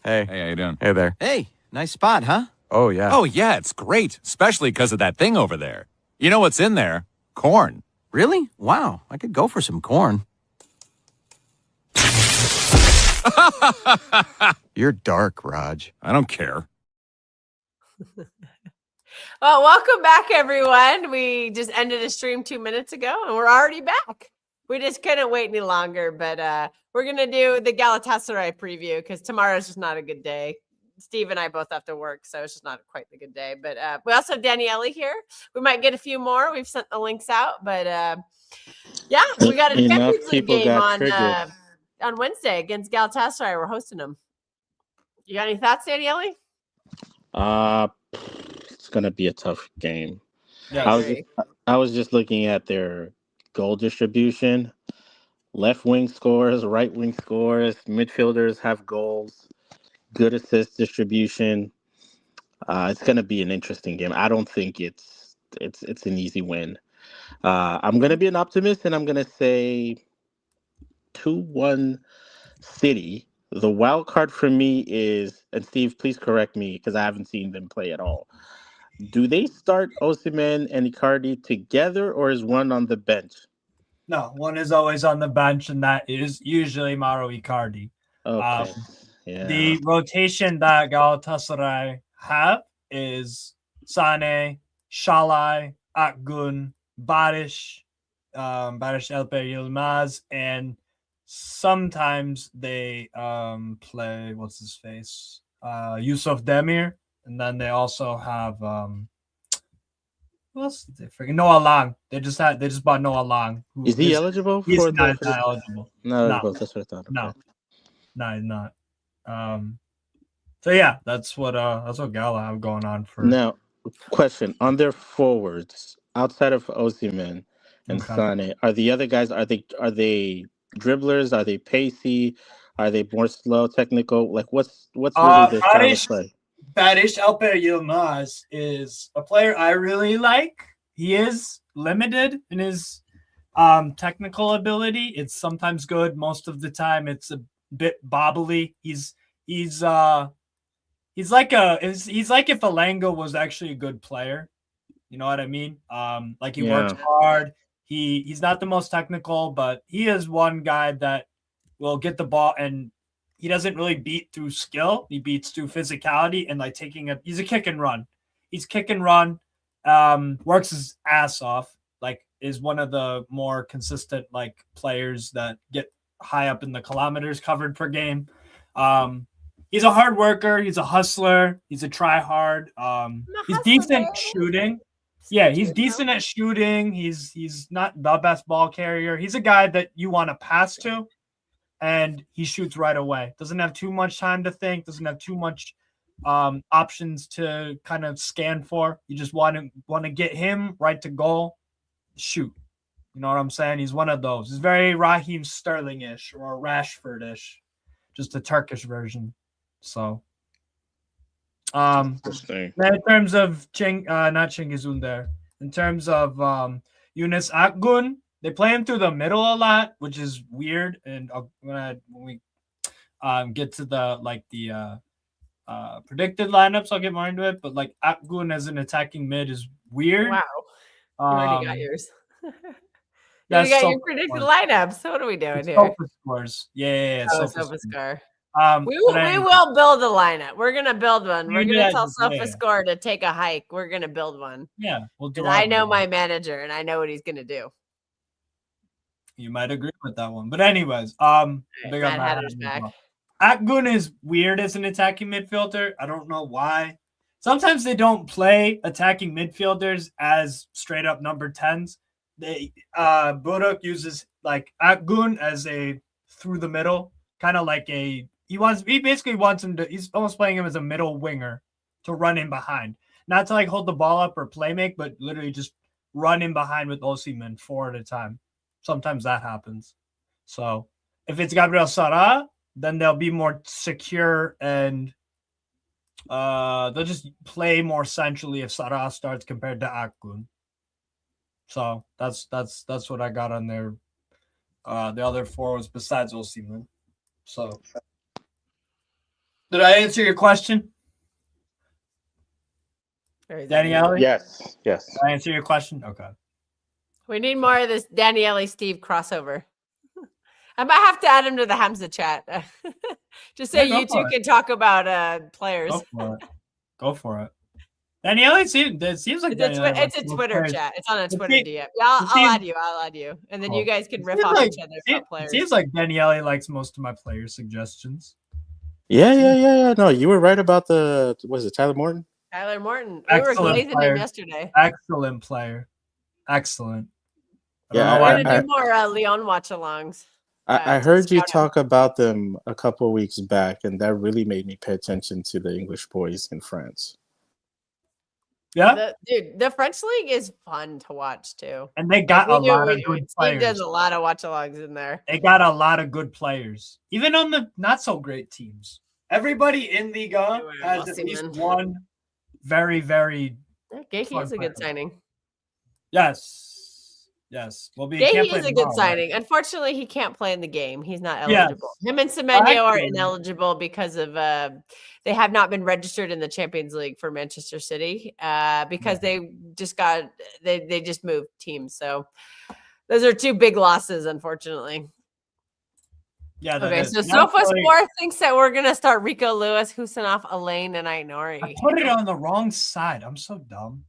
Hey. Hey, how you doing? Hey there. Hey, nice spot, huh? Oh, yeah. Oh, yeah, it's great, especially because of that thing over there. You know what's in there? Corn. Really? Wow, I could go for some corn. You're dark, Raj. I don't care. Well, welcome back, everyone. We just ended a stream 2 minutes ago, and we're already back. We just couldn't wait any longer, but we're going to do the Galatasaray preview because tomorrow's just not a good day. Steve and I both have to work, so it's just not quite the good day. But we also have Daniele here. We might get a few more. We've sent the links out, but yeah, we got a Champions League game on Wednesday against Galatasaray. We're hosting them. You got any thoughts, Daniele? It's gonna be a tough game. Yeah, I was just looking at their goal distribution. Left wing scores, right wing scores, midfielders have goals, good assist distribution. It's gonna be an interesting game. I don't think it's an easy win. I'm gonna be an optimist and I'm gonna say 2-1 City. The wild card for me is, and Steve, please correct me because I haven't seen them play at all. Do they start Osimhen and Icardi together, or is one on the bench? No, one is always on the bench, and that is usually Mauro Icardi. Okay. The rotation that Galatasaray have is Sane, Shalai, Akgun, Barish, Barish Alper Yilmaz, and sometimes they play what's his face, Yusuf Demir, and then they also have who else did they freaking Noah Lang. They just bought Noah Lang. Is he eligible? He's not eligible. No, that's what I thought. No, he's not. So yeah, that's what Gala have going on for now. Question on their forwards outside of Osimhen and Sane, are the other guys are they dribblers? Are they pacey? Are they more slow, technical? Like what's really their style of play? Barish Alper Yilmaz is a player I really like. He is limited in his technical ability. It's sometimes good. Most of the time, it's a bit bobbly. He's like if Alango was actually a good player. You know what I mean? Like he works hard. He's not the most technical, but he is one guy that will get the ball, and he doesn't really beat through skill. He beats through physicality and like he's a kick and run. He's kick and run, works his ass off, like is one of the more consistent like players that get high up in the kilometers covered per game. He's a hard worker. He's a hustler. He's a try hard. He's decent shooting. Yeah, he's decent at shooting. He's not the best ball carrier. He's a guy that you want to pass to, and he shoots right away. Doesn't have too much time to think. Doesn't have too much options to kind of scan for. You just want to get him right to goal, shoot. You know what I'm saying? He's one of those. He's very Raheem Sterling-ish or Rashford-ish, just a Turkish version. So, in terms of not Cengiz Ünder, in terms of Yunus Akgun, they play him through the middle a lot, which is weird. And when we get to the predicted lineups, I'll get more into it. But like Akgun as an attacking mid is weird. Wow, you already got yours. You got your predicted lineups. So what are we doing here? Sofa scores. Yeah. Sofa score. We will build a lineup. We're gonna build one. We're gonna tell SofaScore to take a hike. We're gonna build one. Yeah, we'll do. I know my manager, and I know what he's gonna do. You might agree with that one, but anyways, big up Hatter's back. Akgun is weird as an attacking midfielder. I don't know why. Sometimes they don't play attacking midfielders as straight up number 10s. They Burak uses like Akgun as a through the middle, kind of like he basically wants him to, he's almost playing him as a middle winger to run in behind. Not to like hold the ball up or play make, but literally just run in behind with Osimhen 4 at a time. Sometimes that happens. So if it's Gabriel Sara, then they'll be more secure and they'll just play more centrally if Sara starts compared to Akgun. So that's what I got on there. The other forwards besides Osimhen. So Did I answer your question, Or is that Danielle? me? Yes. Did I answer your question? Okay. We need more of this Daniele Steve crossover. I might have to add him to the Hamza chat. Just so Yeah, go you for two it. can talk about players. Go for it. Go for it. Danielle, it seems like It's a Twitter chat. It's on a Twitter DM. Yeah, I'll add you. I'll add you, and then you guys can riff off each other about players. It seems like Danielle likes most of my player suggestions. Yeah. No, you were right about was it Tyler Morton? Tyler Morton. We were glazing him yesterday. Excellent player. Excellent. Yeah, we're gonna do more Leon watch-alongs. I heard you talk about them a couple of weeks back, and that really made me pay attention to the English boys in France. Yeah, the French league is fun to watch too, and they got a lot of good players. Steve does a lot of watch-alongs in there. They got a lot of good players, even on the not so great teams. Everybody in Liga has at least one very, very. Gahey is a good signing. Yes. Well, Gahey is a good signing. Right? Unfortunately, he can't play in the game. He's not eligible. Yes. Him and Semenyo are ineligible because of they have not been registered in the Champions League for Manchester City because they just they just moved teams. So those are two big losses, unfortunately. Yeah. Okay. So SofaSport thinks that we're gonna start Rico Lewis, Husanov, Elaine, and Ainori. I put it on the wrong side. I'm so dumb.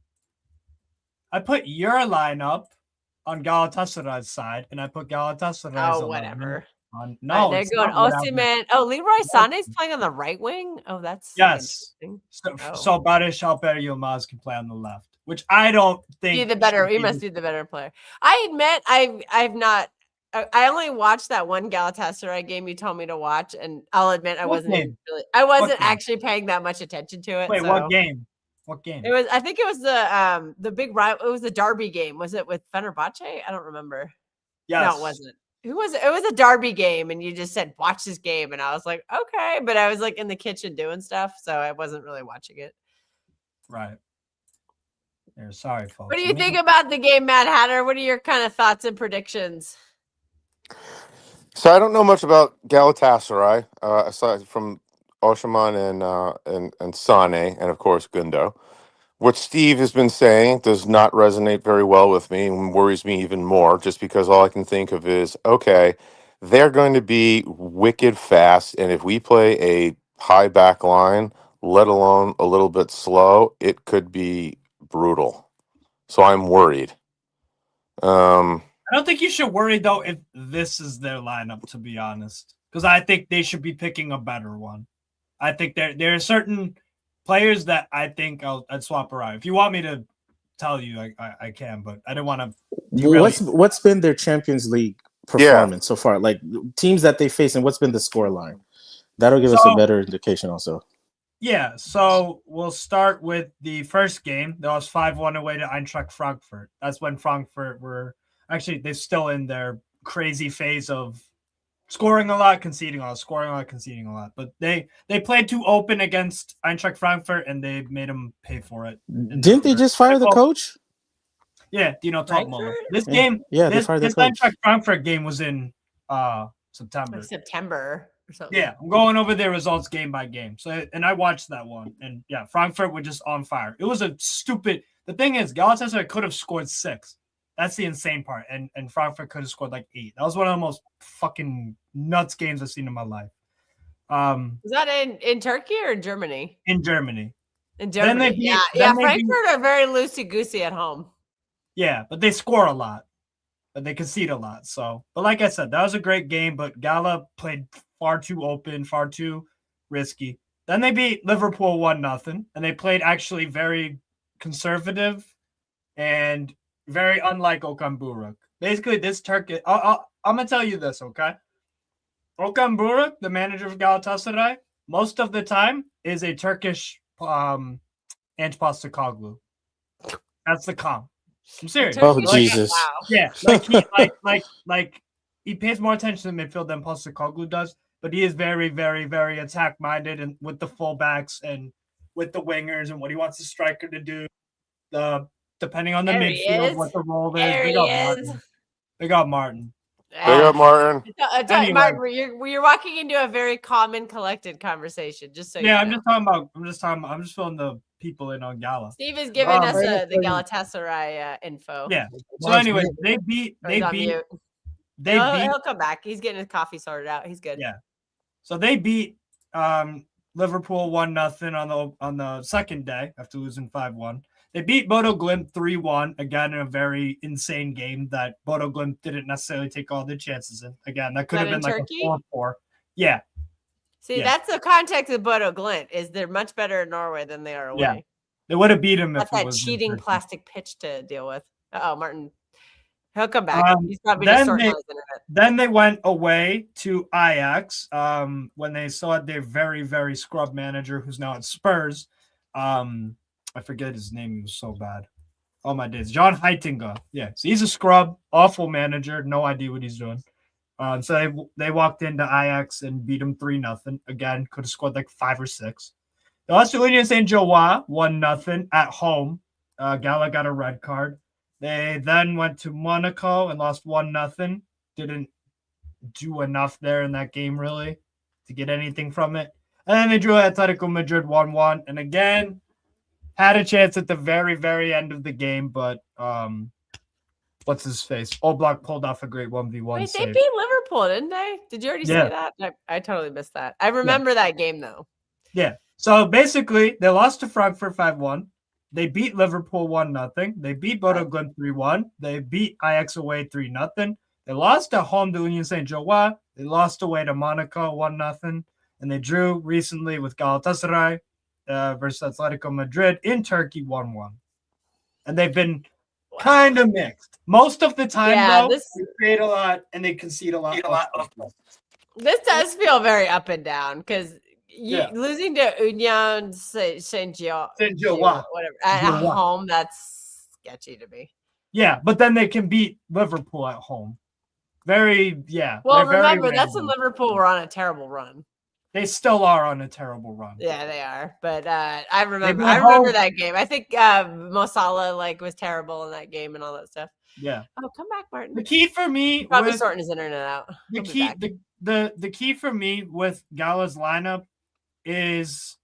I put your lineup on Galatasaray's side, and I put Galatasaray's. Oh, whatever. No, they're going Osimhen. Oh, Leroy Sané's playing on the right wing. Oh, that's interesting. So Baris Alper Yilmaz can play on the left, which I don't think. He must be the better player. I admit, I've not. I only watched that one Galatasaray game you told me to watch, and I'll admit I wasn't actually paying that much attention to it. Wait, what game? What game? It was. I think it was the big rival. It was the derby game. Was it with Fenerbahce? I don't remember. Yes. No, it wasn't. It was a derby game, and you just said watch this game, and I was like, okay, but I was like in the kitchen doing stuff, so I wasn't really watching it. Right. Yeah, sorry, folks. What do you think about the game, Mad Hatter? What are your kind of thoughts and predictions? So I don't know much about Galatasaray, aside from Oshiman and Sane, and of course Gundo. What Steve has been saying does not resonate very well with me and worries me even more, just because all I can think of is, okay, they're going to be wicked fast, and if we play a high back line, let alone a little bit slow, it could be brutal. So I'm worried. I don't think you should worry, though, if this is their lineup, to be honest, because I think they should be picking a better one. I think there are certain players that I think I'd swap around. If you want me to tell you, I can, but I didn't want to. What's been their Champions League performance so far? Like teams that they face, and what's been the score line? That'll give us a better indication also. Yeah, so we'll start with the first game. That was 5-1 away to Eintracht Frankfurt. That's when Frankfurt were actually they're still in their crazy phase of scoring a lot, conceding a lot, scoring a lot, conceding a lot. But they played too open against Eintracht Frankfurt, and they made them pay for it. Didn't they just fire the coach? Yeah, Dino Topmuller. This game, they fired the coach. Eintracht Frankfurt game was in September. Like September or something. Yeah, I'm going over their results game by game. So, and I watched that one, and yeah, Frankfurt were just on fire. It was a stupid. The thing is, Galatasaray could have scored 6. That's the insane part. And Frankfurt could have scored like 8. That was one of the most fucking nuts games I've seen in my life. Was that in Turkey or in Germany? In Germany. In Germany. Yeah. Frankfurt are very loosey-goosey at home. Yeah, but they score a lot. But they concede a lot. So, but like I said, that was a great game. But Gala played far too open, far too risky. Then they beat Liverpool 1-0. And they played actually very conservative and very unlike Okan Buruk. Basically, this Turkish... I'm going to tell you this, okay? Okan Buruk, the manager of Galatasaray, most of the time is a Turkish Ange Postecoglou. That's the comp. I'm serious. Oh, Jesus. Wow. Yeah, like he pays more attention to midfield than Postecoglou does, but he is very, very, very attack-minded and with the fullbacks and with the wingers and what he wants the striker to do. Depending on the midfield, what the role is. They got Martin. Big up, Martin. Anyway. Martin, you're walking into a very calm and collected conversation. Just so Yeah, you know. I'm just filling the people in on Gala. Steve is giving us right the Galatasaray info. Yeah. So Mark's anyway, great. He'll come back. He's getting his coffee sorted out. He's good. Yeah. So they beat Liverpool 1-0 on the second day after losing 5-1. They beat Bodo Glimt 3-1, again in a very insane game that Bodo Glimt didn't necessarily take all the chances in. Again, that could have been like Turkey? a 4-4. Yeah. See, Yeah. that's the context of Bodo Glimt, is they're much better in Norway than they are away. Yeah. They would have beat him if That's that it was cheating in Turkey. plastic pitch to deal with. Oh, Martin. He'll come back. He's probably then just sorting they- out his internet. Then they went away to Ajax when they saw their very, very scrub manager who's now at Spurs. I forget his name. He was so bad. All my days. John Heitinga. Yeah. So he's a scrub, awful manager. No idea what he's doing. So they walked into Ajax and beat him 3-0. Again, could have scored like 5 or 6. They lost to Union Saint Joa 1-0 at home. Gala got a red card. They then went to Monaco and lost 1-0. Didn't do enough there in that game, really, to get anything from it. And then they drew Atletico Madrid 1-1. And again, had a chance at the very, very end of the game, but what's his face? Oblak pulled off a great 1v1 Wait, save. they beat Liverpool, didn't they? Did you already say that? I totally missed that. I remember that game, though. Yeah. So basically, they lost to Frankfurt 5-1. They beat Liverpool 1-0. They beat Bodo Glimt 3-1. They beat Ajax away 3-0. They lost at home to Union Saint Joa. They lost away to Monaco 1-0. And they drew recently with Galatasaray versus Atletico Madrid in Turkey 1-1. And they've been kind of mixed. Most of the time, though, they create a lot and they concede a lot. This does feel very up and down because losing to Union Saint Joa, whatever, at home, that's sketchy to me. Yeah, but then they can beat Liverpool at home. Well, remember, that's when Liverpool were on a terrible run. They still are on a terrible run. Yeah, they are. But I remember that game. I think Mo Salah was terrible in that game and all that stuff. Yeah. Oh, come back, Martin. The key for me, probably sorting his internet out. The key for me with Gala's lineup is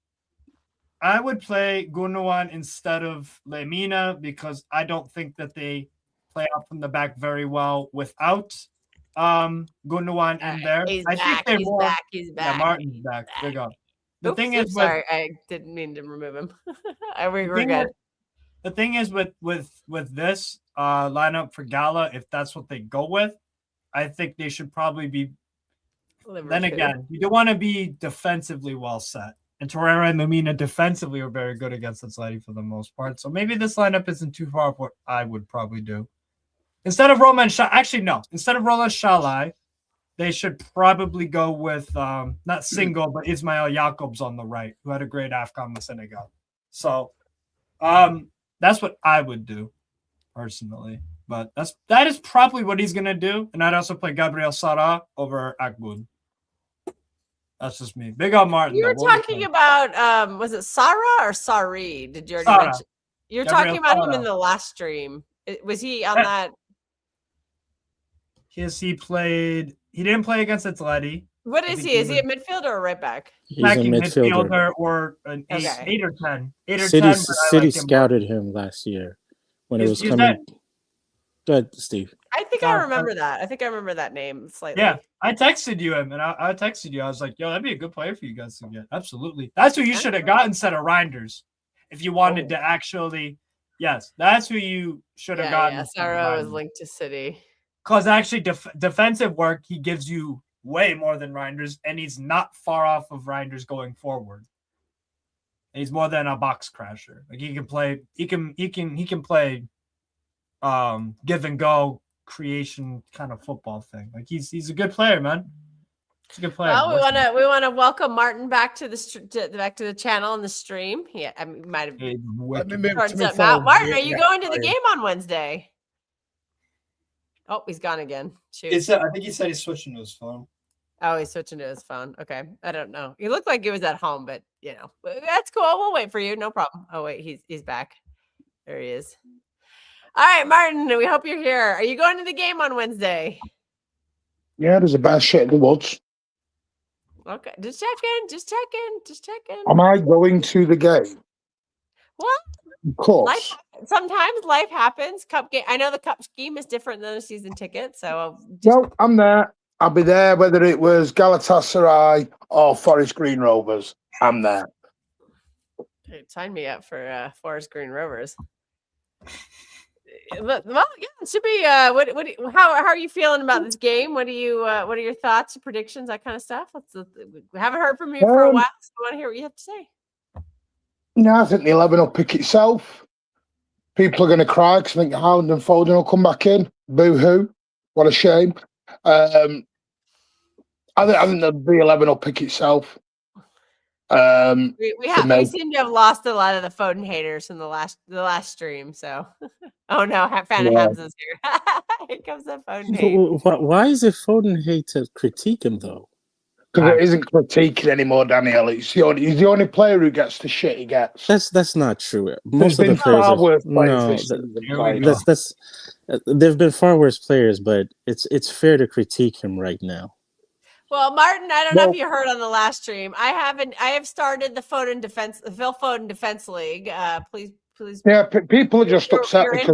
I would play Gundogan instead of Lemina because I don't think that they play out from the back very well without Gundogan in there. He's I back. think He's more, back. He's back. Yeah, Martin's back. There you go. The thing is, sorry, I didn't mean to remove him. We're good. The thing is with this lineup for Gala, if that's what they go with, I think they should probably be. Liverpool. Then again, you don't want to be defensively well set. And Torreira and Lemina defensively are very good against Atleti for the most part. So maybe this lineup isn't too far off what I would probably do. Instead of Roman Instead of Roland Shalai, they should probably go with not Single, but Ismail Jakobs on the right, who had a great AFCON with Senegal. So that's what I would do personally. But that is probably what he's gonna do. And I'd also play Gabriel Sara over Akbun. That's just me. Big up Martin. You were talking about was it Sara or Sari? Did you already mention? You were talking about him in the last stream. Was he on that? Yes, he played. He didn't play against Atleti. What is he? Is he a midfielder or a right back? He's a midfielder or an 8 or 10. 8 or City, 10. City scouted him last year when it was coming. Go ahead, Steve. I think I remember that. I think I remember that name slightly. Yeah, I texted you him, and I texted you. I was like, "Yo, that'd be a good player for you guys to get." Absolutely, that's who you should have got instead of Reinders, if you wanted to actually. Yes, that's who you should have gotten. Yeah, Sarah was linked to City. Because actually, defensive work, he gives you way more than Reinders, and he's not far off of Reinders going forward. And he's more than a box crasher. Like he can play. He can play. Give and go creation kind of football thing. Like he's a good player, man. He's a good player. Well, we want to welcome Martin back to the channel and the stream. Yeah, I mean, might have. Martin, are you going to the game on Wednesday? Oh, he's gone again. Shoot. I think he said he's switching to his phone. Oh, he's switching to his phone. Okay, I don't know. He looked like he was at home, but that's cool. We'll wait for you. No problem. Oh wait, he's back. There he is. All right, Martin, we hope you're here. Are you going to the game on Wednesday? Yeah, there's a better shit in the woods. Okay, just checking. Am I going to the game? What? Of course. Sometimes life happens. Cup game. I know the cup scheme is different than a season ticket, so Well, I'm there. I'll be there whether it was Galatasaray or Forest Green Rovers. I'm there. Sign me up for Forest Green Rovers. Well, yeah, it should be. How are you feeling about this game? What are your thoughts, predictions, that kind of stuff? We haven't heard from you for a while, so I want to hear what you have to say. No, I think the 11 will pick itself. People are going to cry because I think Howland and Foden will come back in. Boo-hoo. What a shame. I think the 11 will pick itself. We seem to have lost a lot of the Foden haters from the last stream. So, oh no, fan of Hamza's here. Here comes the Foden hate. Why is it Foden hate to critique him though? Because it isn't critiquing anymore, Daniel. He's the only player who gets the shit he gets. That's not true. Most of the players there've been far worse players, but it's fair to critique him right now. Well, Martin, I don't know if you heard on the last stream. I have started the Phil Foden Defense League. Please. Yeah, people are just upset because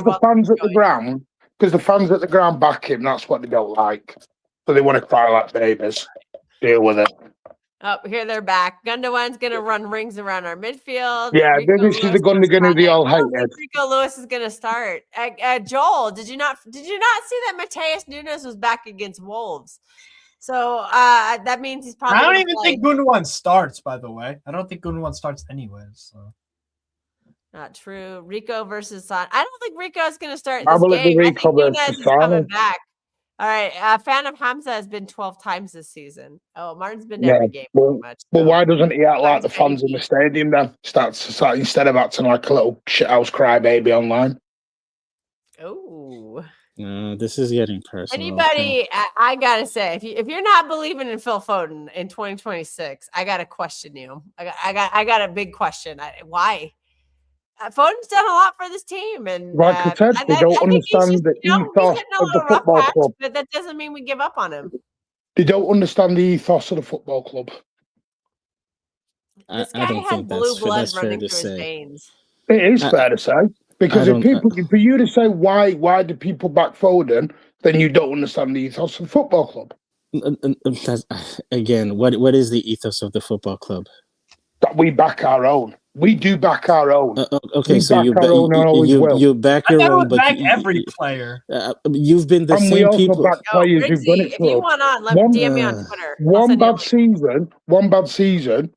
the fans at the ground back him. That's what they don't like. So they want to cry like babies. Deal with it. Oh, here they're back. Gundogan's going to run rings around our midfield. Yeah, this is the Gundogan they all hated. Rico Lewis is going to start. Joel, did you not see that Mateus Nunes was back against Wolves? So that means he's probably. I don't even think Gundogan starts. By the way, I don't think Gundogan starts anyways. So. Not true. Rico versus Son. I don't think Rico is going to start I this game. Rico I think Nunes is coming back. All right, fan of Hamza has been 12 times this season. Oh, Martin's been to every game pretty much. Well, why doesn't he act like the fans in the stadium then? Instead of acting like a little shithouse crybaby online. Oh. This is getting personal. Anybody, I gotta say, if you're not believing in Phil Foden in 2026, I gotta question you. I got a big question. Why? Foden's done a lot for this team, and like I said, they don't understand the ethos of the football club. But that doesn't mean we give up on him. They don't understand the ethos of the football club. This guy has blue blood running through his veins. It is fair to say, because for you to say why do people back Foden, then you don't understand the ethos of the football club. Again, what is the ethos of the football club? That we back our own. We do back our own. Okay, so you back your own, but back every player. You've been the same people. Back players who've done it if you want on, let me DM me on Twitter. One bad season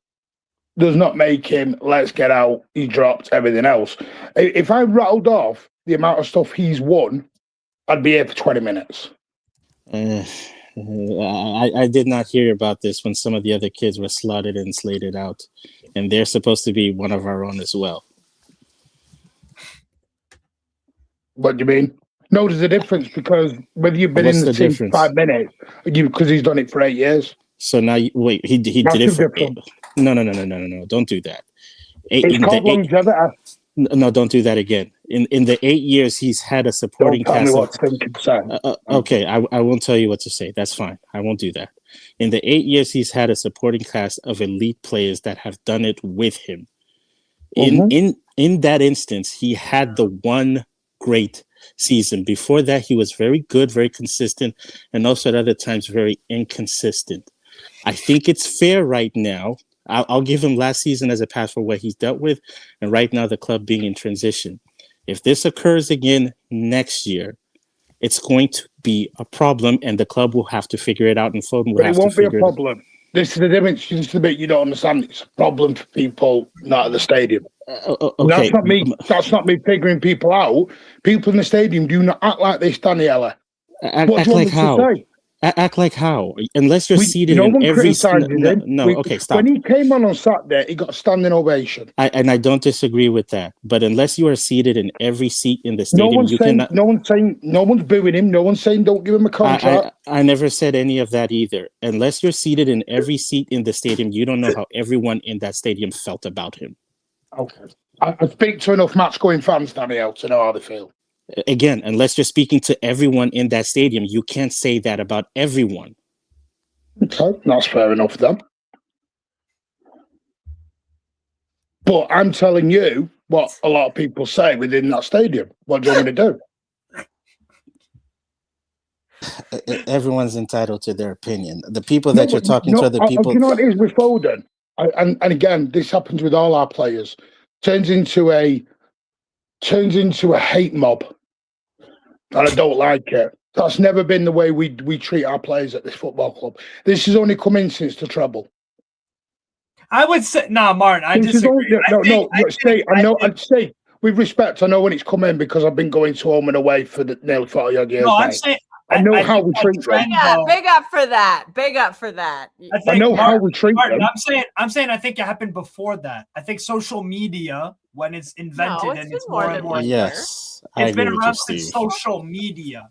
does not make him. Let's get out. He dropped everything else. If I rattled off the amount of stuff he's won, I'd be here for 20 minutes. I did not hear about this when some of the other kids were slotted and slated out, and they're supposed to be one of our own as well. What do you mean? No, there's a difference, because whether you've been in the team for 5 minutes, because he's done it for 8 years. So now, wait, he did it for 8. No, don't do that. It's called longevity. No, don't do that again. In the 8 years, he's had a supporting cast. Okay, I won't tell you what to say. That's fine. I won't do that. In the 8 years, he's had a supporting cast of elite players that have done it with him. In that instance, he had the one great season. Before that, he was very good, very consistent, and also at other times very inconsistent. I think it's fair right now. I'll give him last season as a pass for what he's dealt with, and right now the club being in transition. If this occurs again next year, it's going to be a problem, and the club will have to figure it out, and Foden will have to figure it out. It won't be a problem. This is the difference. Just a bit you don't understand. It's a problem for people not at the stadium. Okay. That's not me figuring people out. People in the stadium do not act like this, Daniela. Act like how? Act like how? Unless you're seated in every... Okay, stop. When he came on Saturday, he got a standing ovation. And I don't disagree with that. But unless you are seated in every seat in the stadium, no one's booing him. No one's saying don't give him a contract. I never said any of that either. Unless you're seated in every seat in the stadium, you don't know how everyone in that stadium felt about him. Okay. I speak to enough match-going fans, Danielle, to know how they feel. Again, unless you're speaking to everyone in that stadium, you can't say that about everyone. Okay, that's fair enough then. But I'm telling you what a lot of people say within that stadium. What do you want me to do? Everyone's entitled to their opinion. The people that you're talking to, other people. Do you know what it is with Foden? And again, this happens with all our players. Turns into a hate mob, and I don't like it. That's never been the way we treat our players at this football club. This has only come in since the treble. I would say, Martin, I disagree. Steve, with respect, I know when it's come in because I've been going to home and away for the nearly 40 odd years. No, I'm saying, I know how we treat them. Big up for that. Big up for that. I know how we treat them. I'm saying I think it happened before that. I think social media, when it's invented and it's more and more, yes, it's been around since social media.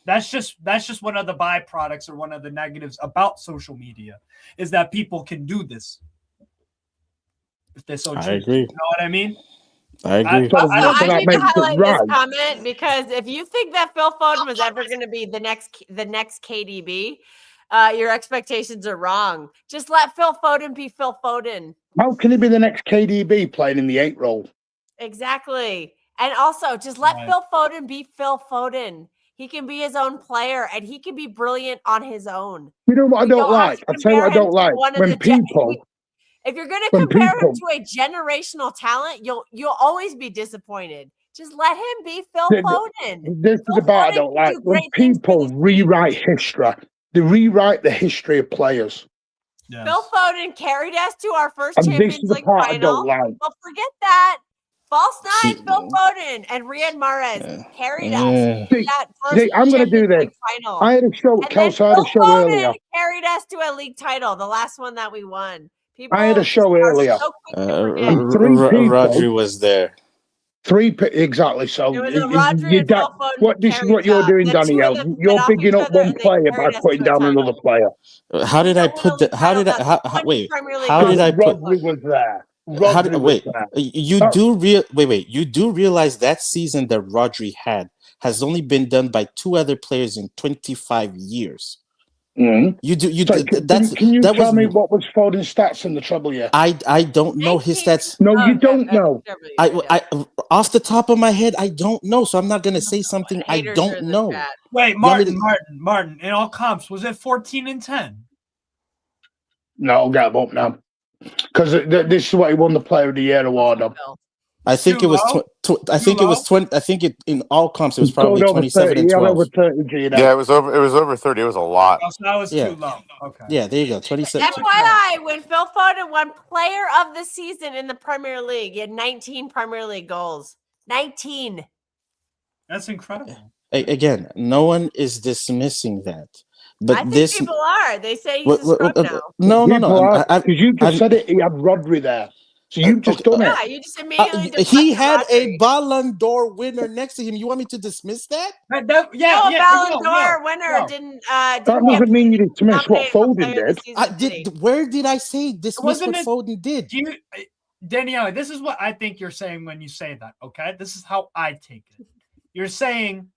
That's just one of the byproducts or one of the negatives about social media is that people can do this if they so choose. I agree. You know what I mean? I agree. I need to highlight this comment because if you think that Phil Foden was ever going to be the next KDB, your expectations are wrong. Just let Phil Foden be Phil Foden. How can he be the next KDB playing in the 8 role? Exactly. And also, just let Phil Foden be Phil Foden. He can be his own player, and he can be brilliant on his own. You know what I don't like? I'll tell you what I don't like. When people... If you're going to compare him to a generational talent, you'll always be disappointed. Just let him be Phil Foden. This is the part I don't like. When people rewrite history, they rewrite the history of players. Yes. Phil Foden carried us to our first Champions League final. I don't like. Well, forget that. False nine, Phil Foden and Riyad Mahrez carried us. I'm going to do this. Final. I had a show, Kelsey, I had a show earlier. Carried us to a league title, the last one that we won. I had a show earlier. Rodri was there. Exactly. So it was a Rodri and Phil Foden. This is what you're doing, Danielle. You're bigging up one player by putting down another player. How did I put the? How did I? Wait. How did I put? Rodri was there. You do realize that season that Rodri had has only been done by 2 other players in 25 years. Mm-hmm. You do. Can you tell me what was Foden's stats in the treble year? I don't know his stats. No, you don't know. I off the top of my head, I don't know. So I'm not going to say something I don't know. Wait, Martin. In all comps, was it 14 and 10? No, I'll get him up now. Because this is what he won the Player of the Year award on. I think it was. I think it was 20. I think in all comps it was probably 27 and 12. Over 30, yeah, it was over 30. It was a lot. Oh, so that was too low. Okay. Yeah, there you go. 27. FYI, when Phil Foden won Player of the Season in the Premier League, he had 19 Premier League goals. 19. That's incredible. Again, no one is dismissing that. But I think people are. They say he's a scrub now. No. Because you just said it. He had Rodri there. So you've just done it. Yeah, you just immediately he had a Ballon d'Or winner next to him. You want me to dismiss that? Ballon d'Or winner didn't. That doesn't mean you dismiss what Foden did. Where did I say dismiss what Foden did? Danielle, this is what I think you're saying when you say that. Okay, this is how I take it. You're saying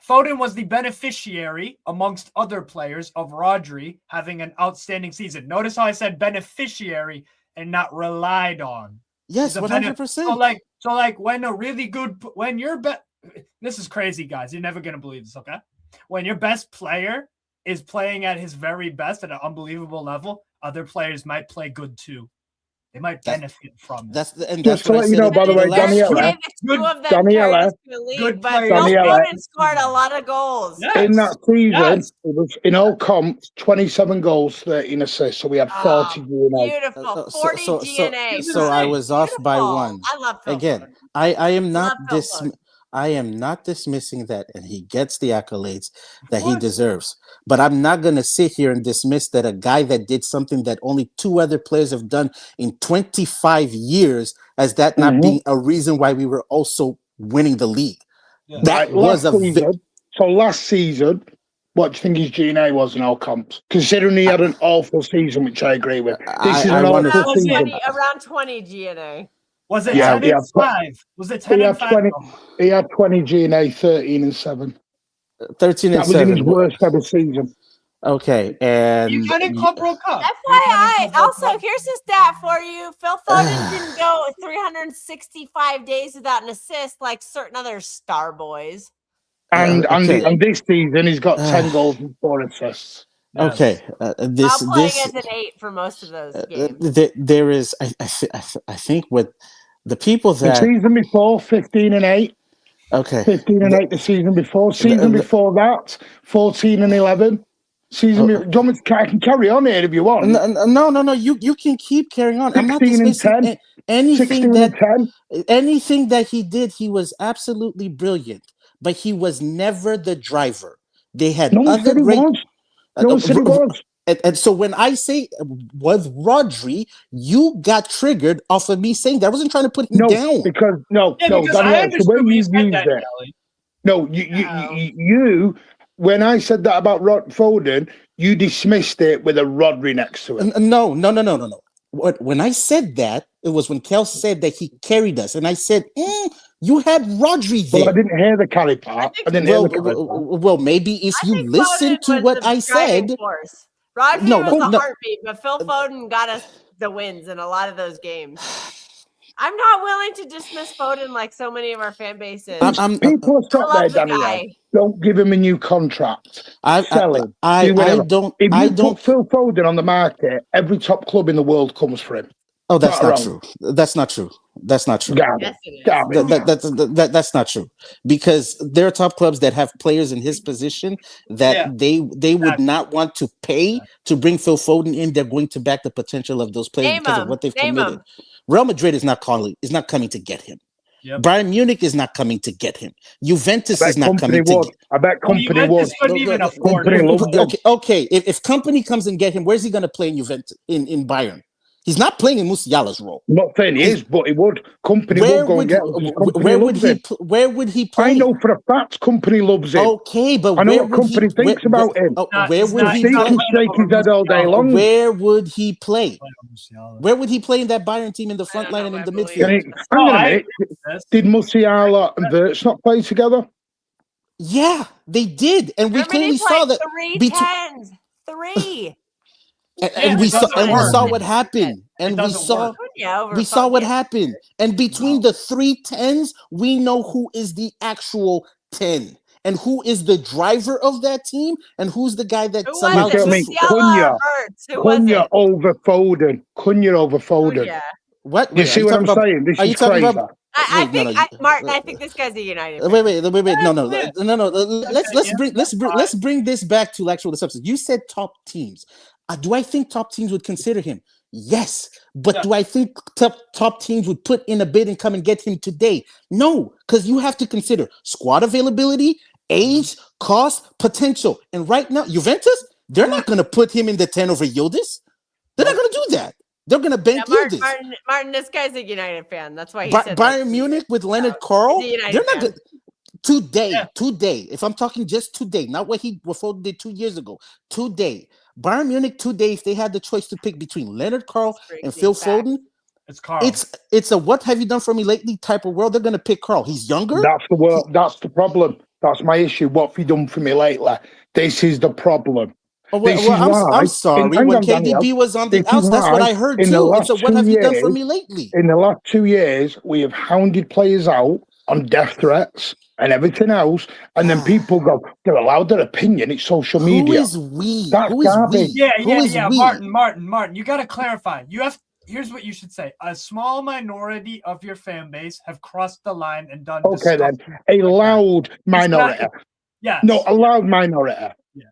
Foden was the beneficiary, amongst other players, of Rodri having an outstanding season. Notice how I said beneficiary and not relied on. Yes, 100%. So when a really good, this is crazy, guys. You're never gonna believe this, okay? When your best player is playing at his very best at an unbelievable level, other players might play good too. They might benefit from it. Just to let you know, by the way, Daniela scored a lot of goals. Yes. In that season, it was in all comps, 27 goals, 13 assists. So we had 40 DNA. Beautiful, 40 DNA. So I was off by 1. I love Phil again. I am not I am not dismissing that, and he gets the accolades that he deserves. But I'm not going to sit here and dismiss that a guy that did something that only 2 other players have done in 25 years as that not being a reason why we were also winning the league. Yeah. That was last season, what do you think his GNA was in all comps? Considering he had an awful season, which I agree with. This is an awful season. Around 20 GNA. Was it Yeah, 10 and 5? Was it 10 and 5? 20, he had 20 G&A, 13 and 7. 13 and 7. That was in his worst ever season. Okay, and you got in Club World Cup. FYI, also, here's a stat for you. Phil Foden didn't go 365 days without an assist like certain other star boys. And this season, he's got 10 goals and 4 assists. Yes. Okay, While playing as an 8 for most of those games. There is, I think, with the people that the season before 15 and 8. Okay, 15 and 8 the season before. Season before that, 14 and 11. Season. I can carry on here if you want. No. You can keep carrying on. I'm not dismissing anything that he did. He was absolutely brilliant, but he was never the driver. They had other great. No one said he was. And so when I say was Rodri, you got triggered off of me saying that. I wasn't trying to put him down. Because Daniel, the way you used it. No, you when I said that about Foden, you dismissed it with a Rodri next to it. No. When I said that, it was when Kel said that he carried us, and I said, you had Rodri there. Well, I didn't hear the carry part. Well, maybe if you listen to what I said. Rodri was a heartbeat, but Phil Foden got us the wins in a lot of those games. I'm not willing to dismiss Foden like so many of our fan bases. People stop there, Daniel. Don't give him a new contract. Sell him. I don't. If you put Phil Foden on the market, every top club in the world comes for him. Oh, that's not true. That's not true. That's not true. That's not true. Because there are top clubs that have players in his position that they would not want to pay to bring Phil Foden in. They're going to back the potential of those players because of what they've committed. Real Madrid is not coming to get him. Yep. Bayern Munich is not coming to get him. Juventus is not coming to get him. I bet company would. Okay. If company comes and get him, where's he going to play in Juventus? In Bayern? He's not playing in Musiala's role. I'm not saying he is, but he would. Company would go and get him. Where would he play? I know for a fact company loves him. Okay, but I know what company thinks about him. Where would he play? Shake his head all day long. Where would he play? Where would he play in that Bayern team in the front line and in the midfield? Hang on a minute. Did Musiala and Wirtz not play together? Yeah, they did, and we clearly saw that. 3. And we saw what happened. And we saw what happened. And between the 3 10s, we know who is the actual 10 and who is the driver of that team and who's the guy that somehow Cunha over Foden. Cunha over Foden. What? You see what I'm saying? This is crazy. Martin, I think this guy's a United fan. Wait. No. Let's bring this back to actual substance. You said top teams. Do I think top teams would consider him? Yes. But do I think top teams would put in a bid and come and get him today? No, because you have to consider squad availability, age, cost, potential. And right now, Juventus, they're not going to put him in the 10 over Yildiz. They're not going to do that. They're going to bank Yildiz. Martin, this guy's a United fan. That's why he said Bayern Munich with Leonard Carl, they're not good. Today, if I'm talking just today, not what Foden did 2 years ago, today, Bayern Munich today, if they had the choice to pick between Leonard Carl and Phil Foden, it's Carl. It's a what have you done for me lately type of world. They're going to pick Carl. He's younger. That's the world. That's the problem. That's my issue. What have you done for me lately? This is the problem. I'm sorry. When KDB was on the outs, that's what I heard too. It's a what have you done for me lately? In the last 2 years, we have hounded players out on death threats and everything else, and then people go, they're allowed their opinion. It's social media. Who is we? That's Who is we? Yeah. Martin, you got to clarify. Here's what you should say. A small minority of your fan base have crossed the line and done. Okay, then. A loud minority. A loud minority. Yeah.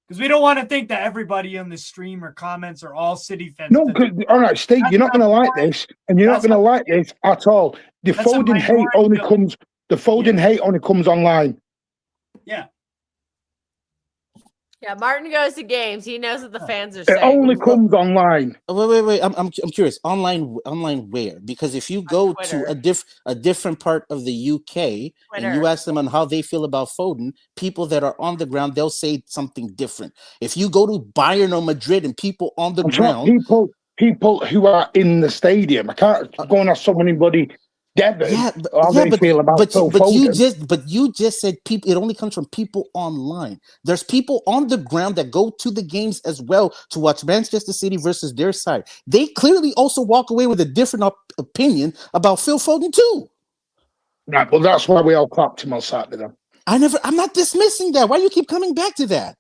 Because we don't want to think that everybody on the stream or comments are all City fans. No, all right, Steve, you're not going to like this, and you're not going to like this at all. The Foden hate only comes online. Yeah. Yeah, Martin goes to games. He knows what the fans are saying. It only comes online. Wait. I'm curious. Online where? Because if you go to a different part of the UK and you ask them on how they feel about Foden, people that are on the ground, they'll say something different. If you go to Bayern or Madrid and people on the ground, people who are in the stadium. I can't go and ask somebody Devon how they feel about Phil Foden. But you just said people. It only comes from people online. There's people on the ground that go to the games as well to watch Manchester City versus their side. They clearly also walk away with a different opinion about Phil Foden too. Right, well, that's why we all clapped him on Saturday. I'm not dismissing that. Why do you keep coming back to that?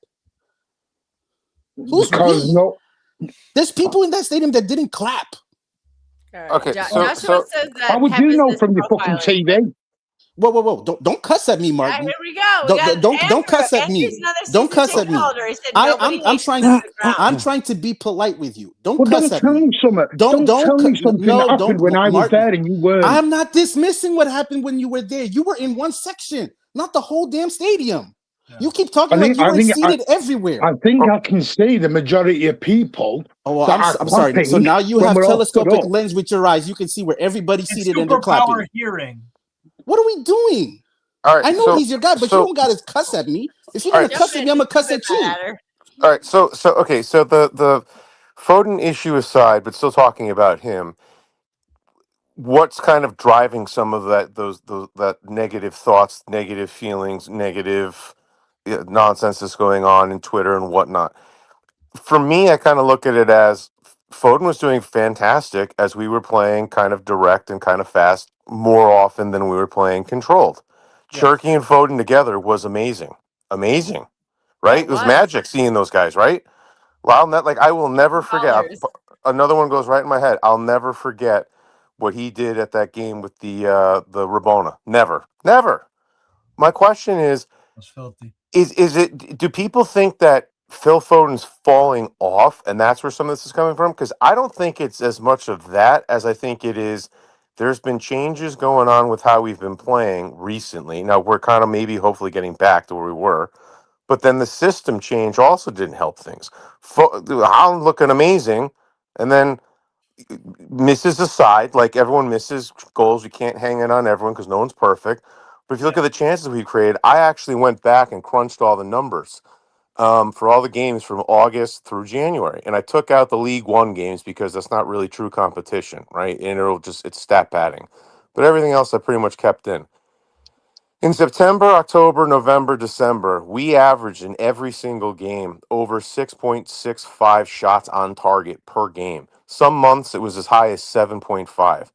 Who's we? There's people in that stadium that didn't clap. Right. Okay, Joshua says that. How would you know from your fucking TV? Whoa! Don't cuss at me, Martin. Here we go. Don't cuss at me. Don't cuss at me. I'm trying to be polite with you. Don't cuss at me. Don't tell me something that happened when I was there and you weren't. I'm not dismissing what happened when you were there. You were in one section, not the whole damn stadium. Yeah. You keep talking like you were seated everywhere. I think I can see the majority of people. Oh, well, I'm sorry. So now you have telescopic lens with your eyes. You can see where everybody's seated and they're clapping. Hearing. What are we doing? All right, I know he's your guy, but you don't got to cuss at me. If you're gonna cuss at me, I'm gonna cuss at you. All right, so the Foden issue aside, but still talking about him. What's kind of driving some of that negative thoughts, negative feelings, negative nonsense that's going on in Twitter and whatnot? For me, I kind of look at it as Foden was doing fantastic as we were playing kind of direct and kind of fast more often than we were playing controlled. Yeah. Cherky and Foden together was amazing, right? It was magic seeing those guys, right? Well, I will never forget. Another one goes right in my head. I'll never forget what he did at that game with the Rabona. Never. My question is, that's filthy. Is it? Do people think that Phil Foden's falling off, and that's where some of this is coming from? Because I don't think it's as much of that as I think it is. There's been changes going on with how we've been playing recently. Now we're kind of maybe hopefully getting back to where we were, but then the system change also didn't help things. Holland looking amazing, and then misses aside, like everyone misses goals. We can't hang it on everyone because no one's perfect. But if you look at the chances we created, I actually went back and crunched all the numbers for all the games from August through January. And I took out the League One games because that's not really true competition, right? And it's stat padding. But everything else I pretty much kept in. In September, October, November, December, we averaged in every single game over 6.65 shots on target per game. Some months it was as high as 7.5.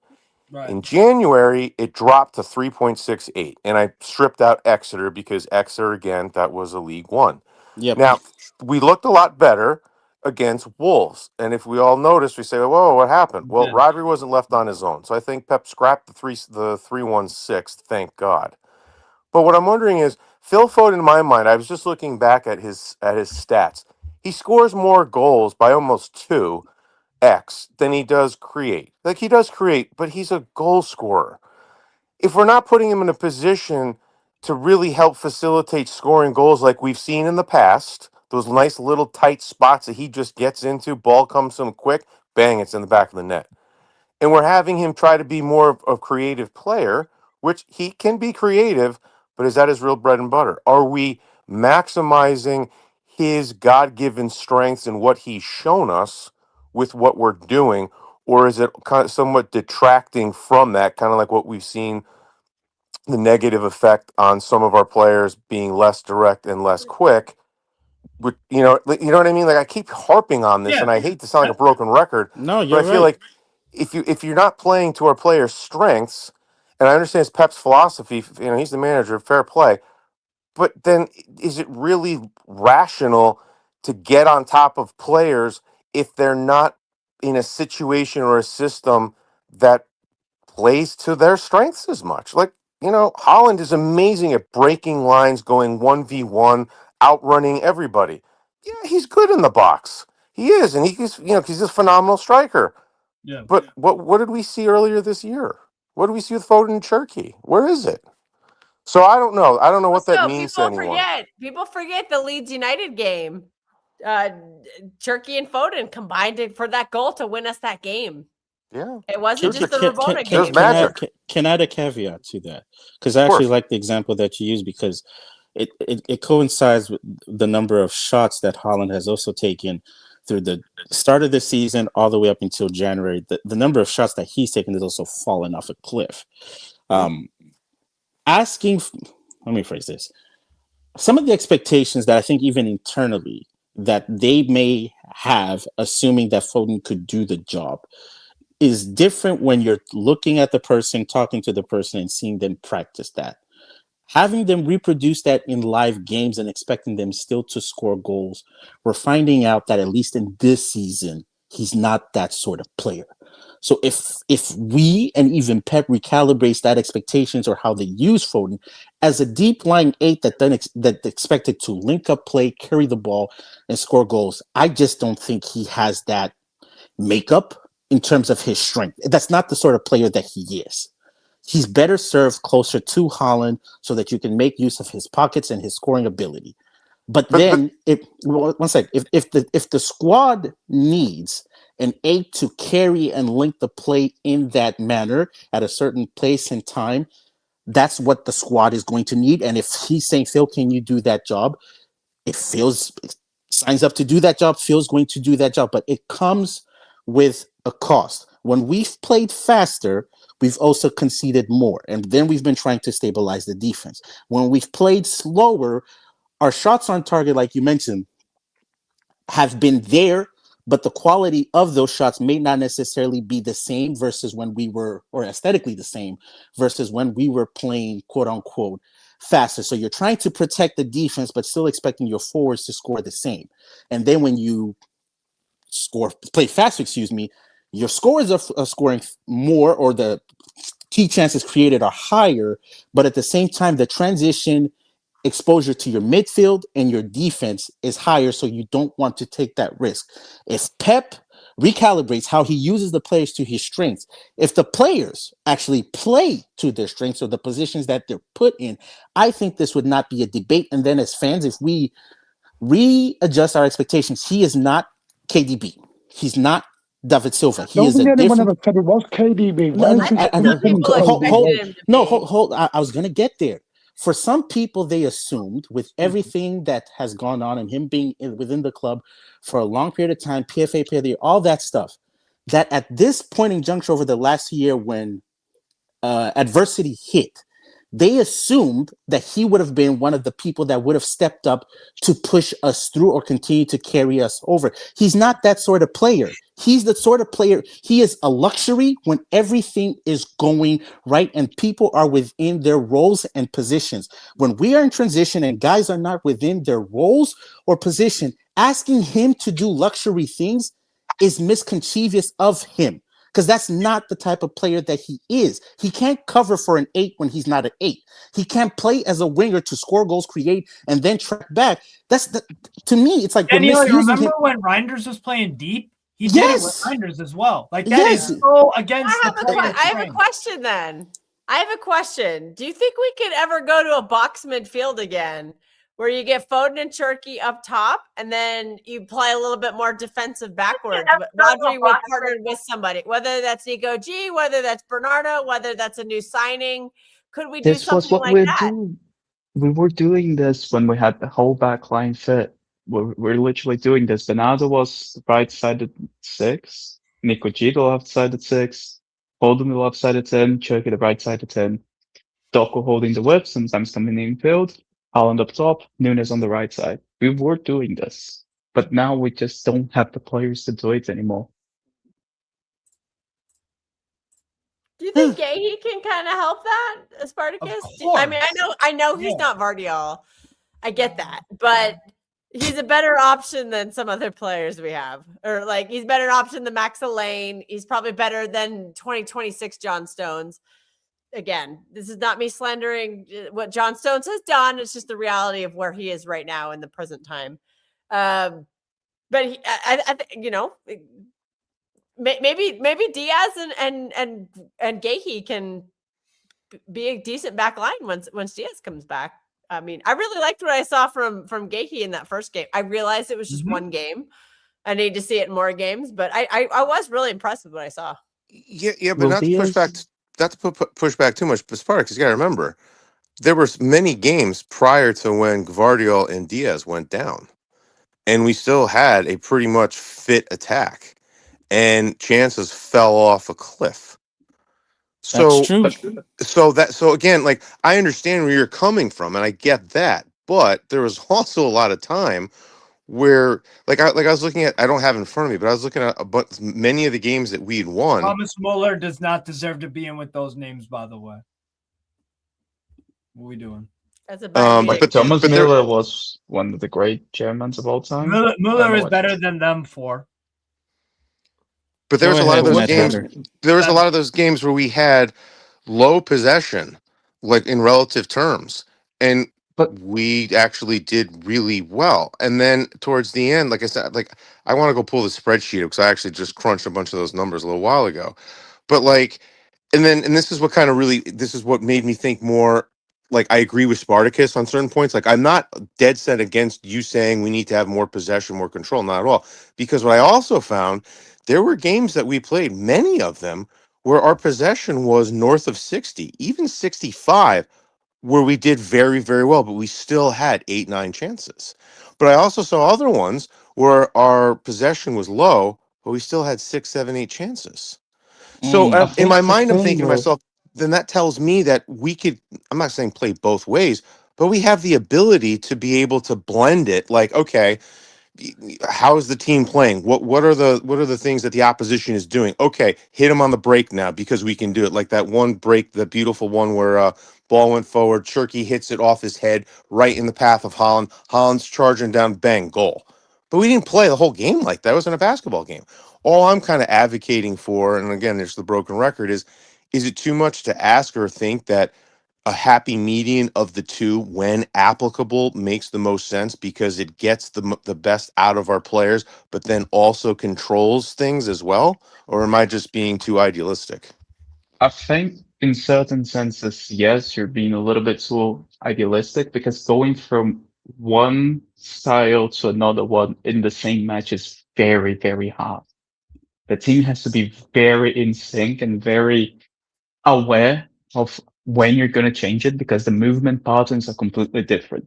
Right. In January, it dropped to 3.68, and I stripped out Exeter because Exeter, again, that was a League One. Yep. Now, we looked a lot better against Wolves, and if we all noticed, we say, whoa, what happened? Well, Rodri wasn't left on his own, so I think Pep scrapped the 3-1-6, thank God. But what I'm wondering is, Phil Foden, in my mind, I was just looking back at his stats. He scores more goals by almost 2x than he does create. Like, he does create, but he's a goal scorer. If we're not putting him in a position to really help facilitate scoring goals like we've seen in the past, those nice little tight spots that he just gets into, ball comes to him quick, bang, it's in the back of the net. And we're having him try to be more of a creative player, which he can be creative, but is that his real bread and butter? Are we maximizing his God-given strengths and what he's shown us with what we're doing, or is it kind of somewhat detracting from that, kind of like what we've seen, the negative effect on some of our players being less direct and less quick? You know what I mean? Like, I keep harping on this, and I hate to sound like a broken record. No, you're but I feel like if you're not playing to our players' strengths, and I understand it's Pep's philosophy, he's the manager, fair play, but then is it really rational to get on top of players if they're not in a situation or a system that plays to their strengths as much? Like, Holland is amazing at breaking lines, going 1v1, outrunning everybody. Yeah, he's good in the box. He is, and he's a phenomenal striker. Yeah. But what did we see earlier this year? What did we see with Foden and Cherky? Where is it? So I don't know. I don't know what that means to anyone. People forget the Leeds United game. Cherky and Foden combined for that goal to win us that game. Yeah. It wasn't just the Rabona game. Can I add a caveat to that? Because I actually like the example that you used, because it coincides with the number of shots that Holland has also taken through the start of the season all the way up until January, the number of shots that he's taken has also fallen off a cliff. Let me phrase this. Some of the expectations that I think even internally that they may have, assuming that Foden could do the job, is different when you're looking at the person, talking to the person, and seeing them practice that. Having them reproduce that in live games and expecting them still to score goals, we're finding out that at least in this season, he's not that sort of player. So if we and even Pep recalibrates that expectations or how they use Foden as a deep lying 8 that expected to link up play, carry the ball, and score goals, I just don't think he has that makeup in terms of his strength. That's not the sort of player that he is. He's better served closer to Haaland so that you can make use of his pockets and his scoring ability. But then, if the squad needs an 8 to carry and link the play in that manner at a certain place and time, that's what the squad is going to need. And if he's saying, Phil, can you do that job? If Phil's signs up to do that job, Phil's going to do that job. But it comes with a cost. When we've played faster, we've also conceded more. And then we've been trying to stabilize the defense. When we've played slower, our shots on target, like you mentioned, have been there, but the quality of those shots may not necessarily be the same versus when we were, or aesthetically the same, versus when we were playing, quote unquote, faster. So you're trying to protect the defense, but still expecting your forwards to score the same. And then when you play faster, your scores are scoring more, or the key chances created are higher, but at the same time, the transition exposure to your midfield and your defense is higher, so you don't want to take that risk. If Pep recalibrates how he uses the players to his strengths, if the players actually play to their strengths or the positions that they're put in, I think this would not be a debate. And then as fans, if we readjust our expectations, he is not KDB. He's not David Silva. He is a different... Anyone ever said it was KDB. I was going to get there. For some people, they assumed with everything that has gone on and him being within the club for a long period of time, PFA player of the year, all that stuff, that at this point in juncture over the last year when adversity hit, they assumed that he would have been one of the people that would have stepped up to push us through or continue to carry us over. He's not that sort of player. He's the sort of player, he is a luxury when everything is going right and people are within their roles and positions. When we are in transition and guys are not within their roles or position, asking him to do luxury things is misconchievous of him. Because that's not the type of player that he is. He can't cover for an 8 when he's not an 8. He can't play as a winger to score goals, create, and then track back. To me, it's like Daniel, remember when Reinders was playing deep? He did it with Reinders as well. Like that is so against I have a question then. I have a question. Do you think we could ever go to a box midfield again? Where you get Foden and Cherki up top, and then you play a little bit more defensive backwards. But Rodri would partner with somebody, whether that's Nico G, whether that's Bernardo, whether that's a new signing. Could we do something like that? We were doing this when we had the whole back line fit. We're literally doing this. Bernardo was right-sided 6, Nico G the left-sided 6, Foden the left-sided 10, Cherki the right-sided 10, Doku holding the whip, sometimes coming in field. Haaland up top, Nunes on the right side. We were doing this, but now we just don't have the players to do it anymore. Do you think Gahey can kind of help that, Spartacus? I mean, I know he's not Vardiol. I get that, but he's a better option than some other players we have. Or like he's a better option than Max Lane. He's probably better than 2026 John Stones. Again, this is not me slandering what John Stones has done. It's just the reality of where he is right now in the present time. But I think, maybe Diaz and Gahey can be a decent back line once Diaz comes back. I mean, I really liked what I saw from Gahey in that first game. I realized it was just one game. I need to see it in more games, but I was really impressed with what I saw. Yeah, but not to push back. Not to push back too much, but Spartacus, you got to remember, there were many games prior to when Gvardiol and Diaz went down. and we still had a pretty much fit attack, and chances fell off a cliff. That's So, true. so again, like I understand where you're coming from, and I get that, but there was also a lot of time where, like I was looking at, I don't have it in front of me, but I was looking at many of the games that we'd won. Thomas Muller does not deserve to be in with those names, by the way. What are we doing? That's a Bayern Munich. Thomas but Müller was one of the great Germans of all time. Muller is better than them four. But there was a lot of those games. Better. There was a lot of those games where we had low possession, like in relative terms, and we actually did really well. And then towards the end, like I said, like I want to go pull the spreadsheet because I actually just crunched a bunch of those numbers a little while ago. But like, and this is what kind of really, this is what made me think more. Like I agree with Spartacus on certain points. Like I'm not dead set against you saying we need to have more possession, more control. Not at all. Because what I also found, there were games that we played, many of them, where our possession was north of 60, even 65, where we did very, very well, but we still had 8, 9 chances. But I also saw other ones where our possession was low, but we still had 6, 7, 8 chances. So in my mind, I'm thinking to myself, then that tells me that we could, I'm not saying play both ways, but we have the ability to be able to blend it. Like, okay, how is the team playing? What are the things that the opposition is doing? Okay, hit them on the break now because we can do it. Like that one break, the beautiful one where ball went forward, Cherky hits it off his head right in the path of Holland. Holland's charging down, bang, goal. But we didn't play the whole game like that. It wasn't a basketball game. All I'm kind of advocating for, and again, there's the broken record, is it too much to ask or think that a happy median of the two, when applicable, makes the most sense because it gets the best out of our players, but then also controls things as well? Or am I just being too idealistic? I think in certain senses, yes, you're being a little bit too idealistic because going from one style to another one in the same match is very, very hard. The team has to be very in sync and very aware of when you're going to change it because the movement patterns are completely different.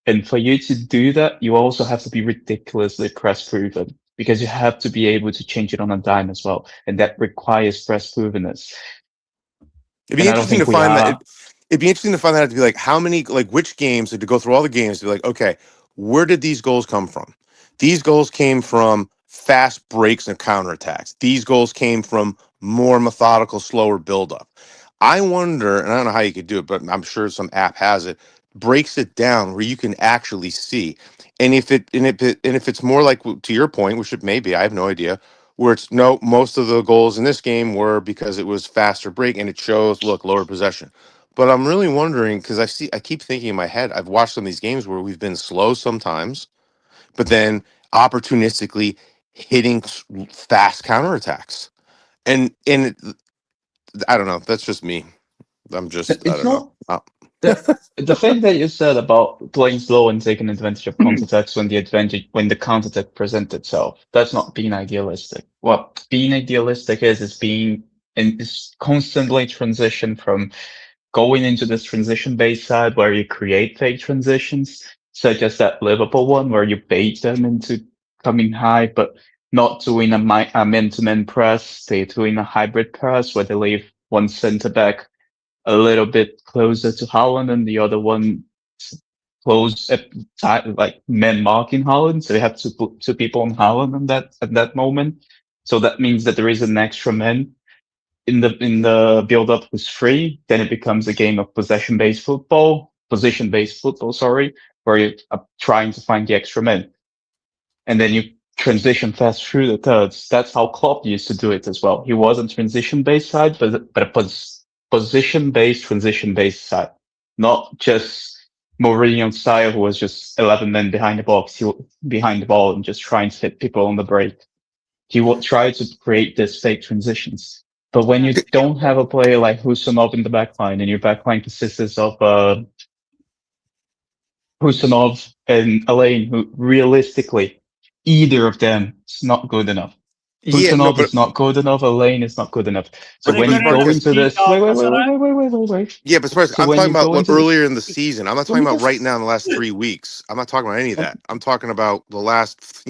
And for you to do that, you also have to be ridiculously press proven because you have to be able to change it on a dime as well. And that requires press provenness. It'd be interesting to find that. It'd be interesting to find out to be like how many, like which games, to go through all the games, to be like, okay, where did these goals come from? These goals came from fast breaks and counterattacks. These goals came from more methodical, slower buildup. I wonder, and I don't know how you could do it, but I'm sure some app has it, breaks it down where you can actually see. And if it's more like to your point, which it may be, I have no idea, where it's no, most of the goals in this game were because it was faster break and it shows, look, lower possession. But I'm really wondering because I keep thinking in my head, I've watched some of these games where we've been slow sometimes, but then opportunistically hitting fast counterattacks. And I don't know. That's just me. I'm just, I don't know. The thing that you said about playing slow and taking advantage of counterattacks when the counterattack presents itself, that's not being idealistic. What being idealistic is constantly transition from going into this transition based side where you create fake transitions, such as that Liverpool one where you bait them into coming high, but not doing a man-to-man press. They're doing a hybrid press where they leave one centre back a little bit closer to Holland and the other one close like men marking Holland. So you have to put two people on Holland at that moment. So that means that there is an extra man in the build up who's free. Then it becomes a game of position based football, sorry, where you're trying to find the extra man. And then you transition fast through the thirds. That's how Klopp used to do it as well. He wasn't transition based side, but position-based, transition-based side, not just Mourinho style, who was just 11 men behind the box, behind the ball, and just trying to hit people on the break. He would try to create these fake transitions. But when you don't have a player like Husanov in the backline, and your backline consists of Husanov and Elaine, who realistically, either of them is not good enough. Kusanov is not good enough. Elaine is not good enough. So when you go into this, wait. Yeah, but So I'm when talking you go about into earlier in the season. I'm not talking about right now in the last this, 3 weeks. I'm not talking about any of that. I'm talking about the last,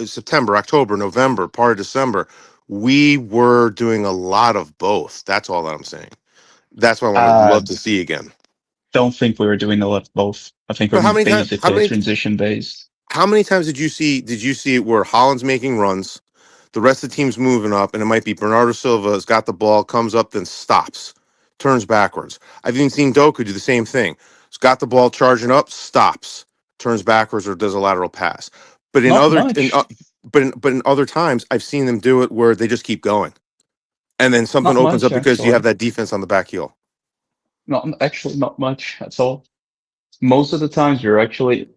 September, October, November, part of December. We were doing a lot of both. That's all that I'm saying. That's what I would love to see again. Don't think we were doing a lot of both. I think But we're basically transition based. How many times did you see it where Holland's making runs, the rest of the team's moving up, and it might be Bernardo Silva has got the ball, comes up, then stops, turns backwards. I've even seen Doku do the same thing. He's got the ball charging up, stops, turns backwards, or does a lateral pass. But in other times, I've seen them do it where they just keep going, and then something opens up because you have that defense on the back heel. Not much at all. Most of the times you're actually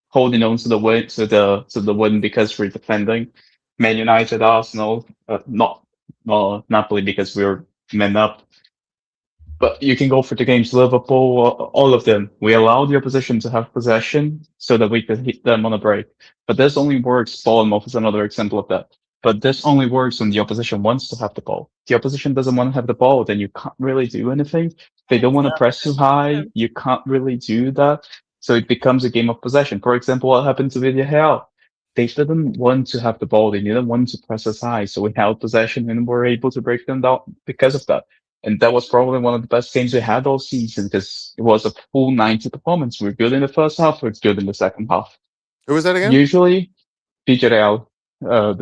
holding on to the win because we're defending. Man United, Arsenal, not Napoli because we're men up. But you can go for the games, Liverpool, all of them. We allow the opposition to have possession so that we can hit them on a break. But this only works. Bournemouth is another example of that. But this only works when the opposition wants to have the ball. If the opposition doesn't want to have the ball, then you can't really do anything. If they don't want to press too high, you can't really do that. So it becomes a game of possession. For example, what happened to Villarreal? They didn't want to have the ball. They didn't want to press us high. So we held possession and were able to break them down because of that. And that was probably one of the best games we had all season because it was a full 90 performance. We were good in the first half. We were good in the second half. Who was that again? Usually, Villarreal, I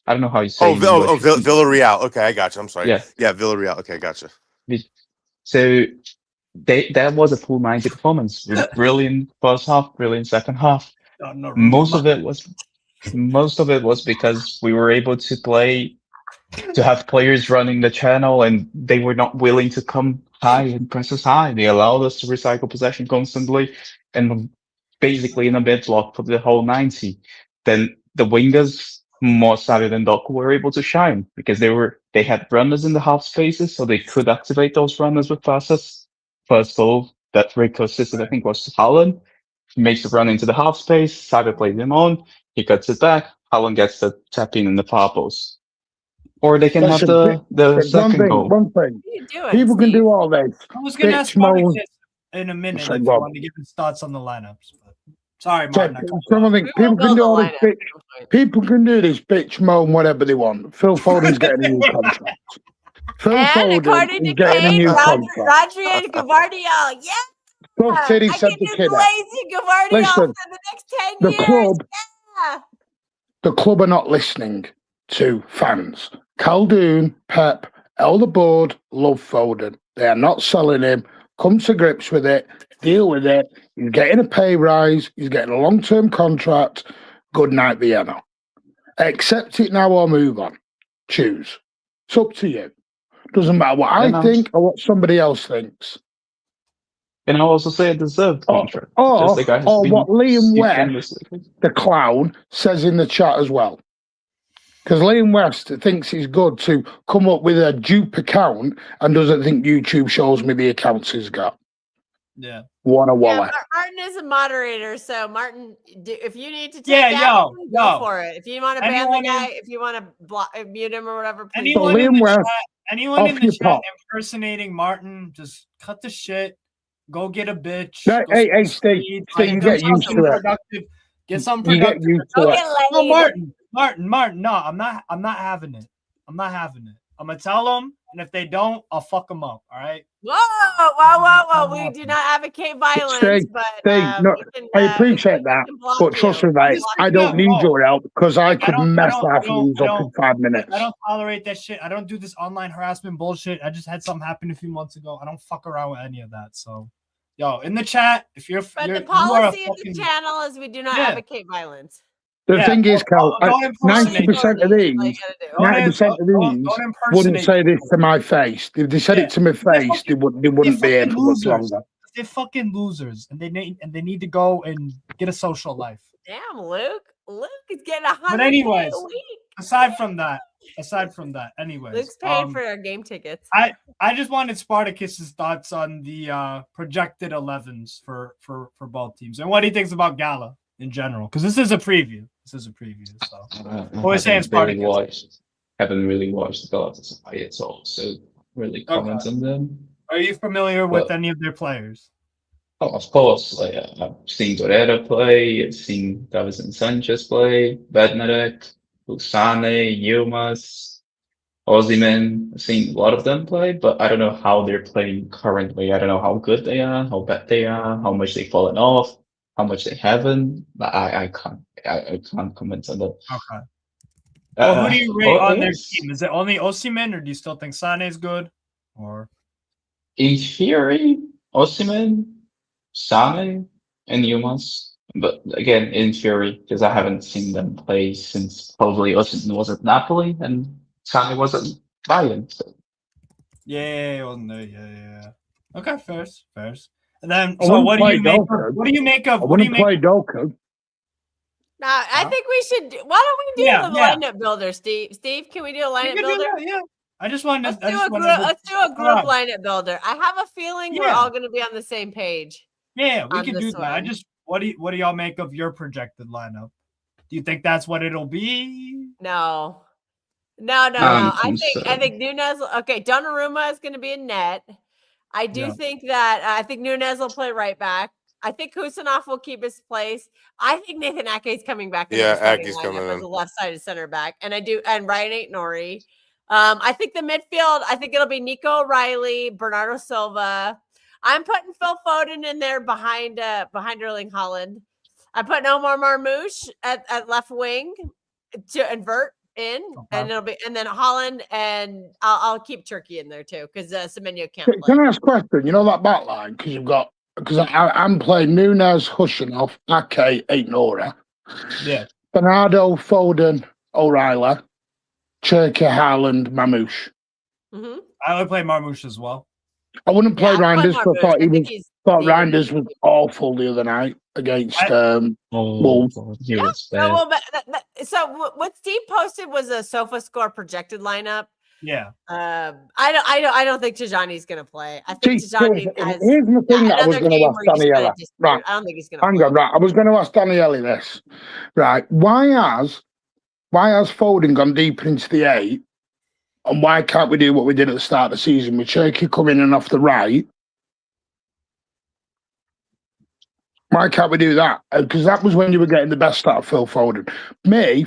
don't know how you say it. Villarreal. Okay, I got you. I'm sorry. Yeah, Villarreal. Okay, I got you. So that was a full 90 performance. Brilliant first half, brilliant second half. Most of it was because we were able to have players running the channel and they were not willing to come high and press us high. They allowed us to recycle possession constantly and basically in a mid block for the whole 90. Then the wingers, more Savio than Doku, were able to shine because they had runners in the half spaces, so they could activate those runners with passes. First goal that Rico assisted, I think, was to Haaland. He makes the run into the half space. Savio plays him on. He cuts it back. Haaland gets the tap in the far post. Or they can have the second goal. One thing. People can do all this. I was going to ask Spartacus in a minute if you want to give his thoughts on the lineups. But sorry, Martin. People can do all this bitch. People can do this bitch, moan, whatever they want. Phil Foden's getting a new contract. Phil Foden is getting a new contract. Rodri and Gavardiol, yeah. City said the kid. Listen, for the next 10 years. The club are not listening to fans. Khaldoon, Pep, Elder Board love Foden. They are not selling him. Come to grips with it. Deal with it. He's getting a pay rise. He's getting a long-term contract. Good night, Vienna. Accept it now or move on. Choose. It's up to you. Doesn't matter what I think or what somebody else thinks. And I'll also say a deserved contract. Or what Liam West, the clown, says in the chat as well. Because Liam West thinks it's good to come up with a dupe account and doesn't think YouTube shows me the accounts he's got. Yeah. What a wallet. Yeah, Martin is a moderator, so Martin, if you need to take action, go for it. If you want to ban the guy, if you want to mute him or whatever, please. Anyone in the chat impersonating Martin, just cut the shit. Go get a bitch. Hey, Steve, you get used to it. Get some productive. Martin. No, I'm not having it. I'm gonna tell them, and if they don't, I'll fuck them up. All right. Whoa! We do not advocate violence, but I appreciate that. But trust me, mate, I don't need your help because I could mess half of these up in 5 minutes. I don't tolerate that shit. I don't do this online harassment bullshit. I just had something happen a few months ago. I don't fuck around with any of that. So, in the chat, if you're, the policy of the channel is we do not advocate violence. The thing is, Cal, 90% of these, 90% of these wouldn't say this to my face. If they said it to my face, they wouldn't be here for much longer. They're fucking losers, and they need to go and get a social life. Damn, Luke is getting 100. But anyways, aside from that, anyways, Luke's paying for our game tickets. I just wanted Spartacus's thoughts on the projected 11s for both teams and what he thinks about Gala in general, because this is a preview. This is a preview, so I always saying haven't really watched Galatasaray at all, so really comment on them. Are you familiar with any of their players? Oh, of course. Like I've seen Torreira play, I've seen Davison Sanchez play, Bednarek, Usane, Yilmaz, Osimhen. I've seen a lot of them play, but I don't know how they're playing currently. I don't know how good they are, how bad they are, how much they've fallen off, how much they haven't. I can't comment on that. Okay. Well, who do you rate on their team? Is it only Osimhen, or do you still think Sane is good? Or in theory, Osimhen, Sane, and Yilmaz. But again, in theory, because I haven't seen them play since probably Osimhen was at Napoli and Sane was at Bayern. So. Yeah. Okay, first. And then, so what do you make? What do you make of? What do you make? Doku. I think we should. Why don't we do the lineup builder, Steve? Steve, can we do a lineup builder? Yeah. I just wanted to. Let's do a group lineup builder. I have a feeling we're all going to be on the same page. Yeah, we can do that. What do y'all make of your projected lineup? Do you think that's what it'll be? No. I think Nunez. Okay, Donnarumma is going to be in net. I do think that I think Nunez will play right back. I think Kusanov will keep his place. I think Nathan Ake's coming back. Ake's coming as a left-sided center back, and Ryan Aït-Nouri. I think the midfield. I think it'll be Nico O'Reilly, Bernardo Silva. I'm putting Phil Foden in there behind Erling Haaland. I'm putting Omar Marmoush at left wing to invert in, and then Haaland, and I'll keep Turkey in there too because Semenyo can't play. Can I ask a question? You know that back line because I'm playing Nunez, Hushinov, Ake, Aït-Nouri. Yeah. Bernardo, Foden, O'Reilly, Turkey, Haaland, Marmoush. Mm-hmm. I would play Marmoush as well. I wouldn't play Reinders, but I thought Reinders was awful the other night against Wolves. So what Steve posted was a SofaScore projected lineup. Yeah. I don't think Tijani's going to play. I think Tijani has. Here's the thing that I was going to ask Daniela. Right. I don't think he's going to. Hang on, right. I was going to ask Daniela this. Right. Why has Foden gone deeper into the 8? And why can't we do what we did at the start of the season with Cherky coming in off the right? Why can't we do that? Because that was when you were getting the best out of Phil Foden.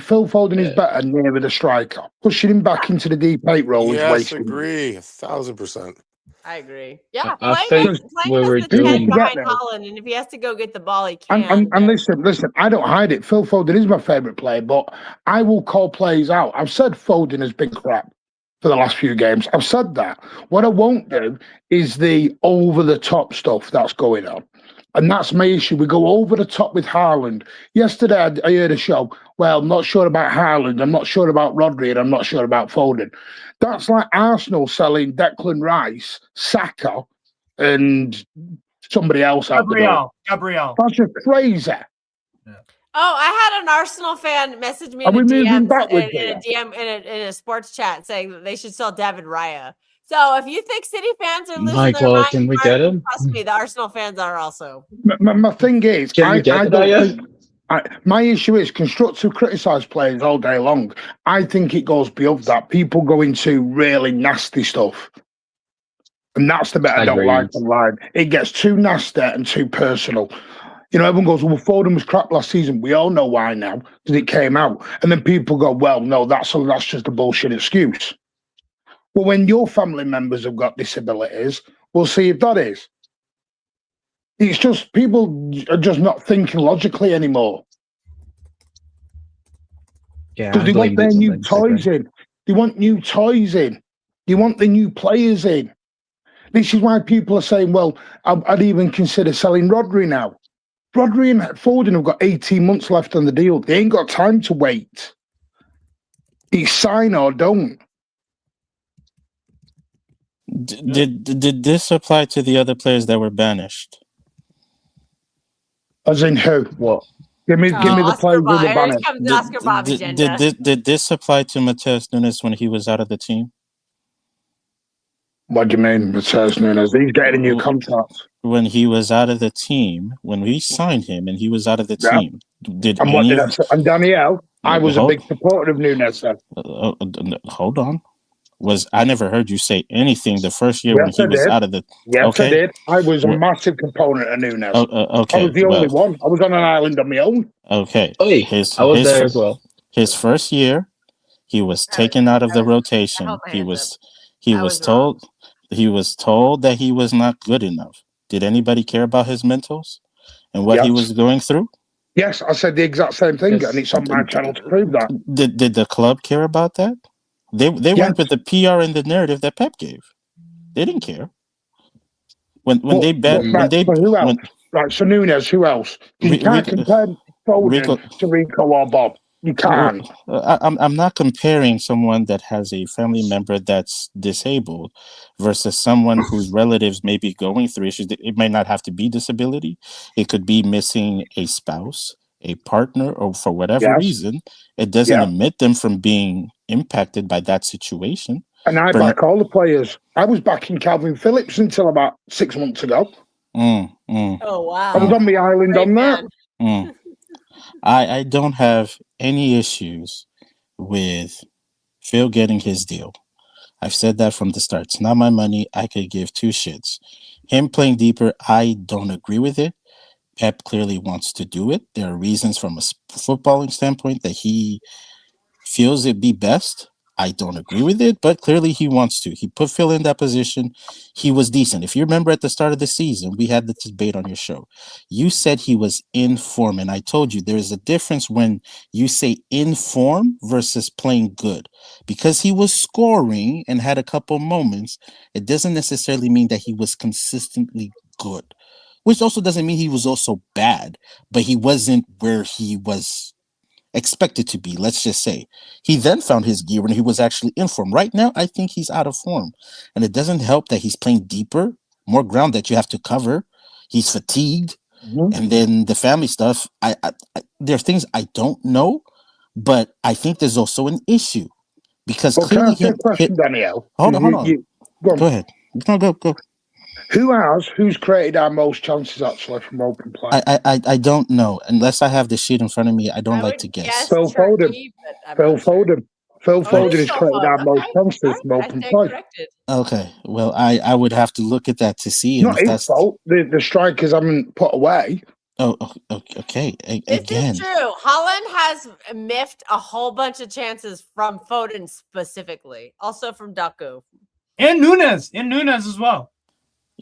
Phil Foden is better near the striker. Pushing him back into the deep 8 role is wasting. Agree. 1,000%. I agree. Yeah, I think we were doing behind Haaland, and if he has to go get the ball, he can. And listen, I don't hide it. Phil Foden is my favourite player, but I will call plays out. I've said Foden has been crap for the last few games. I've said that. What I won't do is the over-the-top stuff that's going on. And that's my issue. We go over the top with Haaland. Yesterday, I heard a show. Well, I'm not sure about Haaland. I'm not sure about Rodri. And I'm not sure about Foden. That's like Arsenal selling Declan Rice, Saka, and somebody else out there. Gabriel. That's just crazy. Yeah. Oh, I had an Arsenal fan message me in a sports chat saying that they should sell David Raya. So if you think City fans are losing their mind, can we get him? Trust me, the Arsenal fans are also. My thing is, my issue is constructive criticise players all day long. I think it goes beyond that. People go into really nasty stuff. And that's the bit I don't like online. It gets too nasty and too personal. You know, everyone goes, well, Foden was crap last season. We all know why now, because it came out. And then people go, well, no, that's just a bullshit excuse. Well, when your family members have got disabilities, we'll see if that is. It's just people are just not thinking logically anymore. Yeah, because they want their new toys in. They want new toys in. They want the new players in. This is why people are saying, well, I'd even consider selling Rodri now. Rodri and Foden have got 18 months left on the deal. They ain't got time to wait. It's sign or don't. Did this apply to the other players that were banished? As in who? What? Give me the players who were banished. Did this apply to Matheus Nunes when he was out of the team? What do you mean, Matheus Nunes? He's getting a new contract. when he was out of the team, when we signed him and he was out of the Yeah. team, did And what any did I of say? And Danielle, I was a hold, big supporter of Nunes then. hold on? I never heard you say anything the first year when Yes, he I was did. out of the. Yes, Okay. I did. I was a Well, massive component of Nunes. okay. I was the only Well, one. I was on an island on my own. okay. Oi, I was there as well. His first year, he was taken out of the rotation. He was told that he was not good enough. Did anybody care about his mentals and what he was going through? Yes, I said the exact same thing, and it's on my channel to prove that. Did the club care about that? They went with the PR and the narrative that Pep gave. They didn't care. When they bet when they who else? when Right, so Nunes, who else? You can't compare Foden to Rico or Bob. You can't. I'm not comparing someone that has a family member that's disabled versus someone whose relatives may be going through issues. It might not have to be disability. It could be missing a spouse, a partner, or for whatever reason. It doesn't omit them from being impacted by that situation. And I back all the players. I was backing Calvin Phillips until about 6 months ago. Oh, wow. I was on the island on that. I don't have any issues with Phil getting his deal. I've said that from the start. It's not my money. I could give two shits. Him playing deeper, I don't agree with it. Pep clearly wants to do it. There are reasons from a footballing standpoint that he feels it'd be best. I don't agree with it, but clearly he wants to. He put Phil in that position. He was decent. If you remember at the start of the season, we had this debate on your show. You said he was in form, and I told you there is a difference when you say in form versus playing good. Because he was scoring and had a couple moments, it doesn't necessarily mean that he was consistently good, which also doesn't mean he was also bad, but he wasn't where he was expected to be, let's just say. He then found his gear when he was actually in form. Right now, I think he's out of form. And it doesn't help that he's playing deeper, more ground that you have to cover. He's fatigued. And then the family stuff, there are things I don't know, but I think there's also an issue. Because clearly can I ask a question, Danielle? Hold on. Go ahead. No, go. Who's created our most chances actually from open play? I don't know. Unless I have the sheet in front of me, I don't like to guess. Phil Foden. Phil Foden has created our most chances from open play. Okay. Well, I would have to look at that to see. Not his fault. The strikers haven't put away. Oh, okay. Again, this is true. Holland has miffed a whole bunch of chances from Foden specifically, also from Daku. And Nunes as well.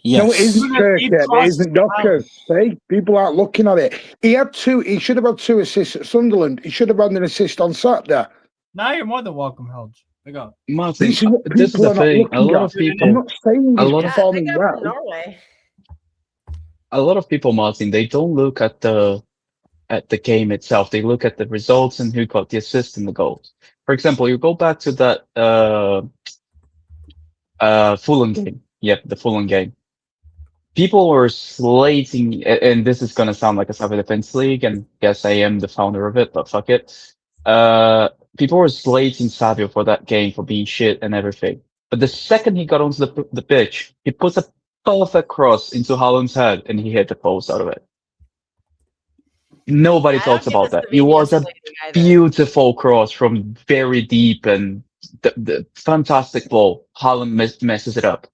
Yes. No, it isn't Turkey. It isn't Docker. See, people aren't looking at it. He should have had 2 assists at Sunderland. He should have had an assist on Saturday. Now you're more than welcome, Helge. Big up. Martin, this is the thing. A lot of people. I'm not saying he's performing well. Norway. A lot of people, Martin, they don't look at the game itself. They look at the results and who got the assist and the goals. For example, you go back to that Fulham game. Yep, the Fulham game. People were slating, and this is gonna sound like a self-defense league, and yes, I am the founder of it, but fuck it. People were slating Savio for that game for being shit and everything. But the second he got onto the pitch, he puts a perfect cross into Haaland's head, and he hit the post out of it. Nobody talks about that. It was a beautiful cross from very deep, and the fantastic ball. Haaland messes it up.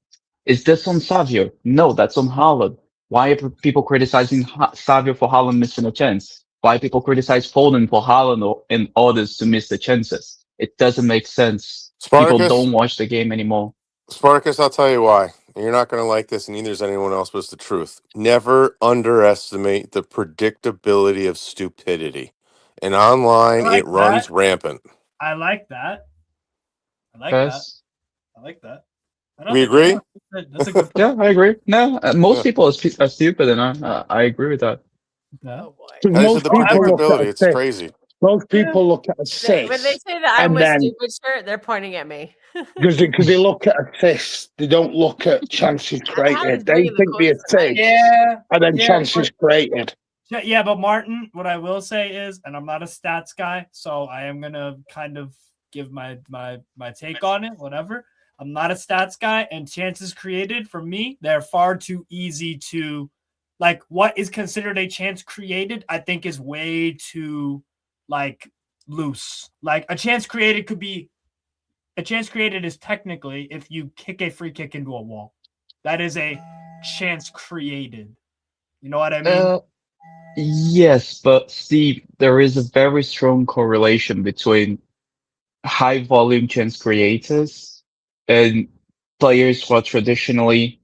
Is this on Savio? No, that's on Haaland. Why are people criticizing Savio for Haaland missing a chance? Why people criticize Foden for Haaland and others to miss the chances? It doesn't make sense. Spartacus, people don't watch the game anymore. Spartacus, I'll tell you why. You're not going to like this, and neither is anyone else, but it's the truth. Never underestimate the predictability of stupidity. And online, it runs rampant. I like that. We agree? That's a good. Yeah, I agree. No, most people are stupid, and I agree with that. Oh boy. Most the predictability, it's crazy. Most people look at assists. When they say that I'm with stupid shirt, they're pointing at me. Because they look at assists, they don't look at chances created. They think the assist, and then chances created. Yeah, but Martin, what I will say is, and I'm not a stats guy, so I am gonna kind of give my take on it, whatever. I'm not a stats guy, and chances created for me, they're far too easy to like what is considered a chance created, I think is way too like loose. Like a chance created is technically if you kick a free kick into a wall. That is a chance created. You know what I mean? Yes, but Steve, there is a very strong correlation between high volume chance creators and players who are traditionally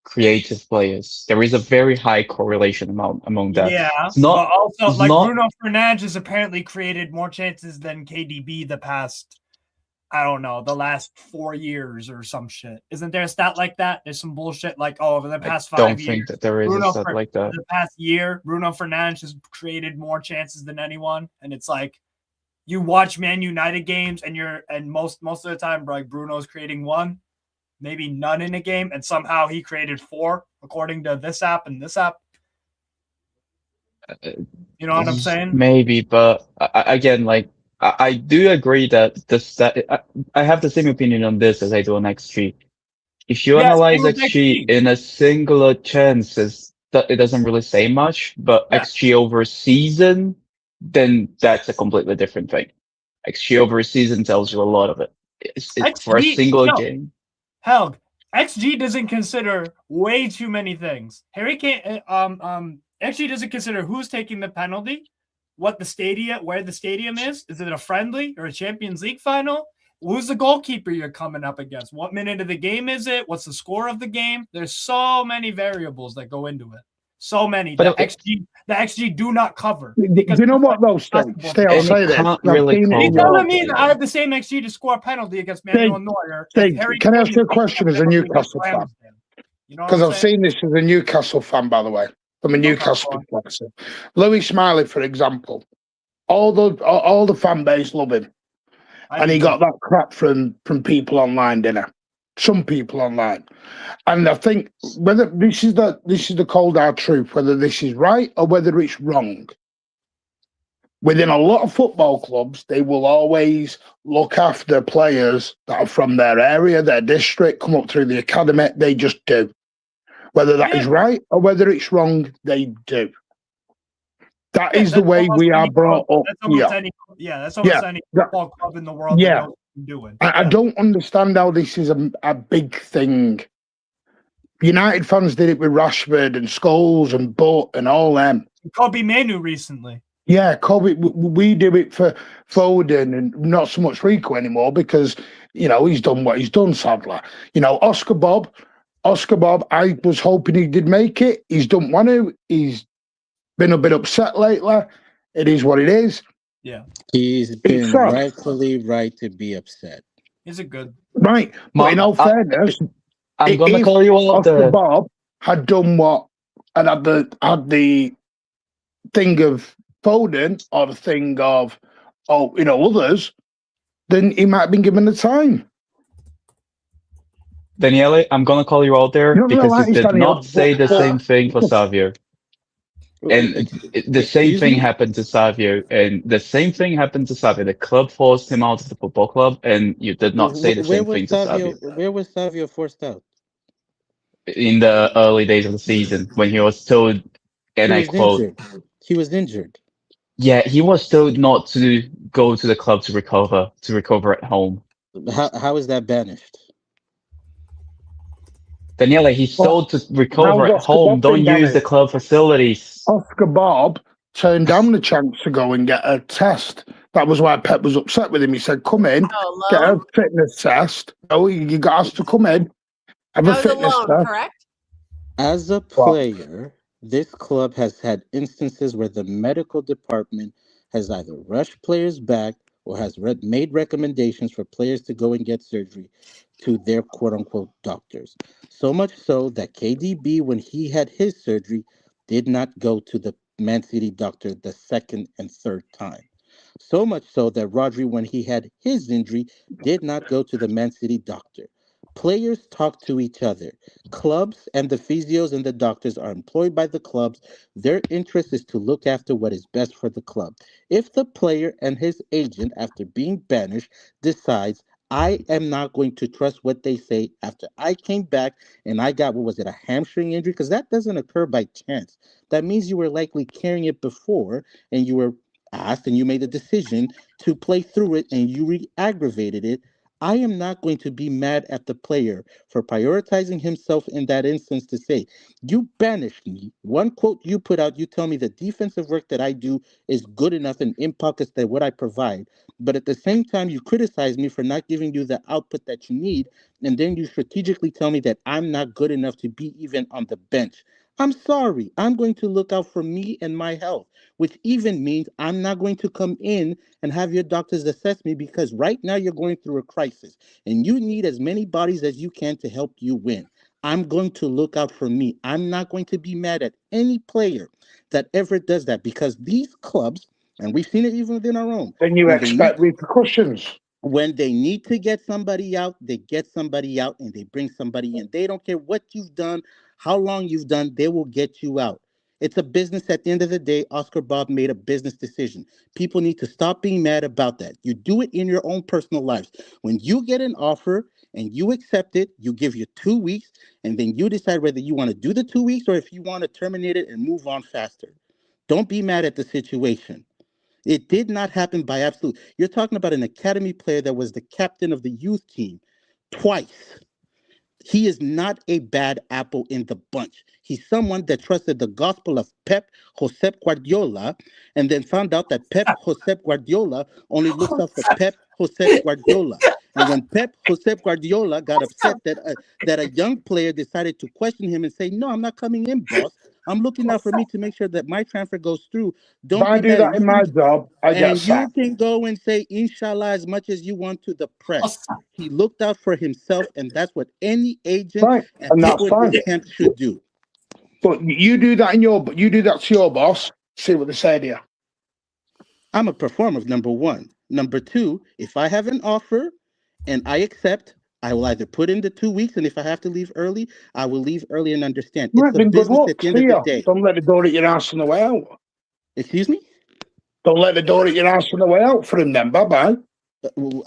creative players. There is a very high correlation among that. Yeah, but also like Bruno Fernandes apparently created more chances than KDB the past, I don't know, the last 4 years or some shit. Isn't there a stat like that? There's some bullshit like, over the past 5 years. I don't think that there is a stat like that. The past year, Bruno Fernandes has created more chances than anyone, and it's like you watch Man United games and most of the time, like Bruno's creating one, maybe none in a game, and somehow he created 4 according to this app and this app. You know what I'm saying? Maybe, but again, like I do agree that I have the same opinion on this as I do on XG. If you analyze XG in a singular chance, it doesn't really say much, but XG over season, then that's a completely different thing. XG over a season tells you a lot of it. It's for a single game. Hell, XG doesn't consider way too many things. Harry Kane, XG doesn't consider who's taking the penalty, where the stadium is. Is it a friendly or a Champions League final? Who's the goalkeeper you're coming up against? What minute of the game is it? What's the score of the game? There's so many variables that go into it. So many. The XG do not cover. Because you know what though, Stay, I'll say this. You're telling me that I have the same XG to score a penalty against Manuel Neuer. Can I ask you a question as a Newcastle fan? Because I've seen this as a Newcastle fan, by the way. I'm a Newcastle fan. Louis Smiley, for example, all the fan base love him. And he got that crap from people online, didn't he? Some people online. And I think whether this is the cold hard truth, whether this is right or whether it's wrong. Within a lot of football clubs, they will always look after players that are from their area, their district, come up through the academy. They just do. Whether that is right or whether it's wrong, they do. That is the way we are brought up. That's almost any football club in the world. Yeah. I don't understand how this is a big thing. United fans did it with Rashford and Scholes and Butt and all them. Kobe Manu recently. Yeah, Kobe. We do it for Foden and not so much Rico anymore because, he's done what he's done, sadly. Oscar Bob, I was hoping he did make it. He's done want to. He's been a bit upset lately. It is what it is. Yeah. He's been rightfully right to be upset. Is it good? Right. But in all fairness, I'm going to call you out Oscar Bob had done what and had the thing of Foden or the thing of others, then he might have been given the time. Daniele, I'm going to call you out there because you did not say the same thing for Savio. And the same thing happened to Savio, The club forced him out of the football club, and you did not say the same thing to Savio. Where was Savio forced out? In the early days of the season, when he was told, and I quote, he was injured. Yeah, he was told not to go to the club to recover at home. How is that banished? Daniela, he's told to recover at home. Don't use the club facilities. Oscar Bob turned down the chance to go and get a test. That was why Pep was upset with him. He said, come in, get a fitness test. Oh, you got asked to come in, have a fitness test. Correct? As a player, this club has had instances where the medical department has either rushed players back or has made recommendations for players to go and get surgery to their quote-unquote doctors. So much so that KDB, when he had his surgery, did not go to the Man City doctor the second and third time. So much so that Rodri, when he had his injury, did not go to the Man City doctor. Players talk to each other. Clubs and the physios and the doctors are employed by the clubs. Their interest is to look after what is best for the club. If the player and his agent, after being banished, decides, I am not going to trust what they say after I came back and I got, what was it, a hamstring injury? Because that doesn't occur by chance. That means you were likely carrying it before and you were asked and you made a decision to play through it and you re-aggravated it. I am not going to be mad at the player for prioritizing himself in that instance to say, you banished me. One quote you put out, you tell me the defensive work that I do is good enough and in pockets that what I provide. But at the same time, you criticize me for not giving you the output that you need. And then you strategically tell me that I'm not good enough to be even on the bench. I'm sorry. I'm going to look out for me and my health, which even means I'm not going to come in and have your doctors assess me because right now you're going through a crisis and you need as many bodies as you can to help you win. I'm going to look out for me. I'm not going to be mad at any player that ever does that because these clubs, and we've seen it even within our own. Then you expect repercussions. When they need to get somebody out, they get somebody out and they bring somebody in. They don't care what you've done, how long you've done, they will get you out. It's a business at the end of the day. Oscar Bob made a business decision. People need to stop being mad about that. You do it in your own personal lives. When you get an offer and you accept it, you give you 2 weeks, and then you decide whether you want to do the 2 weeks or if you want to terminate it and move on faster. Don't be mad at the situation. It did not happen by absolute. You're talking about an academy player that was the captain of the youth team twice. He is not a bad apple in the bunch. He's someone that trusted the gospel of Pep Josep Guardiola and then found out that Pep Josep Guardiola only looks out for Pep Josep Guardiola. And when Pep Josep Guardiola got upset that a young player decided to question him and say, "No, I'm not coming in, boss. I'm looking out for me to make sure that my transfer goes through." Don't If I be do mad. that in my job, I get And you sacked. can go and say inshallah as much as you want to the press. He looked out for himself, and that's what any agent Right, and and that's people in fine. his camp should do. But you do that to your boss. See what they say to you. I'm a performer, number one. Number two, if I have an offer and I accept, I will either put in the 2 weeks, and if I have to leave early, I will leave early and understand. Right, It's a then good business luck. at the end See of the ya. day. Don't let the door at your ass on the way out. Excuse me? Don't let the door at your ass on the way out for him then. Bye bye.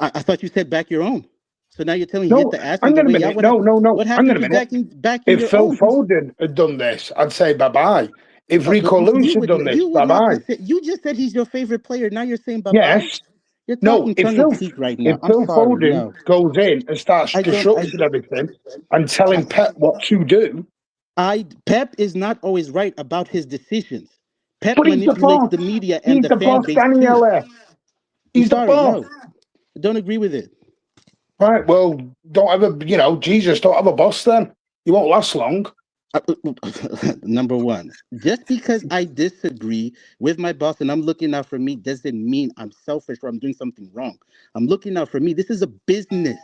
I thought you said back your own. So now you're telling me hit No, the ass on hang the on a way out. minute. No. What Hang on happened a to minute. backing If your Phil own? Foden had done this, I'd say bye bye. If Rico Lewis had done this, You would bye not bye. just say, you just said he's your favorite player. Now you're saying bye bye. Yes. You're No. talking tongue in cheek right If now. I'm Phil sorry. Foden No, goes in and starts I don't. disrupting everything and telling Pep what to do, Pep is not always right about his decisions. Pep but he's the manipulates boss. the media and He's the the fan boss, base too. Daniele. I'm He's the sorry. boss. No, I don't agree with it. Right. Well, don't have a, Jesus, don't have a boss then. You won't last long. Number one, just because I disagree with my boss and I'm looking out for me doesn't mean I'm selfish or I'm doing something wrong. I'm looking out for me. This is a business.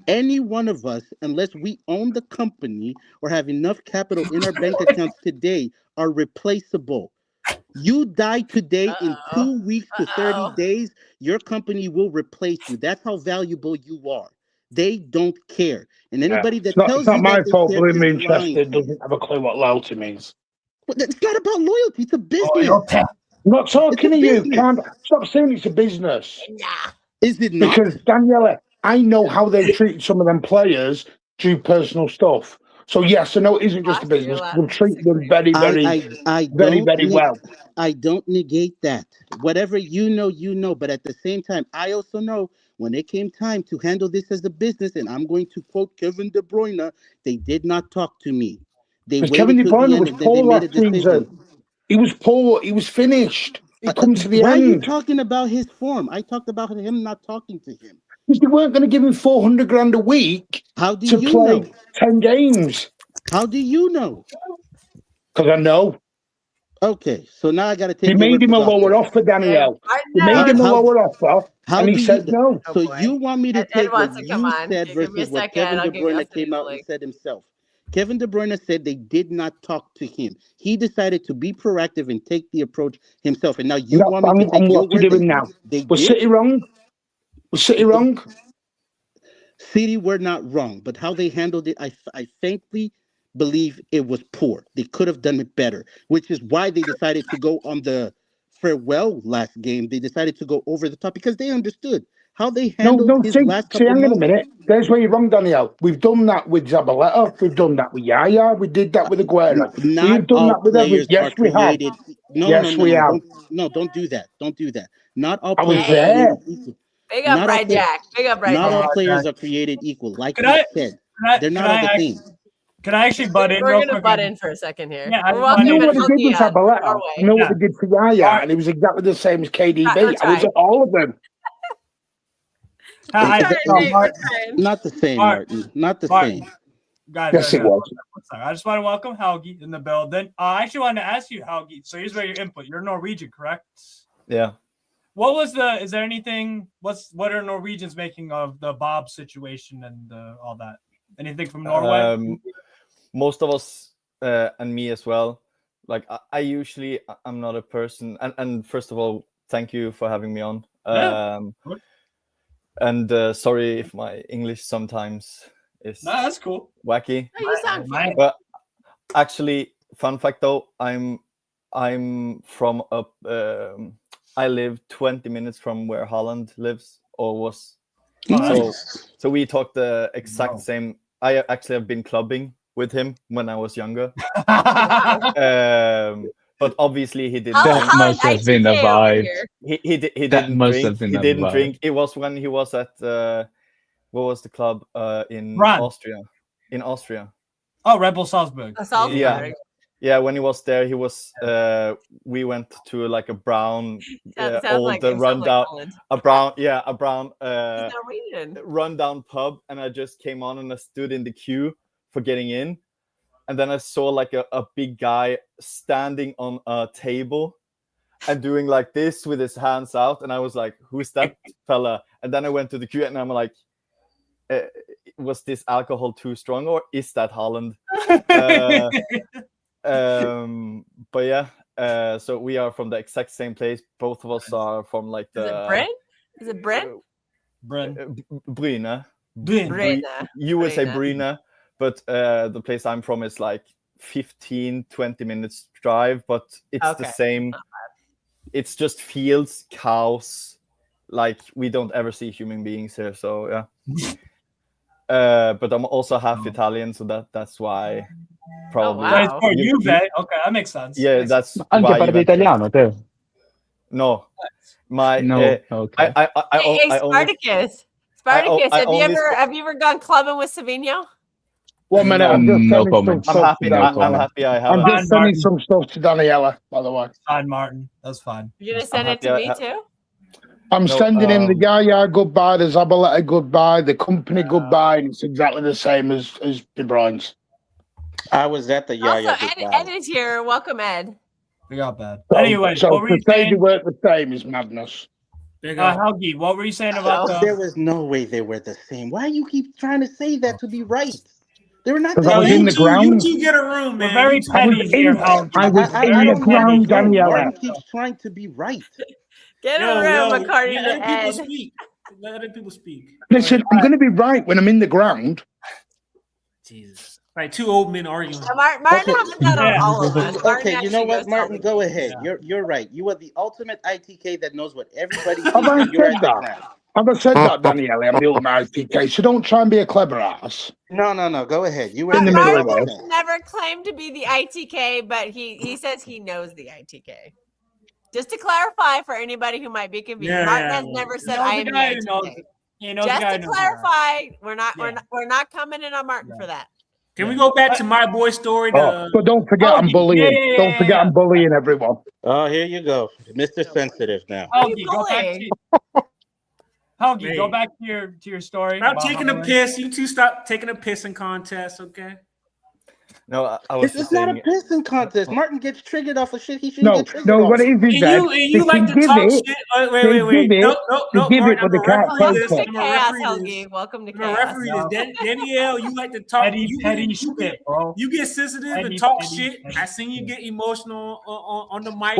Any one of us, unless we own the company or have enough capital in our bank accounts today, are replaceable. You die today in Uh-oh. 2 weeks to 30 days, your company will replace you. That's how valuable you are. They don't care. And Yeah. anybody It's that not, it's tells not you my that they fault care is Blooming lying Chester to you. doesn't have a clue what loyalty means. But it's not about loyalty. It's a Oh, business. you're pet. I'm not It's a talking to you. business. Stop saying it's a business. Nah. Is it not? Because, Daniela, I know how they've treated some of them players through personal stuff. So, yes, I know it isn't just a Oscar, you're business. allowed They'll to treat them disagree. very, very, I very, don't very well. I don't negate that. Whatever you know, you know. But at the same time, I also know when it came time to handle this as a business, and I'm going to quote Kevin De Bruyne, they did not talk to me. They Because Kevin waited De till the Bruyne end was and then they poor made a last decision. season. He was poor. He was finished. It comes to the Why are you end. talking about his form? I talked about him not talking to him. Because they weren't going to give him 400 grand a week How do to you play know? 10 games. How do you know? Because I know. Okay, so now I got to They take your made word him for a lower gospel. offer, Danielle. They made him a How lower offer, how and he do you? said no. Oh So boy. you want me to Ed take what wants to come you on. said Give me a versus what second. Kevin I'll De give you. I'll Bruyne send you came the out and link. said himself? Kevin De Bruyne said they did not talk to him. He decided to be proactive and take the approach himself. And now you That's want me to take on your what you're word doing that now. they Was did? City wrong? Was City wrong? City were not wrong, but how they handled it, I frankly believe it was poor. They could have done it better, which is why they decided to go on the farewell last game, they decided to go over the top because they understood how they No, handled his last couple hang on a months. minute. There's where you're wrong, Danielle. We've done that with Zabaleta. We've done that with Yaya. We did that with Aguero. Not We've done all that with every. players Yes, are we have. created. No, Yes, we have. Don't do that. Don't do that. Not all I was players are there. created equal. Big up, Not all Red play- Jack. Big up, Red Not all Jack. players are created equal. Like Could you I- said, Can they're I, not can all I the actually, same. can I actually butt in We're real gonna quick? butt in for a second here. Yeah, I We're just You know wanted what he did with Zabaleta? Norway. You know what Yeah. he did for Yaya? And it was exactly the same as KDB. I was at all of them. I Not the same, Martin. Not the Martin. same. Guys, Yes, it was. I just want to welcome Helgi in the building. I actually wanted to ask you, Helgi. So here's where your input. You're Norwegian, correct? Yeah. What was is there anything? What are Norwegians making of the Bob situation and all that? Anything from Norway? Most of us and me as well. Like I usually, I'm not a person. And first of all, thank you for having me on. And sorry if my English sometimes is that's cool. Wacky. No, you sound fine. But actually, fun fact though, I'm from up. I live 20 minutes from where Holland lives or was. Nice. So we talk the exact same. I actually have been clubbing with him when I was younger. But obviously he didn't. That must have been a vibe. He didn't must drink. have been He a didn't vibe. drink. It was when he was at what was the club in Run. Austria? In Austria. Oh, Rebel Salzburg. Yeah. Yeah, when he was there, he was. We went to like a brown, old rundown, a brown rundown pub, and I just came on and I stood in the queue for getting in, and then I saw like a big guy standing on a table and doing like this with his hands out, and I was like, "Who's that fella?" And then I went to the queue, and I'm like, "Was this alcohol too strong, or is that Holland?" But yeah, so we are from the exact same place. Both of us are from like the. Is it Brent? Is it Brent? Bryne. Bryne. You would say Bryne, but the place I'm from is like 15-20 minutes drive, but it's the same. It's just fields, cows. Like we don't ever see human beings here, so yeah. But I'm also half Italian, so that's why. Probably. So it's for Juve. Okay, that makes sense. Yeah, that's Anche why parli italiano, te? No, my No. Okay. I Hey, Spartacus. Spartacus, I have you only ever gone clubbing with Savinho? 1 minute. I'm just No sending comment. some I'm stuff happy. to I'm happy. I have. I'm just sending Martin. some stuff to Daniela, by the way. Fine, Martin. That's fine. You're gonna send it happy to I me have- too? I'm No, sending him the Yaya goodbye, the Zabaleta goodbye, the company goodbye, and it's exactly the same as De Bruyne's. I was at the Yaya Also, Ed is here. Welcome, Ed. We got bad. So, Anyways, so what were to you say they saying? weren't the same is madness. Helgi, what were you saying about There was no way they were the same. Why you keep trying to say that to be right? They were not. Because I was in the ground. You get a room, man. We're very petty here, Helgi. I was I in don't the have ground, a room. Daniela. Martin keeps trying to be right. Get a room, according to Let people Ed. speak. Let other people speak. Listen, I'm going to be right when I'm in the ground. Jesus. Right, two old men arguing. Martin has that on all of us. Martin Okay, you know actually what, goes Martin? all Go the- ahead. You're right. You are the ultimate ITK that knows what everybody Have thinks. I and You're said at the that? ground. Have I said that, Daniela? I'm the ultimate ITK, so don't try and be a clever ass. No. Go ahead. You were In the middle of Martin it. has never claimed to be the ITK, but he says he knows the ITK. Just to clarify for anybody who might be confused, Yeah, Martin yeah, has yeah. never said He knows I the am the guy who ITK. knows it. He knows the Just guy to who knows clarify, we're Yeah. not coming in on Martin for that. Can we go back to my boy story? Oh, but don't forget I'm bullying. Don't forget I'm bullying everyone. Oh, here you go, Mr. Sensitive now. Helgi, go back to Helgi, Hey. go back to your story. Stop about taking my a boy. piss. You two stop taking a piss in contest, okay? No, I was This just is not a saying. pissing contest. Martin gets triggered off of shit he shouldn't No, get triggered no, off. what it is And that you they like can to give talk it. shit. Wait. They give it. No, They give Martin, it, but they I'm can't gonna referee take this. it. To I'm gonna chaos, referee Helgi. this. Welcome to I'm gonna chaos. referee this. Danielle, you like to talk. Petty shit, bro. You get sensitive and Petty, talk petty, shit. petty I seen you get emotional on the mic.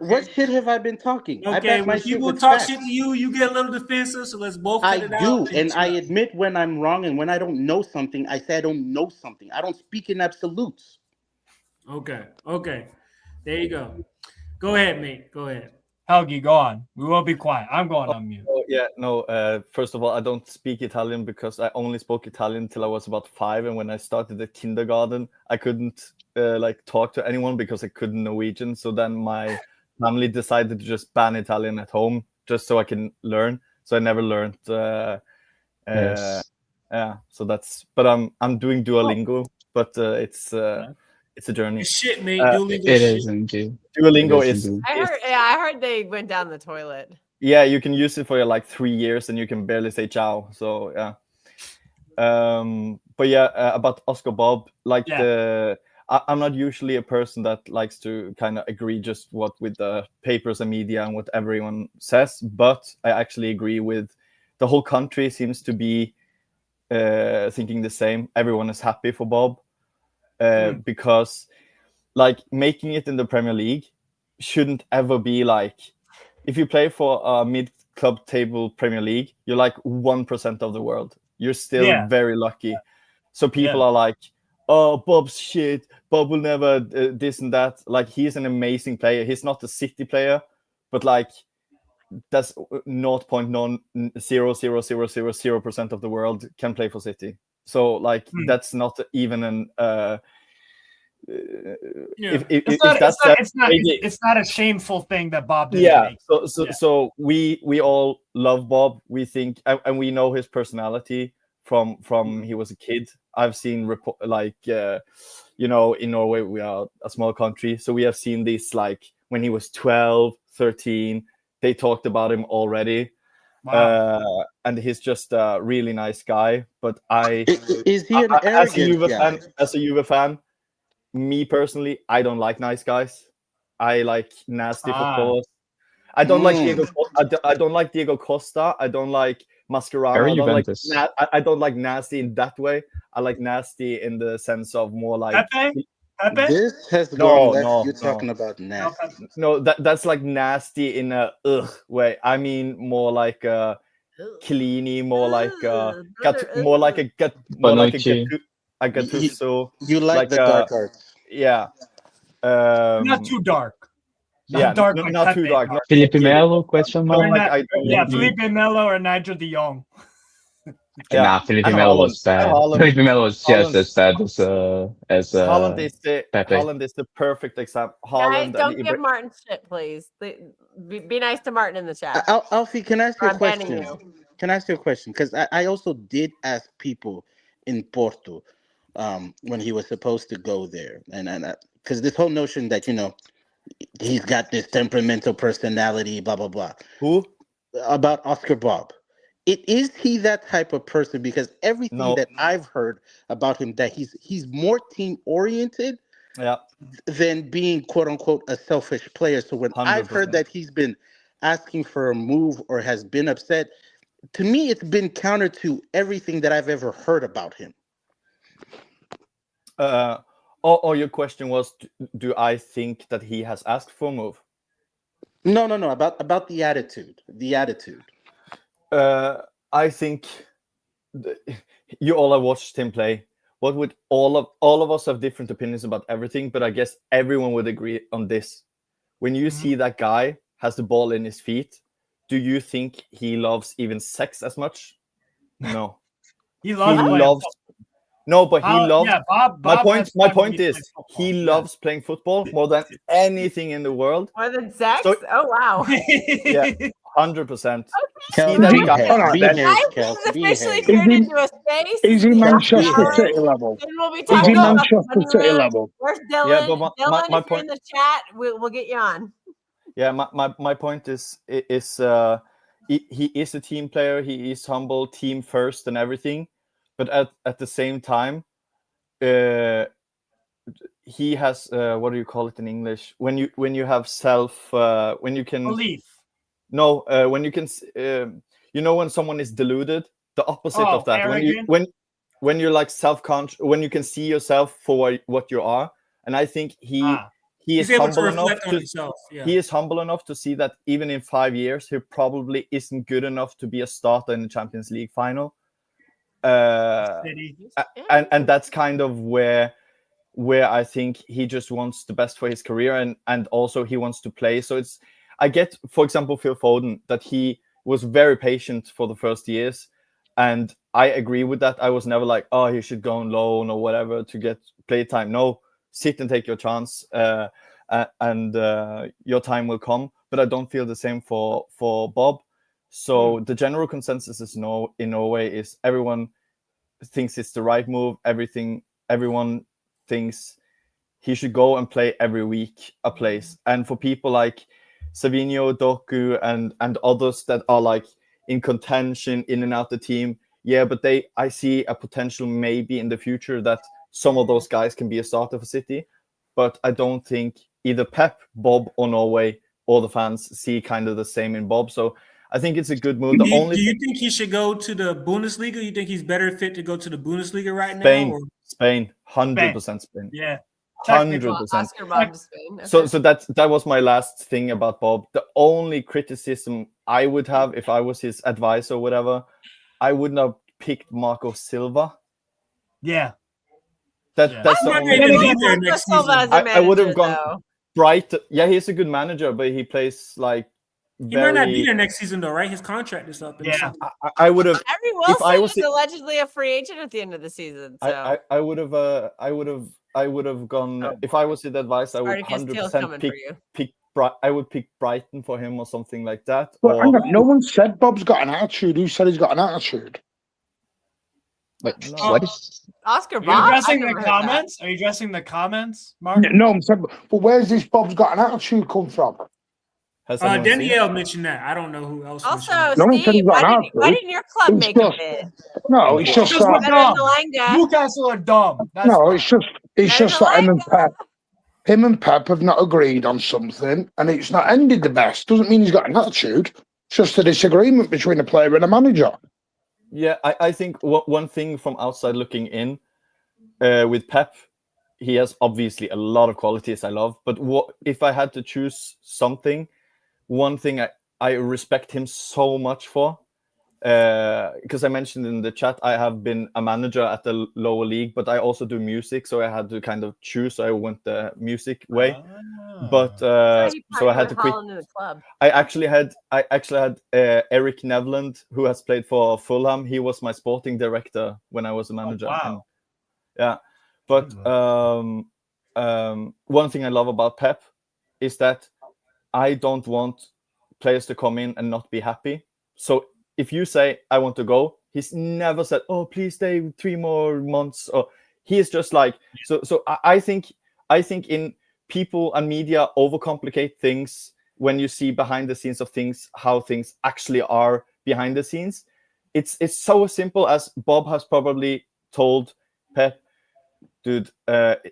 What shit have I been talking? I Okay, back my when shit people with talk facts. shit to you, you get a little defensive. So let's both I cut it do, out. and I admit when I'm wrong, and when I don't know something, I say I don't know something. I don't speak in absolutes. Okay. There you go. Go ahead, mate. Go ahead. Helgi, go on. We will be quiet. I'm going on mute. Oh, yeah, no. First of all, I don't speak Italian because I only spoke Italian till I was about 5, and when I started the kindergarten, I couldn't talk to anyone because I couldn't Norwegian. So then my family decided to just ban Italian at home just so I can learn. So I never learned. Yes. Yeah. So that's. But I'm doing Duolingo, but it's a journey. It's shit, mate. Duolingo It shit. is indeed. Duolingo It is is. indeed. I heard they went down the toilet. Yeah, you can use it for like 3 years, and you can barely say ciao. So yeah. But yeah, about Oscar Bob, I'm not usually a person that likes to kind of agree just with the papers and media and what everyone says, but I actually agree with the whole country seems to be thinking the same. Everyone is happy for Bob because like making it in the Premier League shouldn't ever be like, if you play for a mid-club table Premier League, you're like 1% of the world. You're still very lucky. So people are like, oh, Bob's shit. Bob will never this and that. Like, he's an amazing player. He's not a City player, but like that's 0.0000000% of the world can play for City. So like that's not even an it's not a shameful thing that Bob didn't make. So we all love Bob. We think and we know his personality from he was a kid. I've seen in Norway we are a small country, so we have seen this like when he was 12, 13, they talked about him already. Wow. And he's just a really nice guy. But is he an arrogant guy? As a Juve fan, me personally, I don't like nice guys. I like nasty footballers. I don't like Diego. I don't like Diego Costa. I don't like Mascherano. I don't like nasty in that way. I like nasty in the sense of more like. Pepe? This has gone left. You're talking about nasty. No, that's like nasty in a way. I mean more like a Chiellini, more like a Gattuso. You like the dark arts? Yeah. Not too dark. Not dark. Not too dark. Felipe Melo? Question mark. Felipe Melo or Nigel de Jong. Nah, Felipe Melo was bad. Felipe Melo was just as bad as Haaland is Pepe. Haaland is the perfect example. Guys, don't give Martin shit, please. Be nice to Martin in the chat. Alfie, can I ask you a question? Can I ask you a question? Because I also did ask people in Porto when he was supposed to go there, and because this whole notion that he's got this temperamental personality, blah blah blah. Who? About Oscar Bob. Is he that type of person? Because everything that I've heard about him, that he's more team oriented than being quote unquote a selfish player. So when 100%. I've heard that he's been asking for a move or has been upset, to me it's been counter to everything that I've ever heard about him. Your question was, do I think that he has asked for a move? No. About the attitude. The attitude. I think you all have watched him play. What would all of us have different opinions about everything, but I guess everyone would agree on this. When you see that guy has the ball in his feet, do you think he loves even sex as much? No. He loves. No, but he loves. Yeah, Bob my point is, he loves playing football more than anything in the world. More than sex? Oh wow. Yeah, 100%. Officially turned into a space. Is he Manchester City level? Then we'll be talking about Manchester City level. Where's Dylan? Yeah, but Dylan, my if you're in the chat, we'll get you on. Yeah, my point is he is a team player. He is humble, team first, and everything. But at the same time, he has what do you call it in English? When you have when you can belief. No, when you can when someone is deluded, the opposite of that. Arrogant. When you're like self-conscious, when you can see yourself for what you are, and I think he is humble enough he is humble enough to see that even in 5 years he probably isn't good enough to be a starter in the Champions League final. And that's kind of where where I think he just wants the best for his career, and also he wants to play. So I get, for example, Phil Foden, that he was very patient for the first years, and I agree with that. I was never like, oh, he should go on loan or whatever to get play time. No, sit and take your chance, and your time will come. But I don't feel the same for Bob. So the general consensus is in Norway is everyone thinks it's the right move. Everyone thinks he should go and play every week a place. And for people like Savinho, Doku, and others that are like in contention, in and out the team, yeah, but I see a potential maybe in the future that some of those guys can be a starter for City. But I don't think either Pep, Bob, or Norway or the fans see kind of the same in Bob. So I think it's a good move. Do you think he should go to the Bundesliga? You think he's better fit to go to the Bundesliga right now? Or? Spain, 100% Spain. Yeah, 100%. Oscar Bob to Spain. Okay. So that was my last thing about Bob. The only criticism I would have if I was his advisor or whatever, I wouldn't have picked Marco Silva. Yeah. That's the only. I would have gone Brighton. Yeah, he's a good manager, but he plays like. He might not be there next season, though, right? His contract is up. Yeah, I would have. Harry Wilson is allegedly a free agent at the end of the season. So I would have gone if I was his advice. I would 100% pick. I would pick Brighton for him or something like that. But no one said Bob's got an attitude. Who said he's got an attitude? Wait, what is Oscar Bob? Are you addressing the comments? Are you addressing the comments, Mark? No, I'm saying, but where's this Bob's got an attitude come from? Danielle mentioned that. I don't know who else. Also, no Steve, why didn't your club make a bid? No, it's just that Newcastle are dumb. It's just that him and Pep have not agreed on something, and it's not ended the best. Doesn't mean he's got an attitude. It's just a disagreement between a player and a manager. Yeah, I think one thing from outside looking in with Pep, he has obviously a lot of qualities I love. But if I had to choose something? One thing I respect him so much for, because I mentioned in the chat, I have been a manager at the lower league, but I also do music, so I had to kind of choose. So I went the music way, but so I had to quit. I actually had Eric Nevland, who has played for Fulham. He was my sporting director when I was a manager. Oh, wow. Yeah, but one thing I love about Pep is that I don't want players to come in and not be happy. So if you say, I want to go, he's never said, oh, please stay 3 more months. Or he's just like, so I think in people and media overcomplicate things when you see behind the scenes of things, how things actually are behind the scenes. It's so simple as Bob has probably told Pep, dude,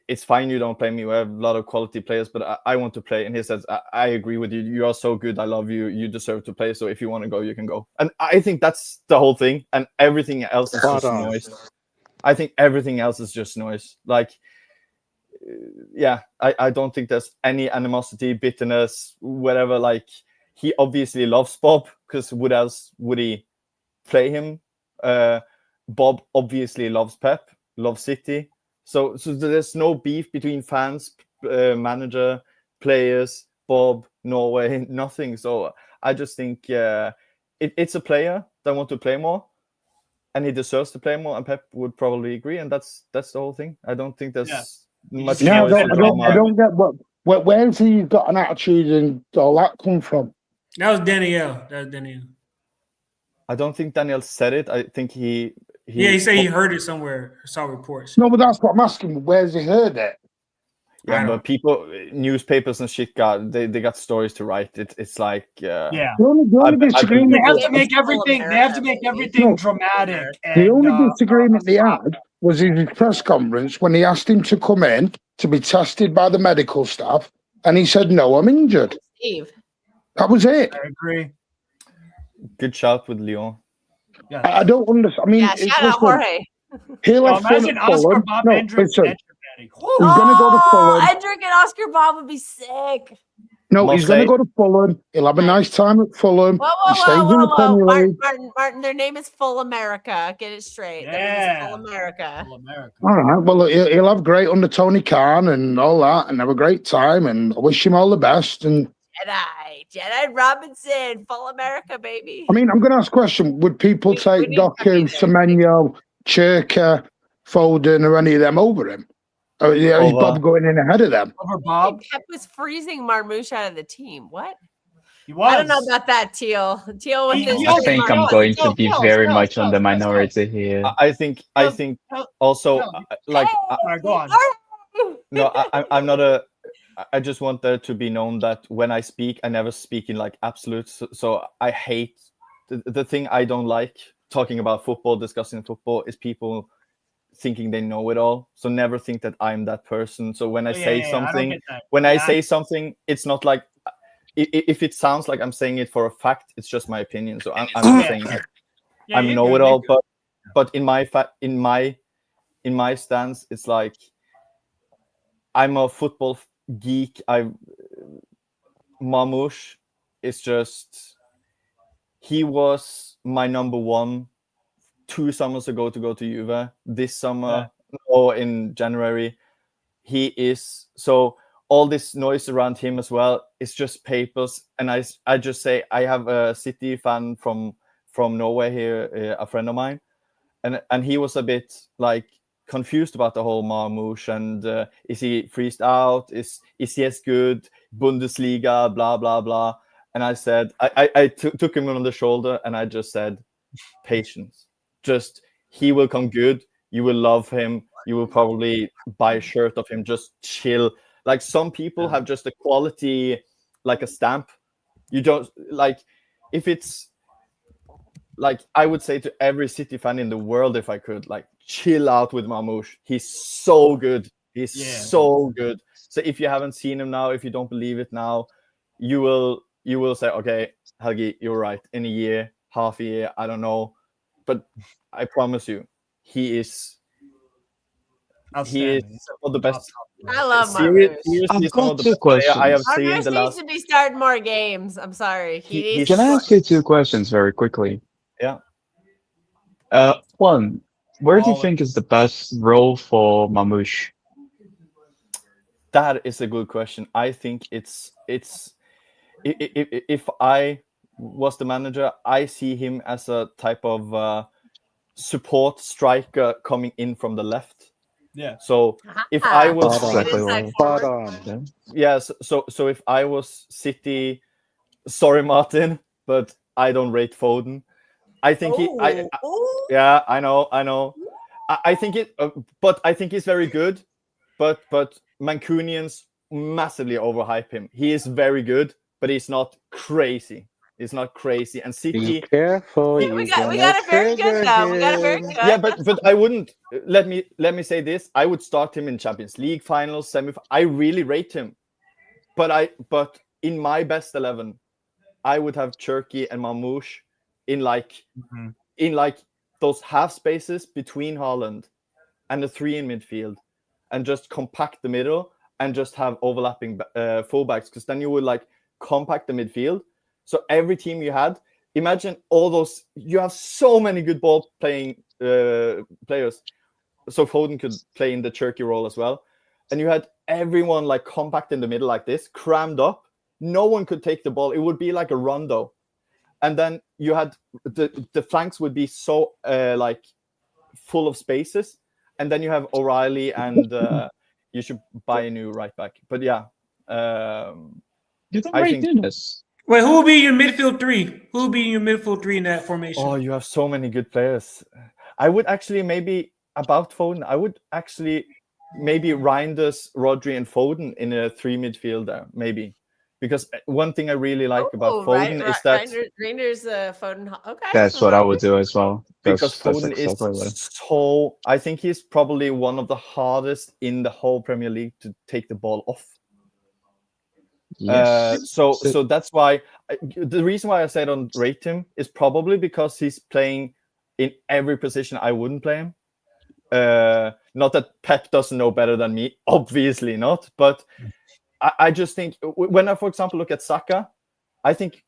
it's fine you don't play me. We have a lot of quality players, but I want to play. And he says, I agree with you. You are so good. I love you. You deserve to play. So if you want to go, you can go. And I think that's the whole thing. And everything else is just noise. I think everything else is just noise. Like, yeah, I don't think there's any animosity, bitterness, whatever. Like, he obviously loves Bob, because what else would he play him? Bob obviously loves Pep, loves City. So there's no beef between fans, manager, players, Bob, Norway, nothing. So I just think it's a player that wants to play more, and he deserves to play more. And Pep would probably agree, and that's the whole thing. I don't think there's much. Yeah, I don't get where's he got an attitude and all that come from? That was Danielle. I don't think Daniel said it. I think he said he heard it somewhere. Saw reports. No, but that's what I'm asking. Where's he heard it? Yeah, but people, newspapers and shit, they got stories to write. It's like The only disagreement they have to make everything. They have to make everything dramatic. The only disagreement they had was in his press conference when he asked him to come in to be tested by the medical staff, and he said, "No, I'm injured." Steve. That was it. I agree. Good shout with Lyon. Yeah. I don't understand. I mean, shout out Jorge. He left imagine Oscar Bob Hendrick. He's going to go to Fulham. Hendrick and Oscar Bob would be sick. No, he's going to go to Fulham. He'll have a nice time at Fulham. He stays in the Premier League. Martin, their name is Full America. Get it straight. Yeah. Full America. Full America. All right. Well, he'll have great under Tony Khan and all that, and have a great time. And I wish him all the best. And Jedi Robinson, Full America, baby. I mean, I'm going to ask a question: would people take Doku, Semenyo, Cherka, Foden, or any of them over him? Or is Bob going in ahead of them? Over Bob. Pep was freezing Marmoush out of the team. What? He was. I don't know about that, Teal. Teal with his. I think I'm going to be very much on the minority here. I think also like go on. No, I'm not a. I just want there to be known that when I speak, I never speak in like absolutes. So I hate the thing I don't like talking about football, discussing football, is people thinking they know it all. So never think that I'm that person. So when I say something, say something, it's not like if it sounds like I'm saying it for a fact, it's just my opinion. So I'm not saying that I'm know it all, but in my stance, it's like I'm a football geek. Marmoush is just, he was my number one 2 summers ago to go to Juve. This summer or in January, he is. So all this noise around him as well is just papers. And I just say, I have a City fan from Norway here, a friend of mine, and he was a bit like confused about the whole Marmoush and is he freezed out? Is he as good? Bundesliga, blah blah blah. And I said, I took him on the shoulder and I just said, patience. Just, he will come good. You will love him. You will probably buy a shirt of him. Just chill. Like some people have just a quality, like a stamp. You don't like, if it's like, I would say to every City fan in the world, if I could, like, chill out with Marmoush. He's so good. He's so good. So if you haven't seen him now, if you don't believe it now, you will say, okay, Helgi, you're right. In a year, half a year, I don't know. But I promise you, he is one of the best. I love Marmoush. I've got 2 questions. I have seen Marmoush needs to be starting more games. I'm sorry. Can I ask you 2 questions very quickly? Yeah. One, where do you think is the best role for Marmoush? That is a good question. I think it's if I was the manager, I see him as a type of support striker coming in from the left. Yeah. So if I was spot on. Yes, so if I was City, sorry Martin, but I don't rate Foden. I think yeah, I know. I think it, but I think he's very good. But Mancunians massively overhype him. He is very good, but he's not crazy. He's not crazy. And City. Be careful. We got it very good though. We got it very good. Yeah, but I wouldn't. Let me say this. I would start him in Champions League finals, I really rate him. But in my best 11, I would have Cherki and Marmoush in like those half spaces between Haaland and the 3 in midfield, and just compact the middle and just have overlapping fullbacks, because then you would like compact the midfield. So every team you had, imagine all those, you have so many good ball playing players. So Foden could play in the Cherki role as well. And you had everyone like compact in the middle like this, crammed up. No one could take the ball. It would be like a rondo. And then you had the flanks would be so like full of spaces. And then you have O'Reilly and you should buy a new right back. But yeah. You don't rate Nunes. Wait, who will be your midfield 3? Who will be your midfield 3 in that formation? Oh, you have so many good players. I would actually maybe, about Foden, I would actually maybe Reinders, Rodri, and Foden in a 3 midfielder, maybe. Because one thing I really like about Foden is that Reinders, Foden. Okay, that's what I would do as well. Because Foden is so. I think he's probably one of the hardest in the whole Premier League to take the ball off. Yes. So that's why the reason why I say I don't rate him is probably because he's playing in every position I wouldn't play him. Not that Pep doesn't know better than me, obviously not, but I just think when I, for example, look at Saka, I think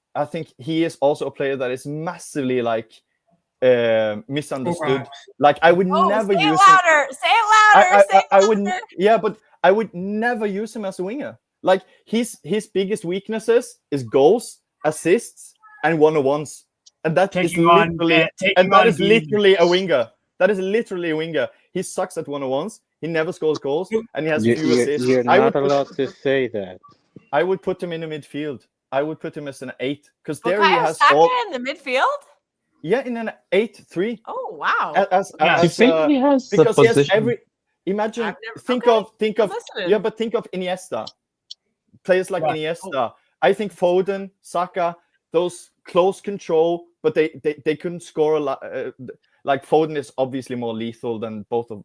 he is also a player that is massively like misunderstood. Like I would never say use it louder. him. Say it louder. Say it I louder. would, yeah, but I would never use him as a winger. Like his biggest weaknesses is goals, assists, and one-on-ones, and that is literally a winger. That is literally a winger. He sucks at one-on-ones. He never scores goals, and he has few assists. You're not allowed to say that. I would put him in the midfield. I would put him as an 8 because there Bukayo he has Saka all. in the midfield. Yeah, in an 8-3. Oh wow! You think he has the because he has position? every. Imagine, think of, yeah, but think of Iniesta. Players like Iniesta. I think Foden, Saka, those close control, but they couldn't score a lot. Like Foden is obviously more lethal than both of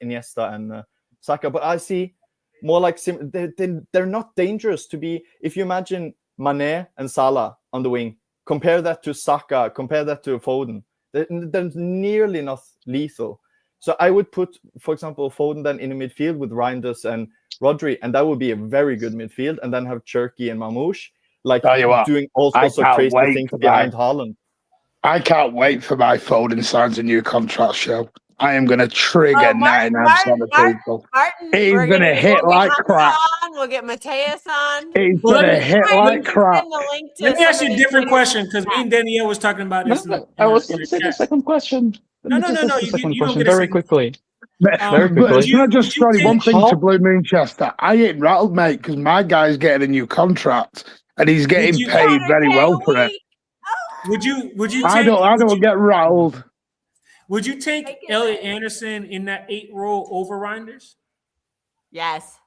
Iniesta and Saka, but I see more like they're not dangerous to be. If you imagine Mane and Salah on the wing, compare that to Saka, compare that to Foden, they're nearly not lethal. So I would put, for example, Foden then in the midfield with Reinders and Rodri, and that would be a very good midfield. And then have Cherky and Mamouche, like doing all sorts of crazy things behind Haaland. I can't wait for my Foden signs a new contract show. I am going to trigger 99% of people. He's going to hit like crap. We'll get Mateus on. He's going to hit like crap. Let me ask you a different question, because me and Danielle was talking about this. I was going to say the second question. No. The second question very quickly. Very quickly. Can I just throw one thing to Blue Moonchester? I ain't rattled, mate, because my guy's getting a new contract and he's getting paid very well for it. Would you? I don't get rattled. Would you take Elliot Anderson in that 8 role over Reinders? Yes.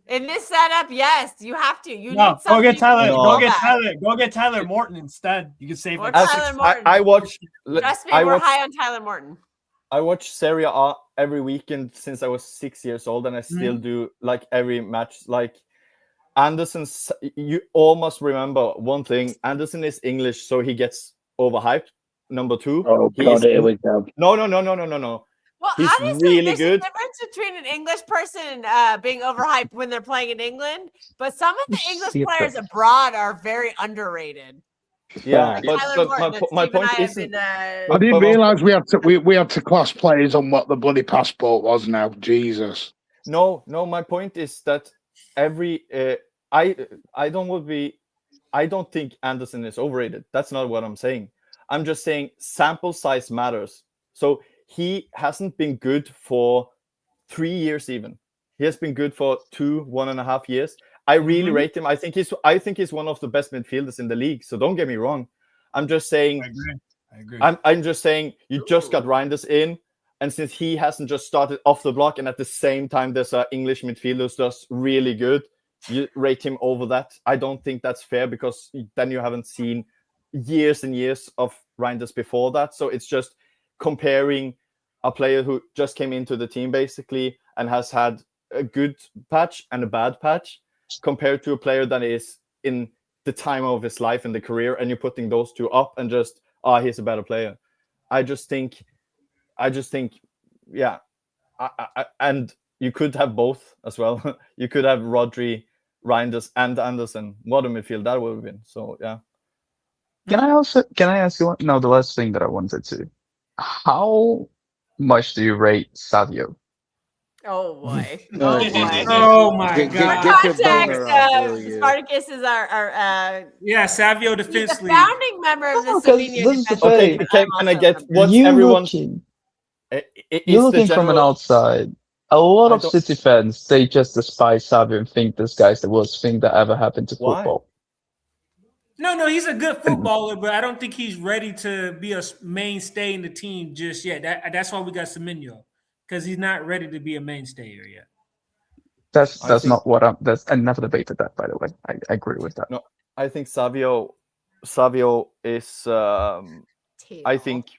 In this setup, yes, you have to. You no, need go get Tyler. No. Go get Tyler. Go get Tyler Morton instead. You can save him. Tyler Morton. I watch. Trust me, we're high on Tyler Morton. I watch Serie A every weekend since I was 6 years old, and I still do like every match. Like Anderson's, you all must remember one thing: Anderson is English, so he gets overhyped. Number 2. Oh God, here we go. No. Well, He's honestly, really there's good. a difference between an English person being overhyped when they're playing in England, but some of the English players abroad are very underrated. Yeah, but my point isn't. I didn't realize we had to class players on what the bloody passport was now. Jesus. No. My point is that I don't think Anderson is overrated. That's not what I'm saying. I'm just saying sample size matters. So he hasn't been good for 3 years even. He has been good for 1.5 years. I really rate him. I think he's one of the best midfielders in the league. So don't get me wrong. I'm just saying. I agree. I'm just saying you just got Reinders in, and since he hasn't just started off the block, and at the same time there's an English midfielder who's just really good, you rate him over that. I don't think that's fair because then you haven't seen years and years of Reinders before that. So it's just comparing a player who just came into the team basically and has had a good patch and a bad patch compared to a player that is in the time of his life in the career, and you're putting those two up and just he's a better player. I just think yeah. And you could have both as well. You could have Rodri, Reinders, and Anderson. What a midfield that would have been. So yeah. Can I ask you one? No, the last thing that I wanted to. How much do you rate Savio? Oh boy! Oh my God! Context. Spartacus is our Savio defense league. Founding member of the Slovenian. Okay, can I get what's everyone's? You're looking from an outside. A lot of City fans, they just despise Savio and think this guy's the worst thing that ever happened to football. No, he's a good footballer, but I don't think he's ready to be a mainstay in the team just yet. That's why we got Semenyo, because he's not ready to be a mainstay yet. That's not what I'm. I never debated that, by the way. I agree with that. No, I think Savio is. I think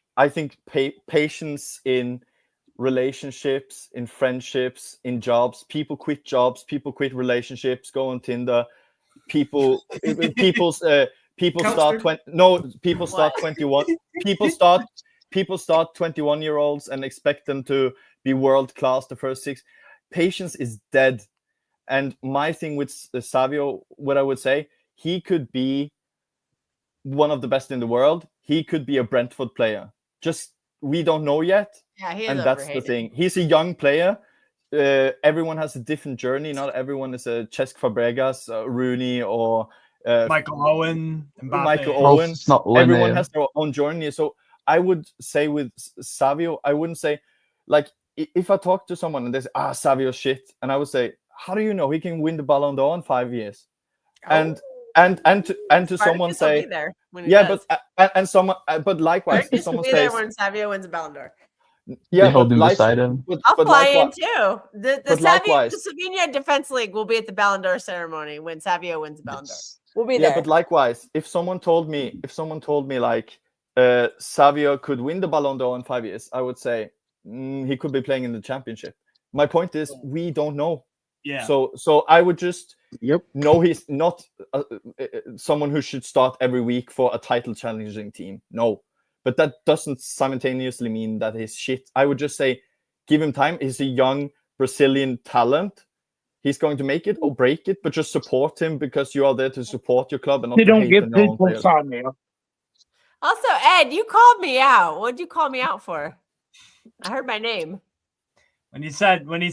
patience in relationships, in friendships, in jobs. People quit jobs. People quit relationships. Go on Tinder. People start 21. People start 21-year-olds and expect them to be world class the first 6. Patience is dead, And my thing with Savio, what I would say, he could be one of the best in the world. He could be a Brentford player. Just we don't know yet. Yeah, he is and that's overhated. the thing. He's a young player. Everyone has a different journey. Not everyone is a Cesc Fabregas, Rooney, or Michael Owen, Mbappe. Michael Owen. It's not Everyone linear. has their own journey. So I would say with Savio, I wouldn't say, like, if I talk to someone and they say, Savio shit, and I would say, how do you know he can win the Ballon d'Or in 5 years? And to someone say, and someone, but likewise, if someone says, there when Savio wins the Ballon d'Or. Yeah, they hold him beside him. I'll fly in too. The Slovenia Defense League will be at the Ballon d'Or ceremony when Savio wins the Ballon d'Or. We'll be there. Yeah, but likewise, if someone told me like Savio could win the Ballon d'Or in 5 years, I would say he could be playing in the Championship. My point is, we don't know. Yeah. So I would just know he's not someone who should start every week for a title challenging team. No. But that doesn't simultaneously mean that he's shit. I would just say, give him time. He's a young Brazilian talent. He's going to make it or break it, but just support him because you are there to support your club and not they to don't hate give the known people players. time here. Also, Ed, you called me out. What'd you call me out for? I heard my name. When Helgi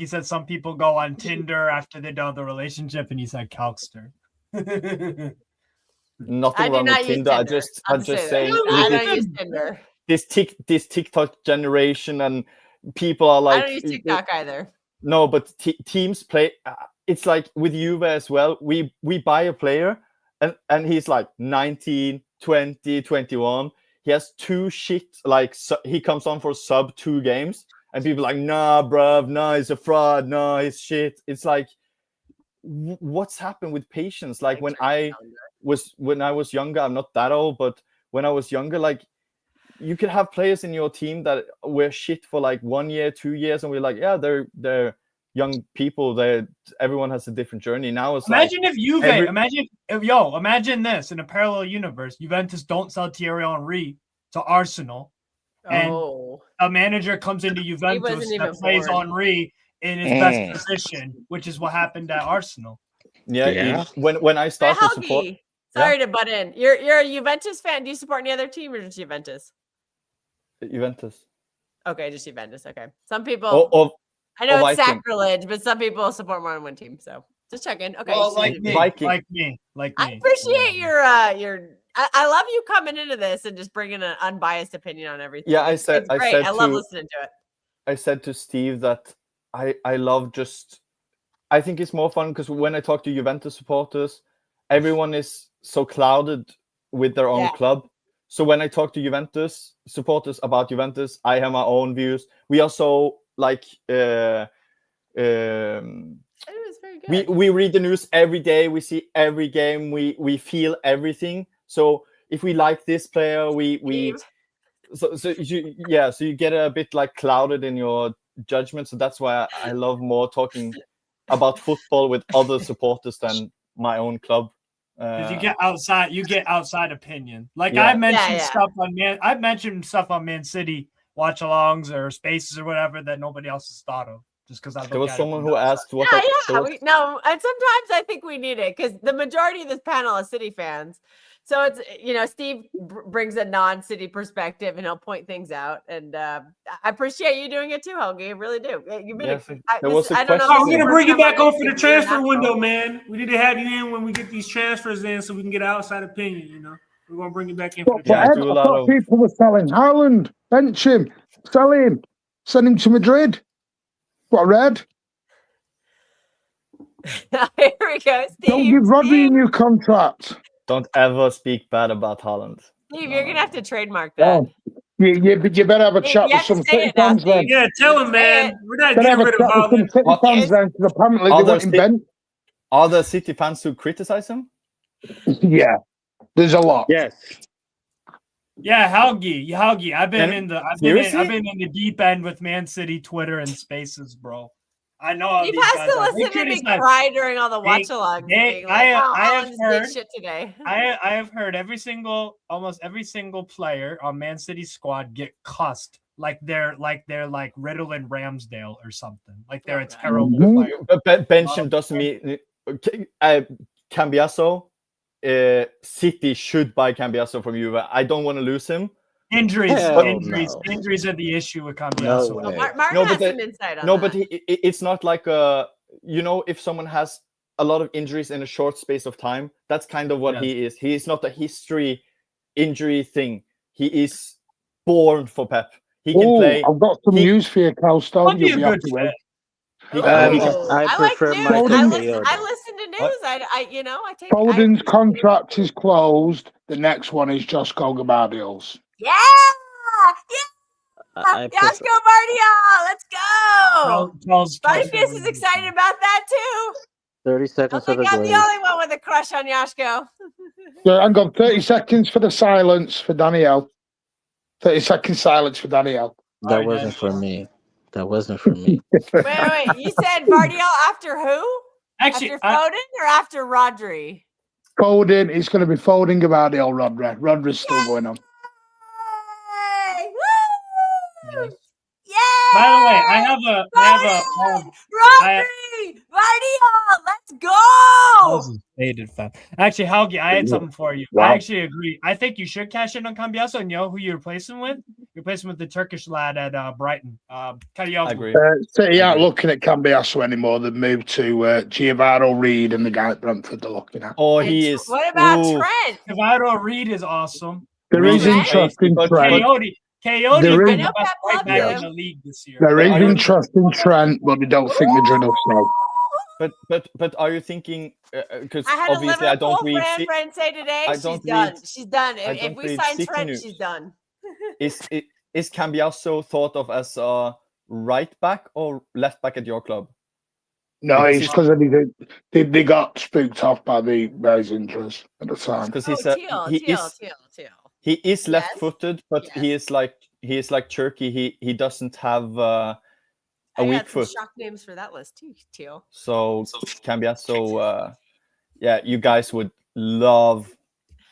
said some people go on Tinder after they're done with the relationship, and he said Calkster. Nothing wrong with Tinder. I just saying I don't use Tinder. This TikTok generation and people are like, I don't use TikTok either. No, but teams play. It's like with Juve as well. We buy a player and he's like 19, 20, 21. He has two shit. Like he comes on for sub 2 games, and people are like, nah, bruv, nah, he's a fraud, nah, he's shit. It's like, what's happened with patience? Like when I was younger, I'm not that old, but when I was younger, like you could have players in your team that were shit for like 1 year, 2 years, and we're like, yeah, they're young people. Everyone has a different journey. Now it's imagine imagine this in a parallel universe. Juventus don't sell Thierry Henry to Arsenal, and a manager comes into Juventus that plays Henry in his best position, which is what happened at Arsenal. Yeah. When I started to support. Sorry to butt in. You're a Juventus fan. Do you support any other team or just Juventus? Juventus. Okay, just Juventus. Okay. Some people. I know it's Viking. Sacrilege, but some people support more than one team. So just checking. Okay. Well, like me. I appreciate your. I love you coming into this and just bringing an unbiased opinion on everything. Yeah, it's great. I love listening to it. I said to Steve that I love just. I think it's more fun because when I talk to Juventus supporters, everyone is so clouded with their own club. So when I talk to Juventus supporters about Juventus, I have my own views. We are so like it was very good. We read the news every day. We see every game. We feel everything. So if we like this player, so you get a bit like clouded in your judgment. So that's why I love more talking about football with other supporters than my own club. Because you get outside opinion. Like I mentioned stuff on Man City watch-alongs or spaces or whatever that nobody else has thought of. Just because there was someone who asked what. And sometimes I think we need it because the majority of this panel is City fans. So it's Steve brings a non-City perspective and he'll point things out, and I appreciate you doing it too, Helgi. I really do. You've been. We're gonna bring you back on for the transfer window, man. We need to have you in when we get these transfers in, so we can get an outside opinion. We're gonna bring you back in for the transfer. I thought people were selling Haaland, bench him, sell him, send him to Madrid. What I read. Here we go, Steve. Don't give Rodri a new contract. Don't ever speak bad about Haaland. Steve, you're gonna have to trademark that. But you better have a chat with some City fans then. Yeah, tell him, man. We're not getting rid of Haaland. City fans then, because apparently they want him bent. Are there City fans who criticize him? Yeah, there's a lot. Yes. Yeah, Helgi. I've been in the deep end with Man City Twitter and Spaces, bro. I know. He has to listen to me cry during all the watch-alongs. I have heard shit today. I have heard almost every single player on Man City squad get cussed like they're Riddle and Ramsdale or something. Like they're a Okay. terrible Mhm. player. But benching doesn't mean Cambiaso. City should buy Cambiaso from Juve. I don't want to lose him. Injuries Hell are the issue with No Cambiaso. way. Martin No, has but some insight on No, that. but it's not like if someone has a lot of injuries in a short space of time, that's kind of what Yes. he is. He is not a history injury thing. He is born for Pep. He can play. I've got some news for you, Calston. Would be You'll a be good happy with. fit. I prefer like news. Michael Foden- Coyote. I listen to news. I take. Foden's contract is closed. The next one is Josko Gabardio's. Yeah. I prefer. Yasko Bardia, let's go. Charles Boniface is excited about that too. 30 I seconds don't for think the I'm the goal. only one with a crush on Yashko. So hang on, 30 seconds for the silence for Danielle. 30 seconds silence for Danielle. That wasn't for me. That wasn't for me. Wait. You said Bardiol after who? Actually, after Foden or after Rodri? Foden, it's going to be Foden, Gabardio, Rodri. Rodri's still going on. Yay! Woo! Yay! By the way, I have a Rodri! Bardiol, let's go! Faded fan. Actually, Helgi, I had something for you. Wow. I actually agree. I think you should cash in on Cambiaso, and you know who you replace him with? You replace him with the Turkish lad at Brighton. I Karyov. agree. City aren't looking at Cambiaso anymore. They've moved to Giovanni Reed and the guy at Brentford they're looking at. Oh, he is. What about Ooh. Trent? Giovanni Reed is awesome. There is Trent? interest in Trent. Coyote There is is- the best right back Yeah. in the league this year. There is Are you- interest in Trent, but they don't think Madrid will sell. But are you thinking? Because I had a obviously I don't Liverpool read. friend say today I she's don't done. read- She's done. I If don't we read sign City Trent, news. she's done. Is Cambiaso thought of as a right back or left back at your club? No, Because it's because they got spooked off by his injuries at the time. Because Oh, he's Teal. he is Yes. left-footed, but Yes. he is like Turkey. He doesn't have a I weak got some foot. shock names for that list too, Teal. So Cambiaso, yeah, you guys would love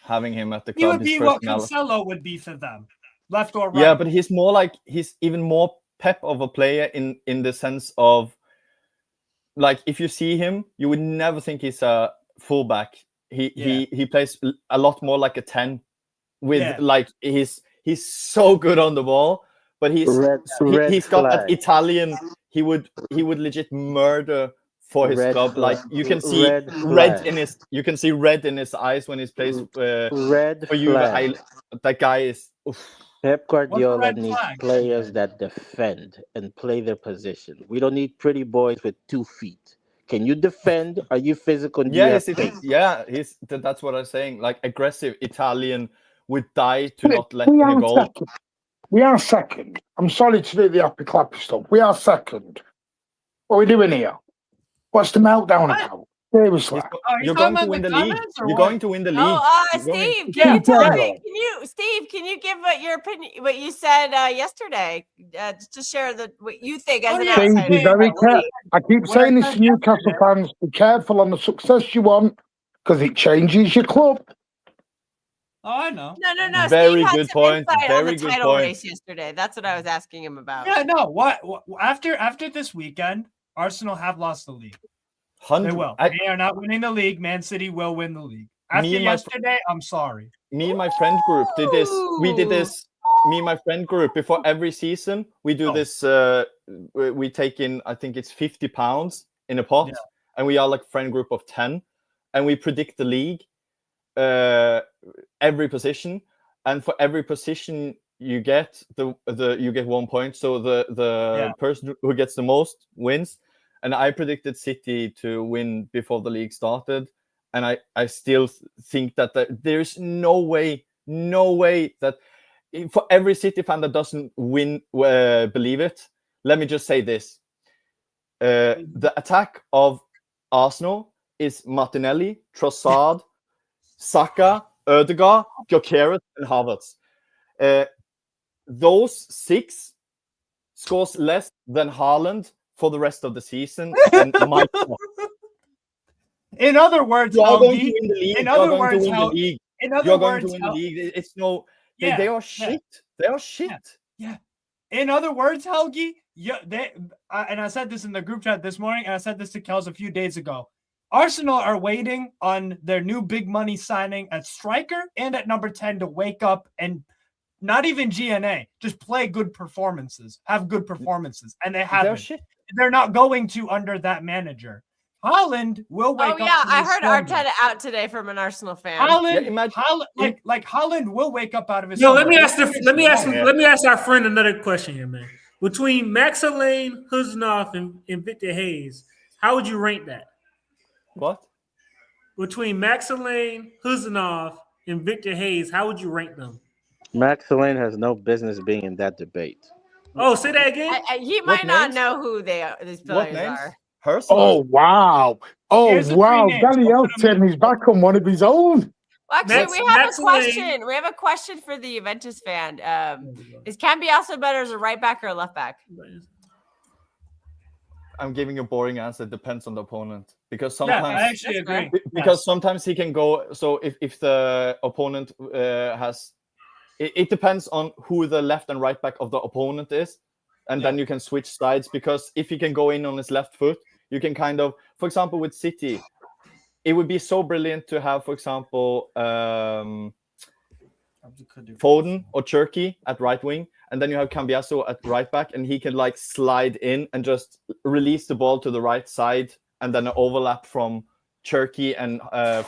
having him at the He club. would His be what personality. Cancelo would be for them, left or right. Yeah, but he's even more Pep of a player in the sense of, like, if you see him, you would never think he's a fullback. He plays a lot more like a 10 with like he's so good on the ball, but he's got that Italian. He would legit murder for his club. Like you can see red in his eyes when he plays for you. That guy is. Oof. Pep Guardiola red needs flag? players that defend and play their position. We don't need pretty boys with 2 feet. Can you defend? Are you physical? Do you have pace? That's what I'm saying. Like aggressive Italian would die to not let We in a are goal. second. We are second. I'm sorry to do the happy clappy stuff. We are second. What are we doing here? What's the meltdown about? Seriously. You're going to win the league. You're going to win the league. Oh, You're going- Steve, can you tell Yeah. me? Can you give your opinion? What you said yesterday? To share what you think as an Steve, outsider. be very careful. I keep saying this to Newcastle fans: be careful on the success you want, because it changes your club. Oh, I know. No. Very Steve had good some point. insight on Very the good title point. race yesterday. That's what I was asking him about. Yeah, no. What after this weekend, Arsenal have lost the league. They 100 will. They are not winning the league. Man City will win the league. After and my- yesterday, I'm sorry. Me and my friend group did this. We did this. Me and my friend group before every season. We do this. We take in. I think it's £50 in a pot, and we are like a friend group of 10, and we predict the league, every position, and for every position you get you get 1 point. So the person who gets the most wins. And I predicted City to win before the league started. And I still think that there's no way that for every City fan that doesn't believe it, let me just say this. The attack of Arsenal is Martinelli, Trossard, Saka, Ødegaard, Gyökeres, and Havertz. Those 6 scores less than Haaland for the rest of the season. And In other words, you are going to Helgi, win the league. in You are other going to words, win the Hel- league. in other You're going words, to win the Hel- league. It's no. Yeah, They are yeah. shit. They are shit. Yeah. In other words, Helgi, and I said this in the group chat this morning, and I said this to Kels a few days ago. Arsenal are waiting on their new big money signing at striker and at number 10 to wake up and not even GNA, just play good performances, have good performances, and they haven't. They're not going to under that manager. Haaland will wake up. Oh yeah, I heard Arteta out today from an Arsenal fan. Haaland will wake up out of his. No, let me ask our friend another question here, man. Between Max-Alain Huzanov and Victor Hayes, how would you rank that? What? Between Max-Alain Huzanov and Victor Hayes, how would you rank them? Max-Alain has no business being in that debate. Oh, say that again. He might not know who these players are. Oh wow! Oh wow! Daniel's turning his back on one of his own. Well, actually, we have a question. We have a question for the Juventus fan. Is Cambiasso better as a right back or a left back? I'm giving a boring answer. Depends on the opponent, because sometimes I actually agree. Because sometimes he can go. So if the opponent has, it depends on who the left and right back of the opponent is, and then you can switch sides. Because if he can go in on his left foot, you can kind of, for example, with City, it would be so brilliant to have, for example, Foden or Cherky at right wing, and then you have Cambiasso at right back, and he can like slide in and just release the ball to the right side, and then an overlap from Cherky and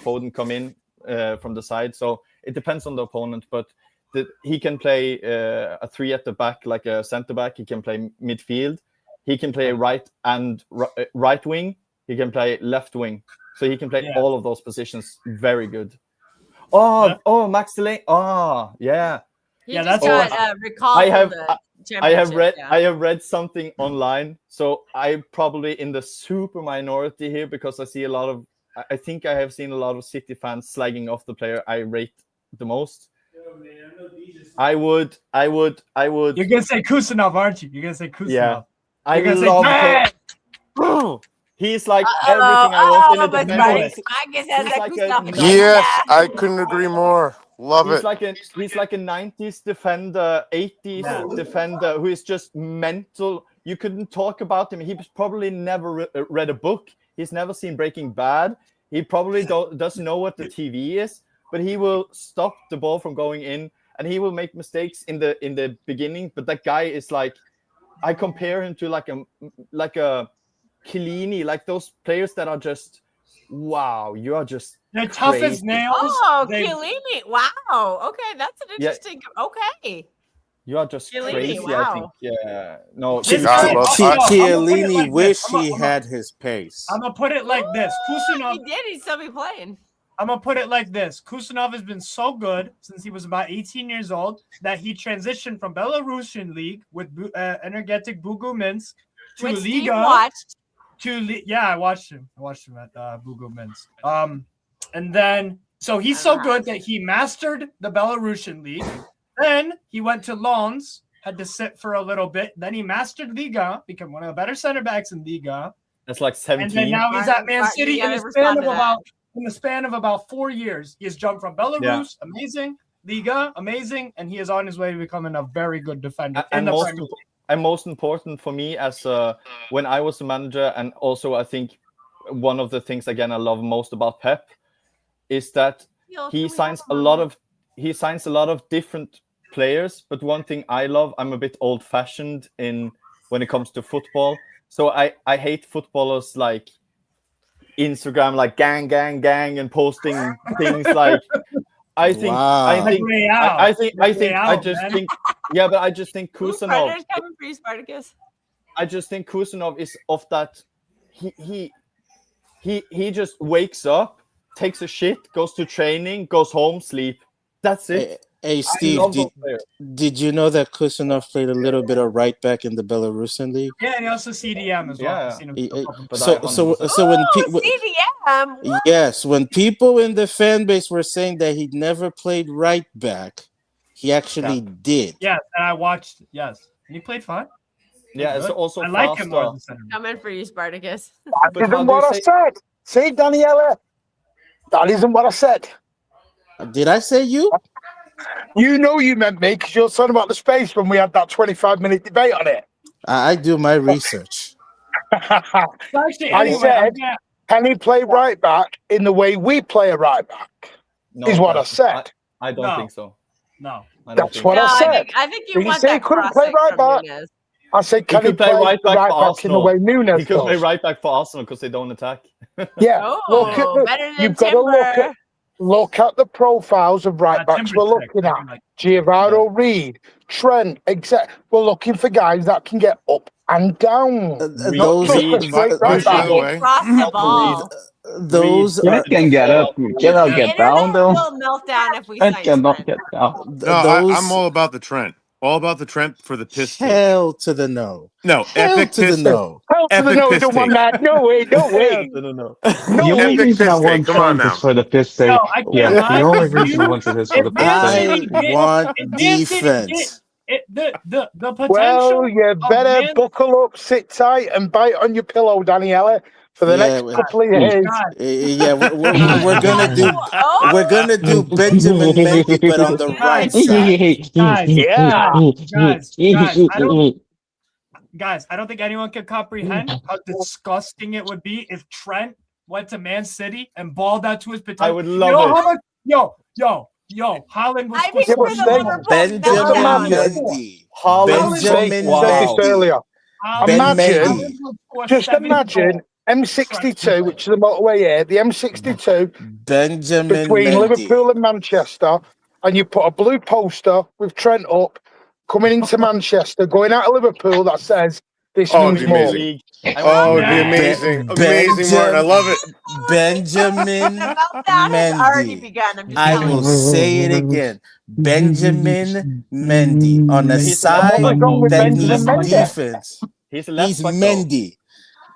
Foden come in from the side. So it depends on the opponent, but he can play a 3 at the back, like a centre back. He can play midfield. He can play right wing. He can play left wing. So he can play all of those positions very good. Max-Alain. Oh, yeah. That's recalled. I have read something online. So I'm probably in the super minority here, because I think I have seen a lot of City fans slagging off the player I rate the most. I would. You're gonna say Kusanov, aren't you? You're gonna say Kusanov. Yeah. I love him. He's like everything I want in a defense. Yes, I couldn't agree more. Love he's it. He's like a 90s defender, 80s defender who is just mental. You couldn't talk about him. He's probably never read a book. He's never seen Breaking Bad. He probably doesn't know what the TV is, but he will stop the ball from going in, and he will make mistakes in the beginning. But that guy is like, I compare him to like a Chiellini, like those players that are just, wow, you are just they're tough as nails. Chiellini, wow. Okay, that's an interesting. Okay, you are just Chiellini, crazy. wow. I think, yeah, no. Chiellini wish he had his pace. I'm gonna put it like this: Kusanov. He did. He'd still be playing. I'm gonna put it like this: Kusanov has been so good since he was about 18 years old that he transitioned from Belarusian league with energetic Bugu Minsk to Liga. I watched him. I watched him at Bugu Minsk. And then so he's so good that he mastered the Belarusian league. Then he went to Lens, had to sit for a little bit. Then he mastered Liga, became one of the better center backs in Liga. That's like 17. And then now he's at Man City in the span of about 4 years. He has jumped from Belarus, amazing, Liga, amazing, and he is on his way to becoming a very good defender. And most important for me as when I was the manager, and also I think one of the things again I love most about Pep is that he signs a lot of different players. But one thing I love, I'm a bit old-fashioned when it comes to football. So I hate footballers like Instagram, like gang, and posting things like. I just think Kusanov. I just think Kusanov is of that. He just wakes up, takes a shit, goes to training, goes home, sleep. That's it. Hey Steve, did you know that Kusanov played a little bit of right back in the Belarusian league? Yeah, and he also CDM as well. So when CDM, yes, when people in the fan base were saying that he never played right back, he actually did. Yes, and I watched. Yes, and he played fine. Yeah, it's also I like him more. Coming for you, Spartacus. That isn't what I said. See, Daniela, that isn't what I said. Did I say you? You know you meant me because you're talking about the space when we had that 25-minute debate on it. I do my research. Actually, I anyway, said, can he play right back in the way we play a right back? No, is what I said. I don't think so. No. That's what I said. I think you Did you want say he that couldn't play crossing right from back? Nunez. I said, can he could play right back for in the Arsenal. way Nunez He could play does? right back for Arsenal because they don't attack. Yeah. Oh, better than you've got to look at the profiles of right backs we're looking at. Giovanni Reed, Trent, etc. We're looking for guys that can get up and down. Those Those are can get up. Cannot get down though. Will melt down if we Trent sign cannot Trent. get down. No, I'm all about the Trent. All about the Trent for the piss take. Hell to the no. No, Hell epic to the piss no. Hell to the epic no, piss don't want take. that. No way, no way. No. The only Epic reason I piss want take. Come on Trent now. is for the piss take. No, I can't Yeah, lie. the only If reason I you- want it is for the if piss Man take. City get- want if Man City get- defense. The potential. Well, you better Man- buckle up, sit tight, and bite on your pillow, Daniela, for the next couple of years. Yeah, we're gonna do Benjamin Mendy, but on the right side. Guys, I don't think anyone can comprehend how disgusting it would be if Trent went to Man City and balled out to his potential. I would love it. How much, yo, Holland was Benjamin Mendy. Benjamin Mendy. Imagine, just imagine M62, which is the motorway here, the M62 Benjamin between Mendy. Liverpool and Manchester, and you put a blue poster with Trent up, coming into Manchester, going out of Liverpool that says, this means it'd be more. amazing. Oh, it'd be amazing. Amazing, Martin. I love it. Benjamin already Mendy. begun. I will say it again. Benjamin Mendy on a side that needs defense. He's a left He's back, though. Mendy.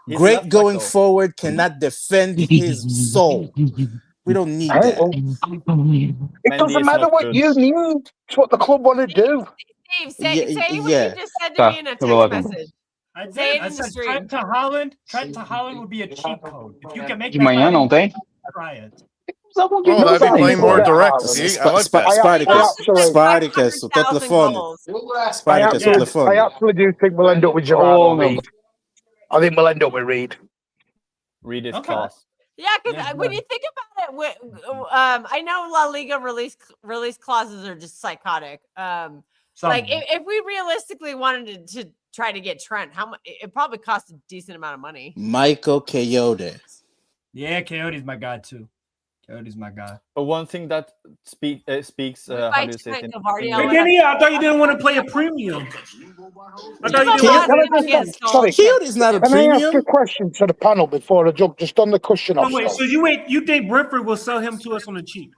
He's Great left back, going though. forward, cannot defend his soul. We don't need that. It doesn't matter what you need. It's what the club want to do. Steve, say what you just said to me in a text message. I Say it I in the said stream. Trent to Holland would be a cheat code. If you can make De that manhã não tem? try it. Oh, that'd be playing more direct. See, I like that. Spartacus, o telefone. Spartacus, o I telefone. actually do think we'll end up with Gerard Reed. I think we'll end up with Reed. Reed is class. Yeah, because when you think about it, I know La Liga release clauses are just psychotic. Like if we realistically wanted to try to get Trent, how much? It probably costs a decent amount of money. Michael Coyote. Yeah, Coyote's my guy too. Coyote's my guy. But one thing that speaks how do you say it? I thought you didn't want to play a premium. I thought you didn't. Sorry, Coyote's not a can I ask premium. a question to the panel before I jump just on the cushion off? No, wait, so you think Brentford will sell him to us on the cheap?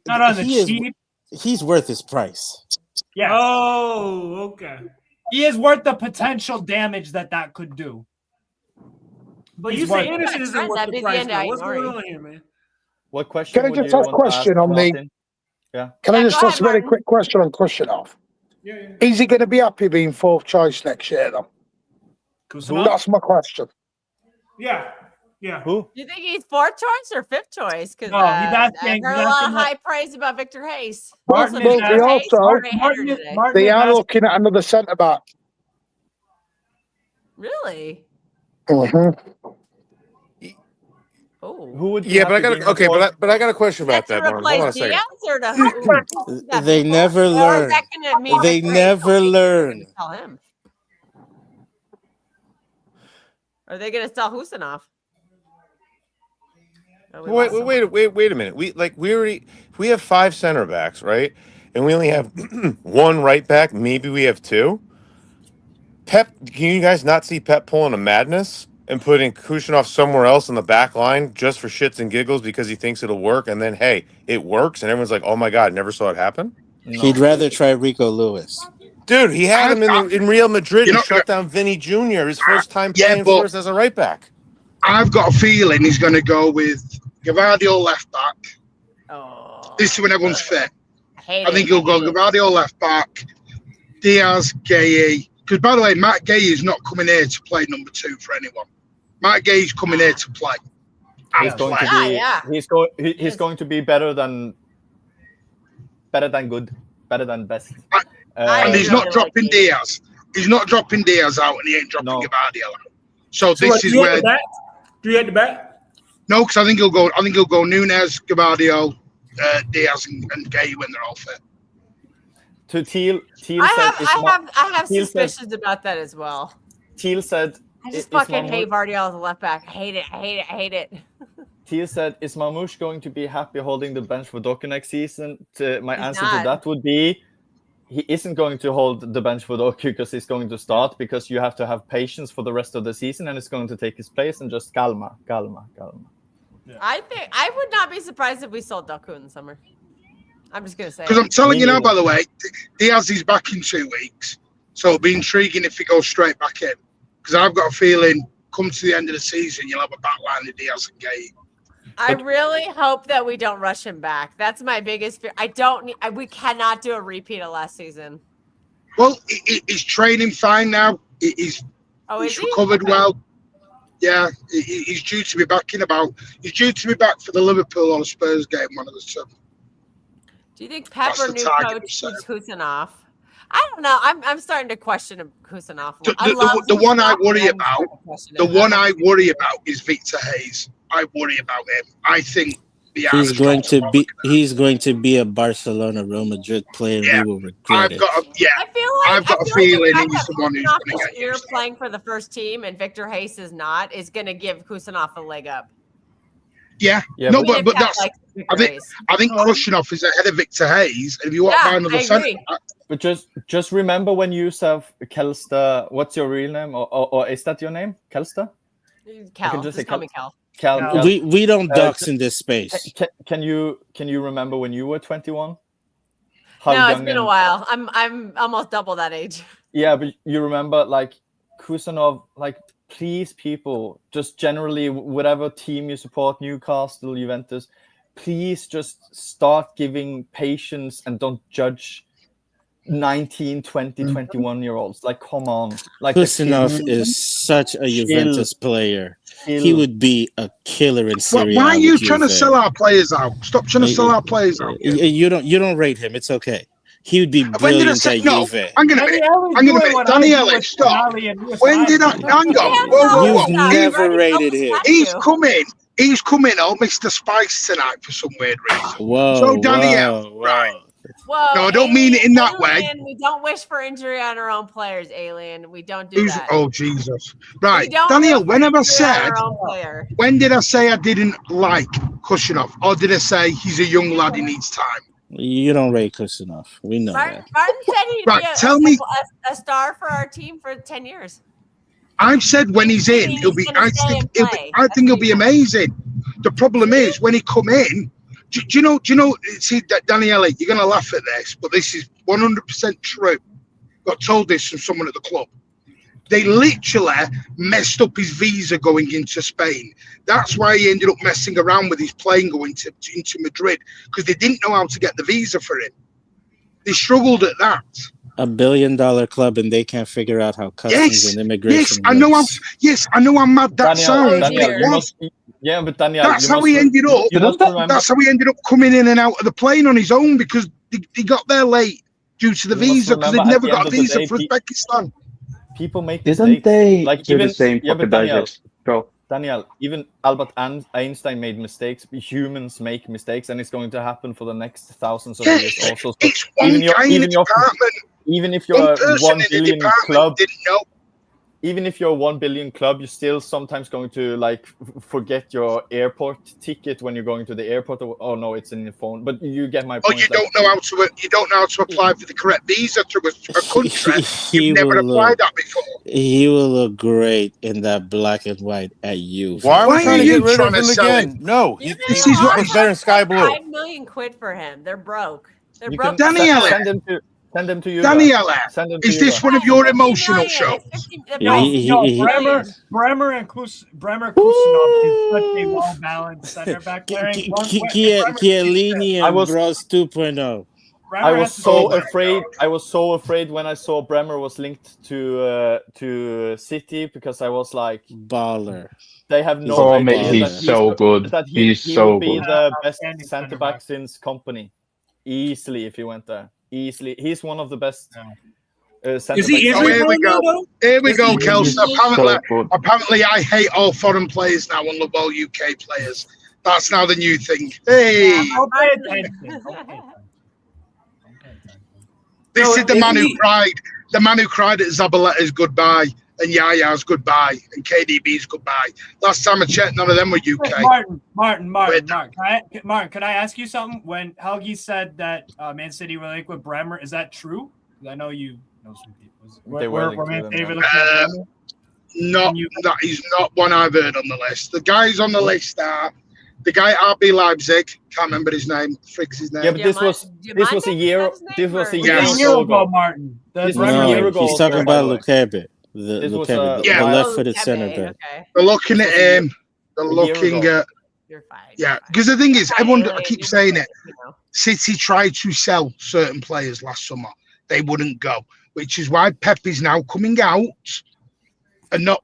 Not on the cheap. He's worth his price. Yes. Oh, okay. He is worth the potential damage that could do. But He's you say worth it. Anderson isn't worth That'd the be the price. end Though. of What's Ignore. going on here, man? What question? Can I would just you ask a want to question ask on the? Martin? Yeah. Can I just go ask a ahead, very Martin. quick question on Kushinov? Yeah. Is he going to be happy being fourth choice next year, though? That's my question. Yeah. Who? Do you think he's fourth choice or fifth choice? Because No, he's asking- I heard he's a lot of asking high praise about Victor Hayes. Martin Well, is they also they are looking at another centre back. Really? Mm-hmm. Oh. Who would? Yeah, but I got okay, but I got a question about that, To Martin. Hold on a replace second. Diaz or to They never learn. They never learn. Tell him. Are they going to sell Husinov? Wait a minute. We have 5 center backs, right? And we only have 1 right back. Maybe we have 2. Pep, can you guys not see Pep pulling a madness and putting Kushinov somewhere else in the back line just for shits and giggles because he thinks it'll work? And then, hey, it works. And everyone's like, oh my God, never saw it happen. No. He'd rather try Rico Lewis. Dude, he had him in Real Madrid. He shut down Vinny Jr. his first time playing for us as a right back. I've got a feeling he's going to go with Gavardio left back. Oh, this is when everyone's fit. I think he'll go Gavardio left back, Diaz, Gay. Because, by the way, Matt Gay is not coming here to play number 2 for anyone. Matt Gay is coming here to play. He's going to be better than better than good, better than best. And he's not dropping Diaz. He's not dropping Diaz out, and he ain't dropping Gavardio out. So this is where. Do you have the back? No, because I think he'll go. I think he'll go Nunes, Gavardio, Diaz, and Gay when they're all fit. To Teal I have suspicions about that as well. Teal said, I just fucking hate Vardiol as a left back. I hate it. Teal said, is Marmoush going to be happy holding the bench for Doku next season? My answer not. to that would be, he isn't going to hold the bench for Doku because he's going to start, because you have to have patience for the rest of the season, and it's going to take his place, and just calma. Yeah. I think I would not be surprised if we sold Doku in the summer. I'm just gonna say. Because I'm telling you now, by the way, Diaz is back in 2 weeks, so it'll be intriguing if he goes straight back in. Because I've got a feeling, come to the end of the season, you'll have a back line of Diaz and Gay. I really hope that we don't rush him back. That's my biggest fear. We cannot do a repeat of last season. Well, he's training fine now. He's recovered well. Yeah, he's due to be back He's due to be back for the Liverpool or Spurs game, one of the two. Do you think Pep or new coach keeps Kusanov? I don't know. I'm starting to question Kusanov. The one I worry about is Victor Hayes. I worry about him. I think he's going to be a Barcelona, Real Madrid player. Yeah, we will regret it. I've got a feeling he's the one who's going to get used. Playing for the first team and Victor Hayes is going to give Kusanov a leg up. Yeah. No, but that's. I think Kusanov is ahead of Victor Hayes. And if you want to buy another centre, but just remember when you have Kelster. What's your real name, or is that your name, Kelster? Cal. Just call me Cal. Cal. We don't dox in this space. Can you remember when you were 21? No, it's been a while. I'm almost double that age. Yeah, but you remember like Kusanov, like. Please, people, just generally, whatever team you support, Newcastle, Juventus, please just start giving patience and don't judge 19, 20, 21-year-olds. Like, come on. Like, Kusanov is such a Juventus player. He would be a killer in Serie A. Why are you trying to sell our players out? Stop trying to sell our players out. You don't rate him. It's okay. He would be brilliant at Juve. I'm gonna admit, Daniele, stop. When did I hang on? You've never rated him. He's coming, oh, Mr. Spice tonight for some weird reason. Whoa. So Danielle, right. Whoa, no, I don't mean it in that way. We don't wish for injury on our own players, Alien. We don't do that. Oh, Jesus. Right. Danielle, when did I say I didn't like Kusanov? Or did I say he's a young lad, he needs time? You don't rate Kusanov. We know that. Martin said he'd be a star for our team for 10 years. I've said when he's in, I think he'll be amazing. The problem is when he come in, do you know, see, Daniele, you're going to laugh at this, but this is 100% true. Got told this from someone at the club. They literally messed up his visa going into Spain. That's why he ended up messing around with his plane going into Madrid, because they didn't know how to get the visa for him. They struggled at that. $1 billion club, and they can't figure out how customs and immigration works. I know how mad that sounds. But Daniel, that's how he ended up. That's how he ended up coming in and out of the plane on his own, because he got there late due to the visa, because they'd never got a visa for Uzbekistan. People make Didn't mistakes. they like do even the same fucking digest, bro? Daniel, even Albert Einstein made mistakes. Humans make mistakes, and it's going to happen for the next thousands of years also. So it's one guy in the department. Even if you're a 1 billion club, didn't know. Even if you're a 1 billion club, you're still sometimes going to like forget your airport ticket when you're going to the airport. Oh no, it's in your phone. But you get my point. You don't know how to apply for the correct visa to a country. You've never applied that before. He will look great in that black and white at you. Why are we trying to get rid of him again? No, this is what he's better in Sky Blue. $5 million for him. They're broke. They're broke. Daniele. Send him to you. Daniela, is this one of your emotional shows? Bremer and Kusanov is such a well-balanced center back pairing. Chiellini and Gross 2.0. I was so afraid when I saw Bremer was linked to City, because I was like, baller. They have no idea he's so good. That he will be the best centre back since Company. easily if he went there. Easily, he's one of the best. Center Is he backs. injured Here we right go. now, though? Here we Is go, he- Kelso. Apparently, I hate all foreign players now and love all UK players. That's now the new thing. Hey, Don't pay attention. Don't pay attention. this So is the is man who he- cried. The man who cried at Zabaletta's goodbye and Yaya's goodbye and KDB's goodbye. Last time I checked, none of them were UK. Martin, could I ask you something? When Helgi said that Man City were linked with Bremer, is that true? I know you know some people. They were Were Man linked City with looking at Bremer? That is not one I've heard on the list. The guys on the list are the guy at RB Leipzig. Can't remember his name. Frig's his name. Yeah, but this was a year. This was a year A or year so ago, ago. Martin. This was a year ago. He's talking by the about way. Lukebe, This was the Yeah. left-footed center back. They're looking at him. They're A year looking ago. at. Yeah, because the thing is, everyone. I keep saying it. City tried to sell certain players last summer. They wouldn't go, which is why Pep is now coming out and not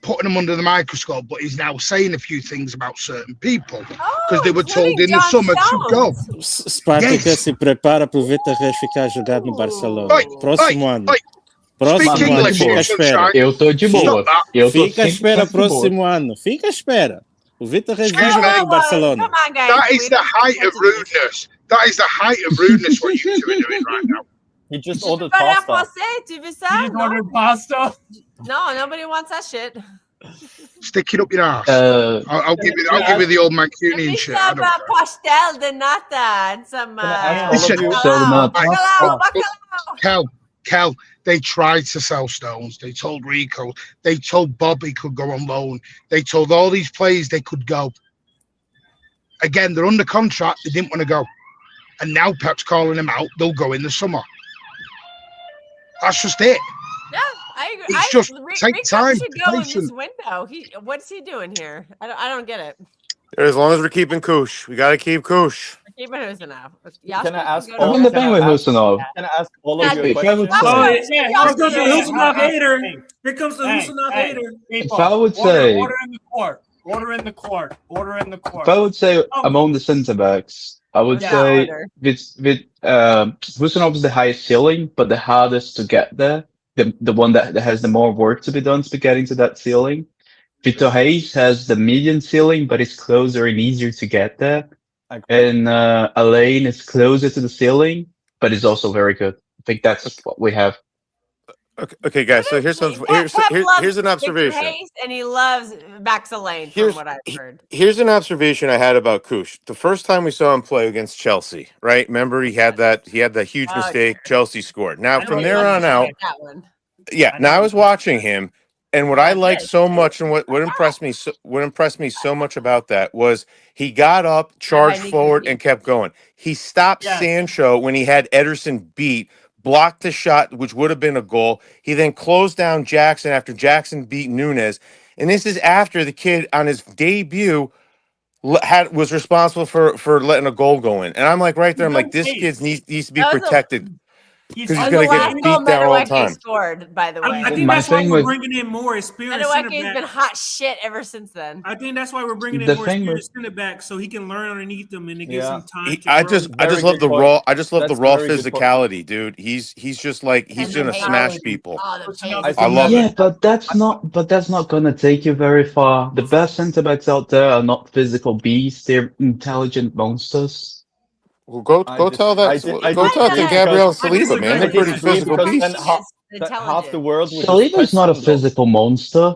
putting them under the microscope, but he's now saying a few things about certain people because they were told in the summer to go. Spartacus se prepara para o Vitor ficar jogado no Barcelona. Próximo ano. Speak Próximo ano. English, Fica à espera. Eu tô de boa. Eu tô Fica à espera 100% de boa. próximo ano. Fica à espera. O Vitor vai Excuse jogar me. no Barcelona. That is the height of rudeness. That is the height of rudeness what you two are doing right now. He just ordered Olha pasta. você, tu viu ça? You ordered pasta? No, nobody wants that shit. Stick it up your ass. I'll give you the old Mancunian shit. I Some don't care. pastel de nata and some Listen, bacalao. Kel, they tried to sell Stones. They told Rico. They told Bob he could go on loan. They told all these players they could go. Again, they're under contract. They didn't want to go. And now Pep's calling them out. They'll go in the summer. That's just it. Yeah, I agree. It's just take Rico time, should go in patience. this window. What's he doing here? I don't get it. As long as we're keeping Kush, we got to keep Kush. Keeping Husinov. Can I ask I'm in the thing with Husinov. Can I ask all of you a If I would question? say, Here comes the Husinov hater. Here comes the Husinov hater. if I would say, Order in the court. Order in the court. Order in the court. if I would say among the centre backs, I would say with Husinov is the highest ceiling, but the hardest to get there. The one that has the more work to be done to be getting to that ceiling. Vitor Reis has the median ceiling, but it's closer and easier to get there. And Alain is closer to the ceiling, but is also very good. I think that's what we have. Okay, guys. So here's an observation. And he loves Max Elaine, from what I've heard. Here's an observation I had about Kush. The first time we saw him play against Chelsea, right? Remember he had that huge mistake. Chelsea scored. Now from there on out, now I was watching him, and what I liked so much, and what impressed me so much about that was he got up, charged forward, and kept going. He stopped Sancho when he had Ederson beat, blocked the shot, which would have been a goal. He then closed down Jackson after Jackson beat Nunes. And this is after the kid on his debut was responsible for letting a goal go in. And I'm like right there, I'm like, this kid needs to be protected. Because he's going to get beat down all the time. Scored, by the way. I think that's why we're bringing in more experienced center Madueke's back. been hot shit ever since then. I think that's why we're bringing in more experienced center back so he can learn underneath them and it gives him time. I just love the raw. I just love the raw physicality, dude. He's just like he's gonna smash people. I love it. But that's not gonna take you very far. The best centre backs out there are not physical beasts; they're intelligent monsters. Well, go tell that. Go talk to Gabriel Saliba, man. They're pretty physical beasts. Half the world. Saliba's not a physical monster.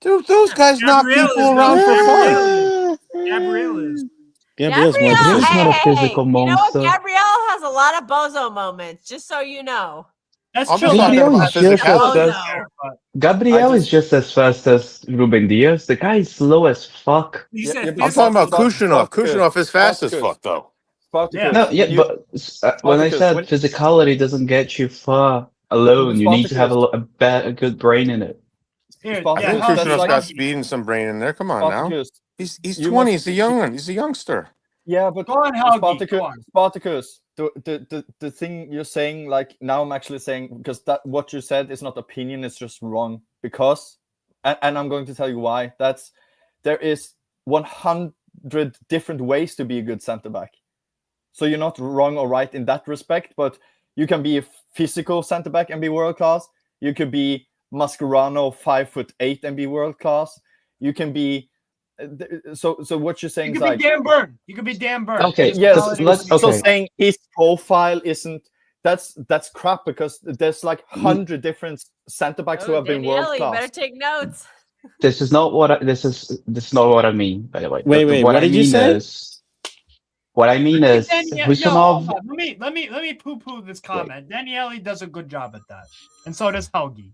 Dude, those guys knock people around for fun. Gabriel is. Gabriel's not a physical monster. You know what? Gabriel has a lot of bozo moments, just so you know. That's I'm true. just talking about physicality. Gabriel is just as fast as Ruben Diaz. The guy is slow as fuck. I'm talking about Kushunov. Kushunov is fast as fuck, though. But when I said physicality doesn't get you far alone, you need to have a good brain in it. I think Kushinov's got speed and some brain in there. Come on now. He's 20. He's a young one. He's a youngster. Yeah, but go on, Spartacus, the thing you're saying, like now I'm actually saying, because that what you said is not opinion, it's just wrong. Because, and I'm going to tell you why. There is 100 different ways to be a good center back. So you're not wrong or right in that respect, but you can be a physical center back and be world class. You could be Mascherano 5'8" and be world class. You can be so what you're saying You is could like be Dan Burn. You could be Dan Burn. Okay, yes. let's So okay. saying his profile isn't that's crap because there's like 100 different center backs who have been world Danielle, you class. better take notes. This is not what this is not what I mean. By the way, Wait. What What I did you mean say? is Husanov. Let me poo-poo this comment. Daniele does a good job at that, and so does Helgi.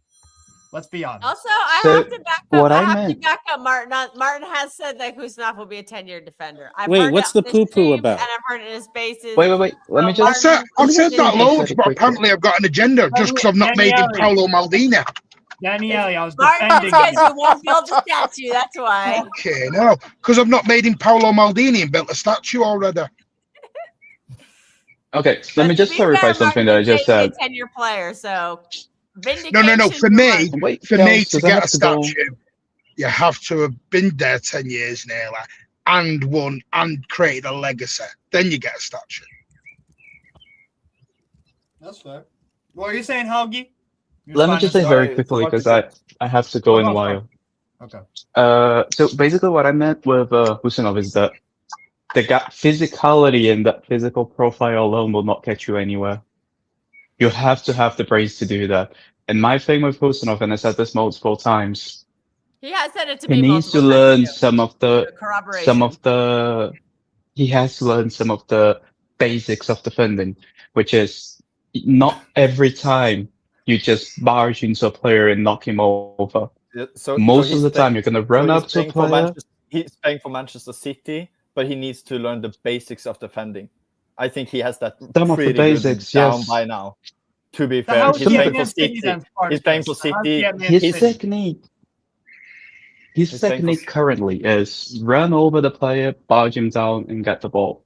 Let's be honest. Also, I So, have to back up. what I I have to meant- back up Martin. Martin has said that Kuznetsov will be a 10-year defender. I've Wait, heard what's it on the this poo-poo stream, about? And I've heard it in his spaces. Wait. Let me just. I've said that loads, it but quickly. apparently I've got an agenda just because I've not made him Daniele. Paolo Maldini. Daniele, I was Martin, defending because you. you won't build the statue. That's why. Okay, no, because I've not made him Paolo Maldini and built a statue already. Okay, let me just clarify something that I just said. 10-year player, so No. For me, Wait, for guys, me to does I get have a to go? statue, you have to have been there 10 years nearly and won and created a legacy. Then you get a statue. That's fair. What are you saying, Helgi? Let me just say very quickly because I have to go in a while. Okay. So basically, what I meant with Husanov is that the physicality and that physical profile alone will not get you anywhere. You have to have the brains to do that. And my thing with Husanov, and I said this multiple times, he has said it to he me. needs to multiple learn times, too. some of the he has to learn some of the basics of defending, which is not every time you just barge into a player and knock him over. Yeah, Most of the time you're gonna run up to a player. He's playing for Manchester City, but he needs to learn the basics of defending. I think he has that Some of the pretty basics, good down yes. by now. To be So fair, how he's is he playing at for Man City City. then, He's playing for Spartacus? How is he City. at Man His City? technique. He's His playing for technique currently is run over the player, barge him down, and get the ball.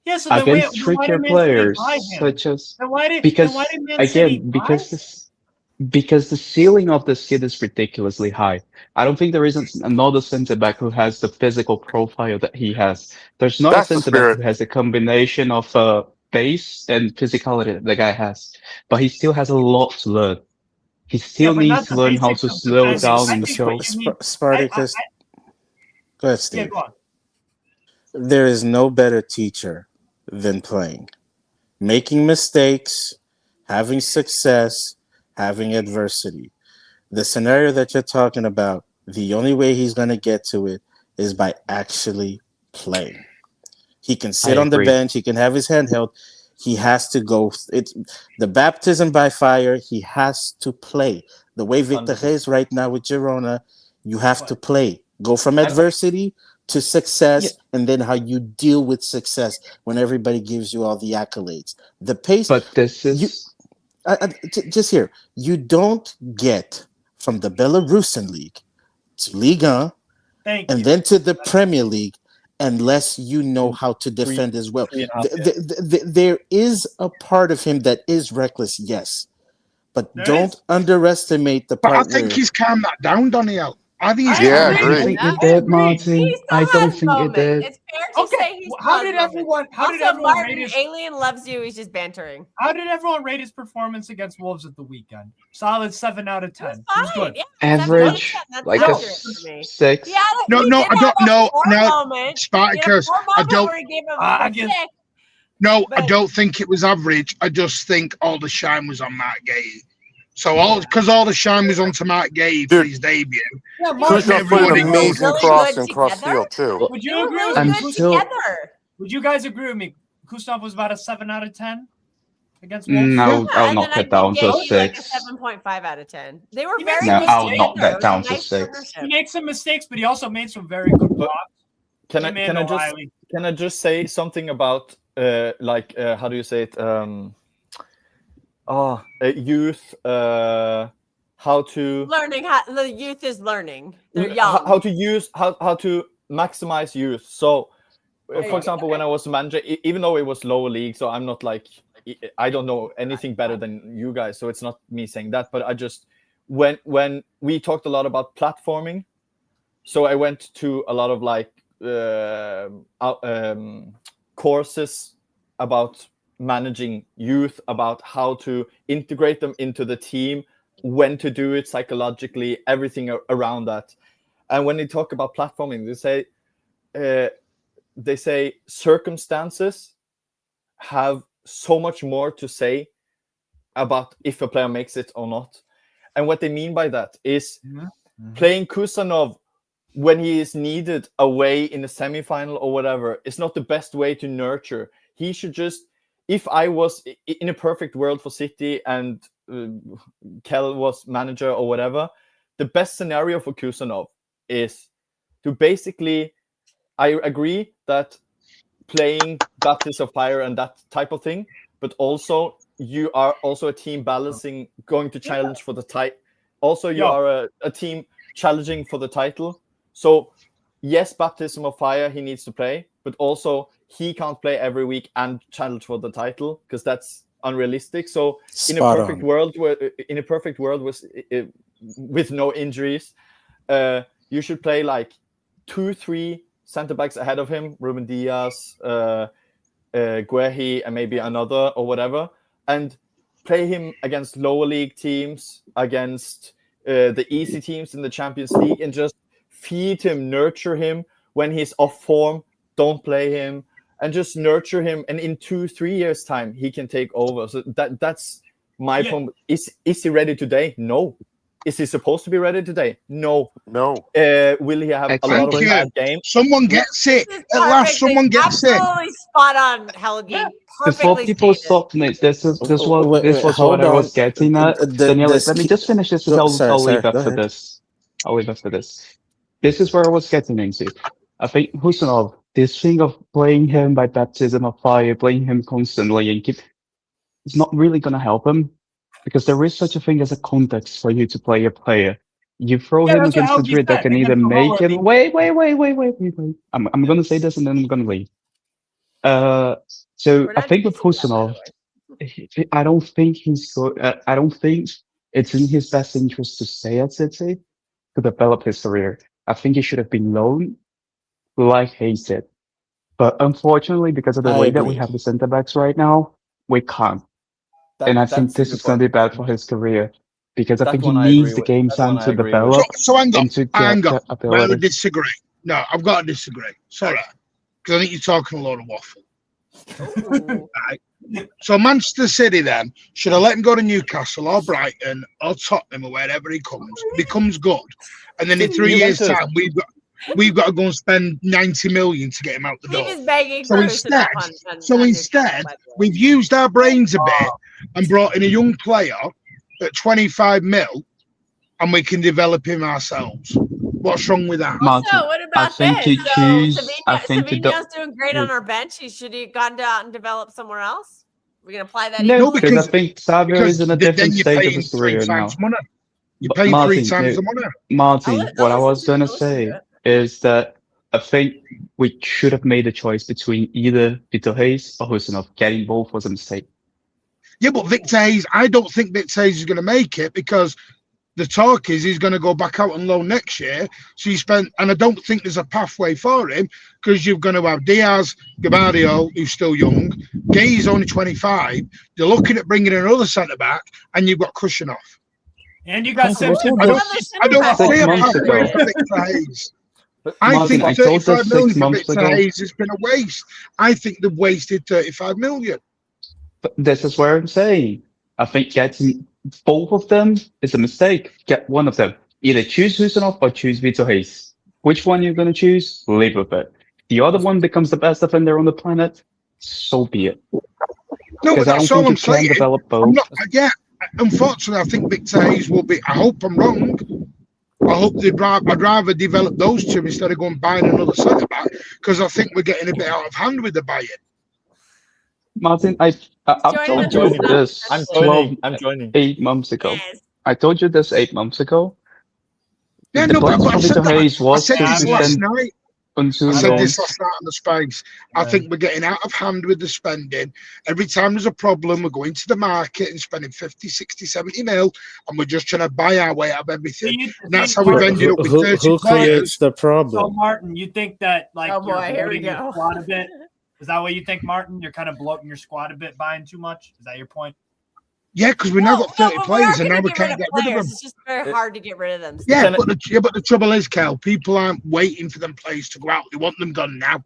Yeah, so then why Against trickier did Man City players, buy him? such as Then why did because Man City again buy him? because the ceiling of this kid is ridiculously high. I don't think there isn't another centre back who has the physical profile that he has. There's not That's a the centre back spirit. who has a combination of pace and physicality that the guy has. But he still has a lot to learn. He still but needs not to the learn how basics to of slow defending. down I in the think what field. you mean. Spartacus. Go ahead, Steve. Yeah, go on. There is no better teacher than playing. Making mistakes, having success, having adversity. The scenario that you're talking about, the only way he's going to get to it is by actually playing. He can sit on the bench. He can have his hand held. He has to go. It's the baptism by fire. He has to play. The way Victor is right now with Girona, you have to play. Go from adversity to success, and then how you deal with success when everybody gives you all the accolades. The pace. But this is just here. You don't get from the Belarusian league to Ligue 1 and then to the Premier League unless you know how to defend as well. There is a part of him that is reckless, yes, but don't underestimate the part. But I think he's calmed that down, Daniel. I think he's I don't think it did, Martin. I don't think it did. It's fair to say he's How did everyone Martin, rate his, Alien loves you. He's just bantering. How did everyone rate his performance against Wolves at the weekend? Solid 7 out of 10. It was good. Yeah, Average, like a 6. No, I don't know. No, Spartacus, I don't. No, I don't think it was average. I just think all the shine was on Mark Gay. So all the shine was on to Mark Gay for his debut. Yeah, Khrushchev put an amazing cross and cross field too. Would you agree with me? Would you guys agree with me? Kuznetsov was about a 7 out of 10 against Wolves? No, I'll knock that down to a 6. Like a 7.5 out of 10. They were very No, good I'll together. knock that It was down a to nice 6. partnership. He made some mistakes, but he also made some very good blocks. Can I just say something about how do you say it? Youth. How to learning how the youth is learning. They're young. How to maximize youth. So, for example, when I was a manager, even though it was lower league, so I'm not like I don't know anything better than you guys. So it's not me saying that, but I just when we talked a lot about platforming, so I went to a lot of like courses about managing youth, about how to integrate them into the team, when to do it psychologically, everything around that. And when they talk about platforming, they say circumstances have so much more to say about if a player makes it or not. And what they mean by that is playing Kusanov when he is needed away in the semifinal or whatever is not the best way to nurture. He should just, if I was in a perfect world for City and Kell was manager or whatever, the best scenario for Kusanov is to basically, I agree that playing Baptist of Fire and that type of thing, but also you are also a team balancing, going to challenge for the title. Also, you are a team challenging for the title. So, yes, Baptism of Fire, he needs to play, but also he can't play every week and challenge for the title because that's unrealistic. So, in a perfect world with no injuries, you should play like 2-3 center backs ahead of him, Ruben Diaz, Guehi, and maybe another or whatever, and play him against lower league teams, against the easy teams in the Champions League, and just feed him, nurture him. When he's off form, don't play him, and just nurture him. And in 2-3 years' time, he can take over. So that's my point. Is he ready today? No. Is he supposed to be ready today? No. Will he have a lot of bad games? Someone gets it. At last, someone gets it. Absolutely spot on, Helgi. Before people stop me, this was what I was getting at. Daniela, let me just finish this. I'll leave after this. I'll leave after this. This is where I was getting into. I think Husanov, this thing of playing him by baptism of fire, playing him constantly, and it's not really going to help him. Because there is such a thing as a context for you to play a player. You throw him against Madrid that can either make him. Wait. I'm going to say this and then I'm going to leave. So I think with Husanov, I don't think he's good. I don't think it's in his best interest to stay at City to develop his career. I think he should have been loaned, like Hayes did. But unfortunately, because of the way that we have the centre backs right now, we can't. And I think this is going to be bad for his career because I think he needs the game time to develop. So hang on. Well, I disagree. No, I've got to disagree. Sorry, because I think you're talking a lot of waffle. Right. So Manchester City then should have let him go to Newcastle or Brighton or Tottenham or wherever he becomes good, and then in 3 years' time we've got to go and spend 90 million to get him out the door. So instead, we've used our brains a bit and brought in a young player at 25 mil, and we can develop him ourselves. What's wrong with that? Also, what about this? Savinho's doing great on our bench. Should he have gone out and developed somewhere else? We're going to apply that? No, because I think Savio is in a different stage of his career now. You're paying Martin, 3 times the money. Martin, what I was going to say is that I think we should have made a choice between either Victor Hayes or Husanov. Getting both was a mistake. Yeah, but Victor Hayes, I don't think Victor Hayes is going to make it because the talk is he's going to go back out on loan next year. So and I don't think there's a pathway for him because you're going to have Diaz, Gabardio, who's still young. Gay's only 25. You're looking at bringing in another centre back, and you've got Kushanoff. And you got Simpson. I don't see a pathway for Victor Hayes. I think 35 million for Victor Hayes has been a waste. I think they've wasted 35 million. But this is where I'm saying. I think getting both of them is a mistake. Get one of them. Either choose Husanov or choose Victor Hayes. Which one you're going to choose, live with it. The other one becomes the best defender on the planet, so be it. No, but that's all I'm saying. Develop both. Unfortunately, I think Victor Hayes will be. I hope I'm wrong. I hope I'd rather develop those two instead of going buying another centre back because I think we're getting a bit out of hand with the buying. Martin, I've told you this. I'm joining. 8 months ago. Yes. I told you this 8 months ago. Yeah, the plan for Victor Hayes was to last night. I said this last night on the Space. I think we're getting out of hand with the spending. Every time there's a problem, we're going to the market and spending 50, 60, 70 mil, and we're just trying to buy our way out of everything. And that's how we've ended up with 30 Who creates the problem? So, Martin, you think that, like, here we go. A lot of it Is that what you think, Martin? You're kind of bloating your squad a bit, buying too much. Is that your point? Yeah, because we now got 30 players, and now we get can't get rid of them. It's just very hard to get rid of them. Yeah, but the trouble is, Kel, people aren't waiting for them players to go out. They want them done now.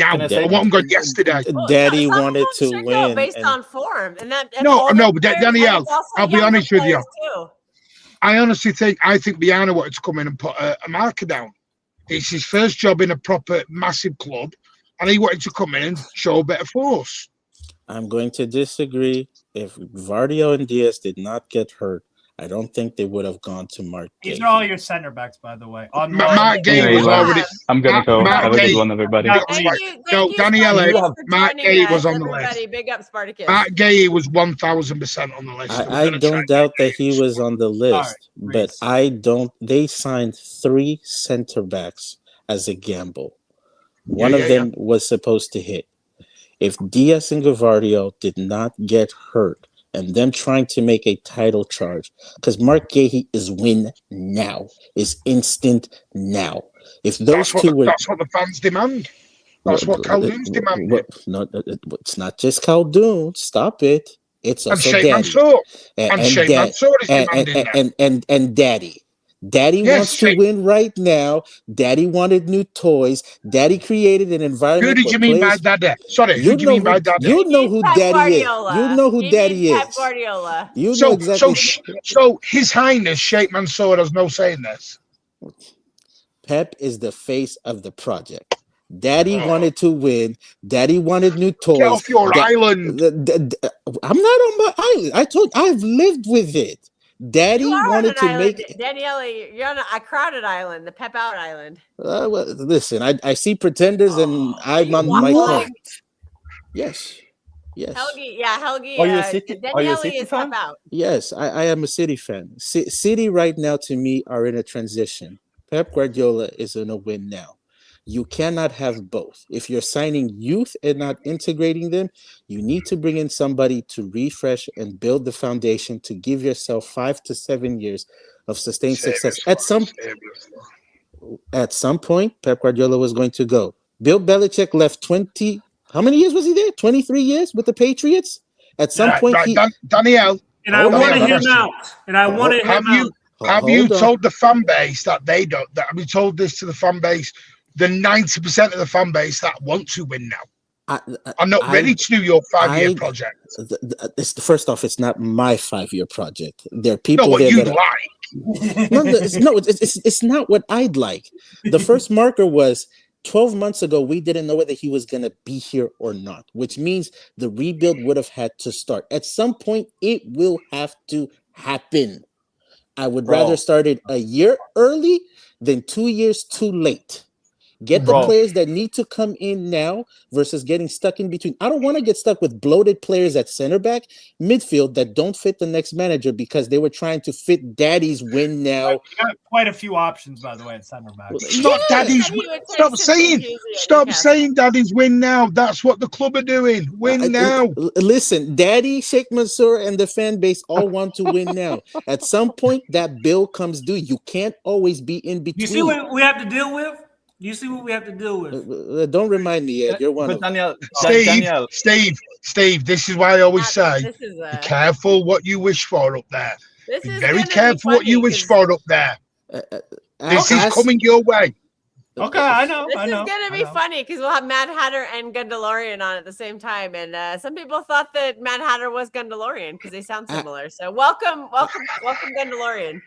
I want them gone yesterday. Daddy wanted to win based on form, and that. No, but Danielle, I'll be honest with you. I think Biana wanted to come in and put a marker down. It's his first job in a proper massive club, and he wanted to come in and show a bit of force. I'm going to disagree. If Vardio and Diaz did not get hurt, I don't think they would have gone to Mark Gay. These are all your center backs, by the way. Mark Gay was already. I'm gonna go. Have a good one, everybody. No, Daniele, Mark Gay was on the list. Big up, Spartacus. Mark Gay was 1,000% on the list. I don't doubt that he was on the list, but I don't. They signed 3 center backs as a gamble. One of them was supposed to hit. If Diaz and Gavardio did not get hurt, and them trying to make a title charge, because Mark Gahey is win now, is instant now. If those that's what the fans demand. That's what Khaldoon's demanding. No, it's not just Khaldoon. Stop it. It's also Sheikh Daddy. Mansour. And Sheikh Mansour is demanding and Daddy. Daddy wants to win right now. Daddy wanted new toys. Daddy created an environment. Who did you mean by Daddy? Sorry, who do you mean by Daddy? You know who Daddy is. You know who Daddy is. Pep Guardiola. You know exactly. So His Highness Sheikh Mansour has no say in this. Pep is the face of the project. Daddy wanted to win. Daddy wanted new toys. Get off your island. I'm not on my island. I've lived with it. Daddy wanted to make Danielle, you're on a crowded island, the Pep Out Island. Well, listen, I see pretenders, and I'm on my corner. Yes. Helgi. Are you a City is fan? Pep Out. Yes, I am a City fan. City right now, to me, are in a transition. Pep Guardiola is in a win now. You cannot have both. If you're signing youth and not integrating them, you need to bring in somebody to refresh and build the foundation to give yourself 5 to 7 years of sustained success. At some point, Pep Guardiola was going to go. Bill Belichick left 20. How many years was he there? 23 years with the Patriots. At some point, Danielle. And I wanted him out. And I wanted him out. Have you told the fan base that they don't? Have you told this to the fan base? The 90% of the fan base that want to win now. I'm not ready to do your 5-year project. First off, it's not my 5-year project. There are people what there you'd that like. It's not what I'd like. The first marker was 12 months ago. We didn't know whether he was going to be here or not, which means the rebuild would have had to start. At some point, it will have to happen. I would rather start it a year early than 2 years too late. Get the players that need to come in now versus getting stuck in between. I don't want to get stuck with bloated players at center back, midfield that don't fit the next manager because they were trying to fit Daddy's win now. We got quite a few options, by the way, at center back. Stop saying Daddy's win now. That's what the club are doing. Win now. Listen, Daddy, Sheikh Mansour, and the fan base all want to win now. At some point, that bill comes due. You can't always be in between. You see what we have to deal with? You see what we have to deal with? Don't remind me yet. You're one of Danielle, Steve, this is why I always say, be careful what you wish for up there. Be very careful what you wish for up there. This is coming your way. Okay, I know. This is going to be funny because we'll have Mad Hatter and Gundalorian on at the same time. And some people thought that Mad Hatter was Gundalorian because they sound similar. So welcome, Gundalorian.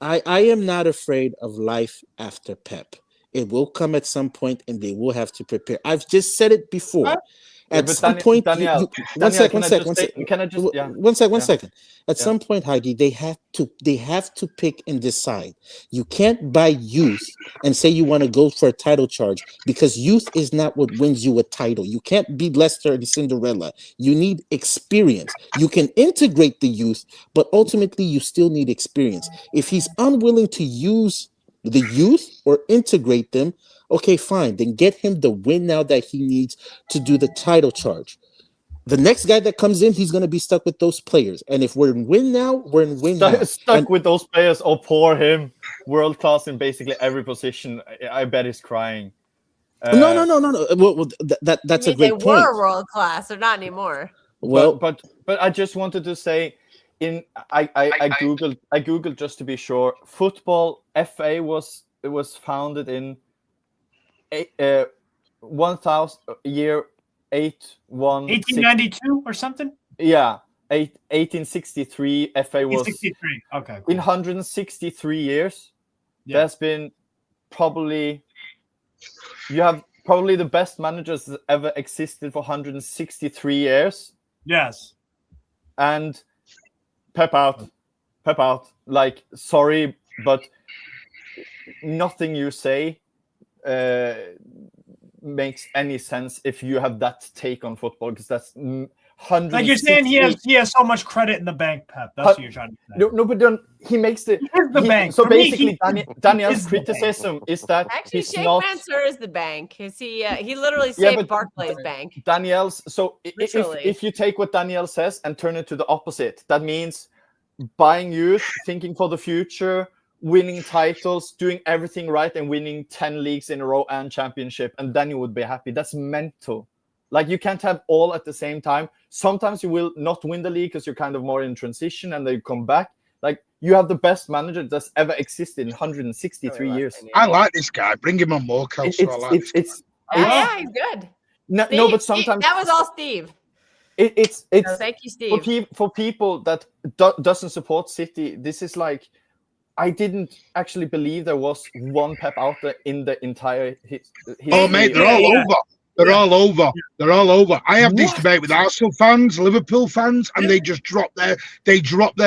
I am not afraid of life after Pep. It will come at some point, and they will have to prepare. I've just said it before. At some point, one second. At some point, Heidi, they have to pick and decide. You can't buy youth and say you want to go for a title charge because youth is not what wins you a title. You can't be Leicester and Cinderella. You need experience. You can integrate the youth, but ultimately, you still need experience. If he's unwilling to use the youth or integrate them, okay, fine. Then get him the win now that he needs to do the title charge. The next guy that comes in, he's going to be stuck with those players. And if we're in win now, we're in win now. Stuck with those players or pour him world class in basically every position. I bet he's crying. No. Well, that's a They great point. were world class, or not anymore. Well, but I just wanted to say, I googled just to be sure. Football FA was founded in 1892 or something. Yeah, 1863. FA was 1863. Okay. Cool. In 163 years. Yeah. There's been probably the best managers that ever existed for 163 years. Yes. And Pep out. Like, sorry, but nothing you say makes any sense if you have that take on football, because that's 100. Like you're saying, he has so much credit in the bank, Pep. That's what you're trying to say. No, but then he makes the bank. So For basically, me, Daniel's criticism is that actually Sheikh Mansour is the bank. Is he literally saved Barclays Bank. Daniel's. So if you take what Daniel says and turn it to the opposite, that means buying youth, thinking for the future, winning titles, doing everything right, and winning 10 leagues in a row and championship, and then you would be happy. That's mental. Like, you can't have all at the same time. Sometimes you will not win the league because you're kind of more in transition, and then you come back. Like, you have the best manager that's ever existed in 163 years. I like this guy. Bring him on more, Kelsey. Yeah, he's good. No, but sometimes that was all Steve. It's thank you, Steve. For people that doesn't support City, this is like, I didn't actually believe there was one Pep out there in the entire history. Oh, mate, they're all over. They're all over. They're all over. I have this debate with Arsenal fans, Liverpool fans, and they just drop their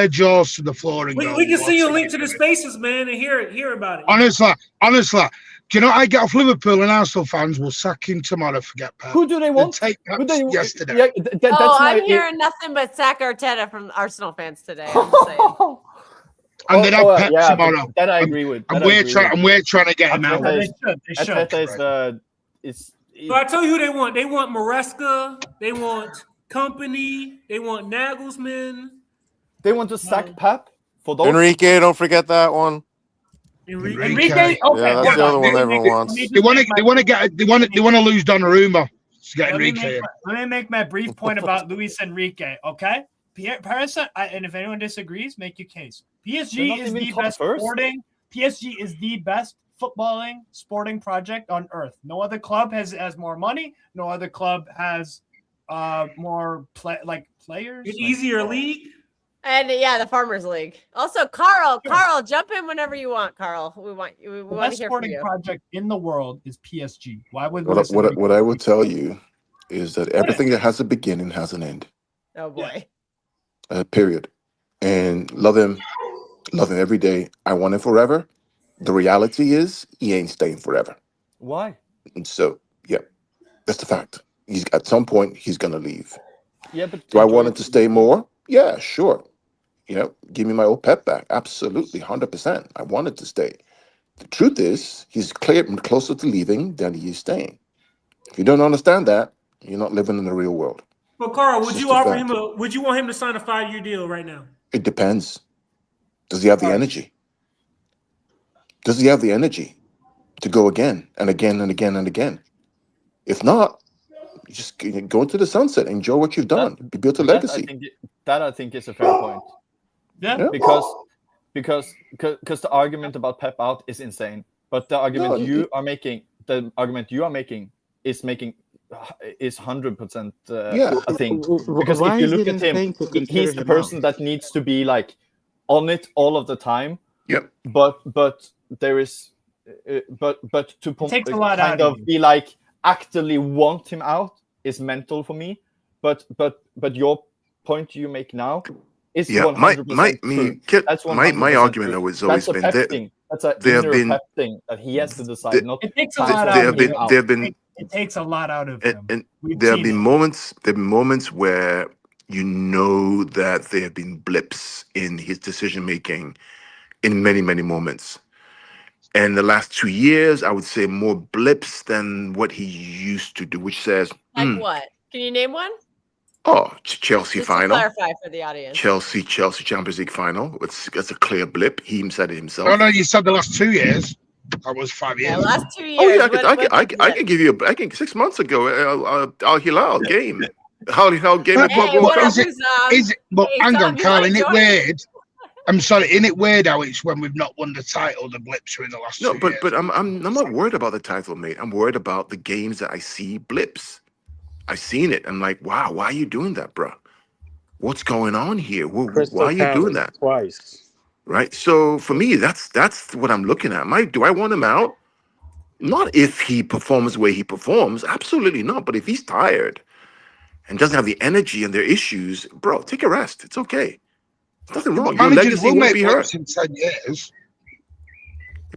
jaws to the floor and go. We can see you link to the spaces, man, and hear about it. Honestly, do you know, I get off Liverpool and Arsenal fans will sack him tomorrow. Forget Pep. Who do they want? Take yesterday. Yeah, I'm hearing nothing but sack Arteta from Arsenal fans today. I'm just saying. And then have Pep tomorrow. That I agree with. And we're trying to get him out. They should. So I tell you who they want. They want Maresca. They want Company. They want Nagelsmann. They want to sack Pep for those. Enrique, don't forget that one. Enrique. Okay. Yeah, that's the other one everyone wants. They want to lose Donnarumma to get Enrique. Let me make my brief point about Luis Enrique. Okay, Paris, and if anyone disagrees, make your case. PSG is the best sporting. PSG is the best footballing sporting project on earth. No other club has more money. No other club has more players. An easier league. And the Farmers League. Also, Carl, jump in whenever you want. Carl, we want to hear from you. The best sporting project in the world is PSG. Why would what I would tell you is that everything that has a beginning has an end. Oh boy. Period. And love him every day. I want him forever. The reality is he ain't staying forever. Why? And so, yeah, that's the fact. At some point he's gonna leave. Yeah, but do I want him to stay more? Yeah, sure. Give me my old Pep back. Absolutely, 100%. I wanted to stay. The truth is, he's closer to leaving than he is staying. If you don't understand that, you're not living in the real world. But Carl, would you offer him would you want him to sign a 5-year deal right now? It depends. Does he have the energy? Does he have the energy to go again and again and again and again? If not, just go into the sunset. Enjoy what you've done. Build a legacy. I think is a fair point. Yeah. Because the argument about Pep out is insane. But the argument you are making is 100%. I think because if you look at him, he's the person that needs to be like on it all of the time. Yep. But there is, but to kind of be like actively want him out is mental for me. But your point you make now is 100% true. That's my argument though has always been that that's an inner Pep thing that he has to decide. It takes a lot out of him. It takes a lot out of him. And there have been moments where you know that there have been blips in his decision making in many, many moments. And the last 2 years, I would say more blips than what he used to do, which says like what? Can you name one? Oh, Chelsea Just final. To clarify for the audience. Chelsea Champions League final. That's a clear blip. He said it himself. Oh no, you said the last 2 years. That was 5 years. Yeah, last 2 years. Oh yeah, I can give you. I can 6 months ago. Al Hilal game. Al Hilal game at Club World Cup. But hang on, Carl. Isn't it weird? I'm sorry. Isn't it weird how it's when we've not won the title, the blips are in the last 2 years? But I'm not worried about the title, mate. I'm worried about the games that I see blips. I've seen it. I'm like, wow, why are you doing that, bro? What's going on here? Why are you doing that? Twice. Right. So for me, that's what I'm looking at. Do I want him out? Not if he performs the way he performs. Absolutely not. But if he's tired and doesn't have the energy and their issues, bro, take a rest. It's okay. There's nothing wrong. Your legacy won't be hurt. In 10 years.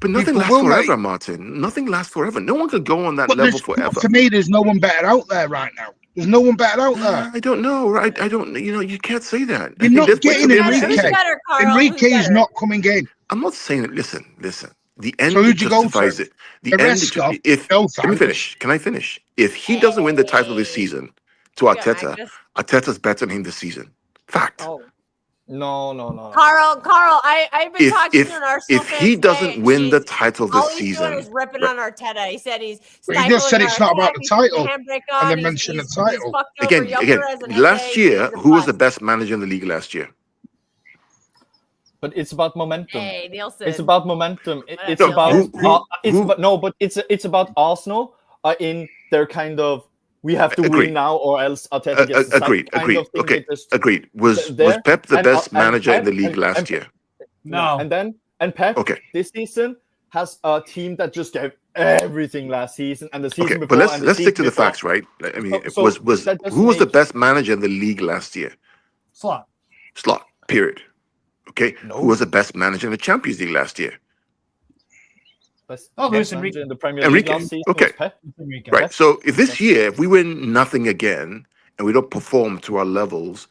But nothing lasts forever, Martin. Nothing lasts forever. No one could go on that level forever. To me, there's no one better out there right now. There's no one better out there. I don't know, right? I don't. You can't say that. You're not getting Enrique. Enrique is not coming in. I'm not saying it. Listen. The end so who'd you justifies go it. The end. Let me finish. Can I finish? If he doesn't win the title this season, to Arteta, Arteta's better than him this season. Fact. Oh. No. Carl, I've been talking to an Arsenal If he doesn't win the title this season, all he's doing is ripping on Arteta. He said he just said it's not about the title, and then mentioned the title. Again, last year, who was the best manager in the league last year? But it's about momentum. Hey, Nielsen. It's about momentum. It's about Arsenal in their kind of we have to win now or else Arteta gets agreed. Okay, agreed. Was Pep the best manager in the league last year? No. And Pep this season has a team that just gave everything last season and the season before. But let's stick to the facts, right? I mean, who was the best manager in the league last year? Slot. Period. Okay. Who was the best manager in the Champions League last year? Luis Enrique in the Premier League last season. Okay. Right. So if this year, if we win nothing again and we don't perform to our levels,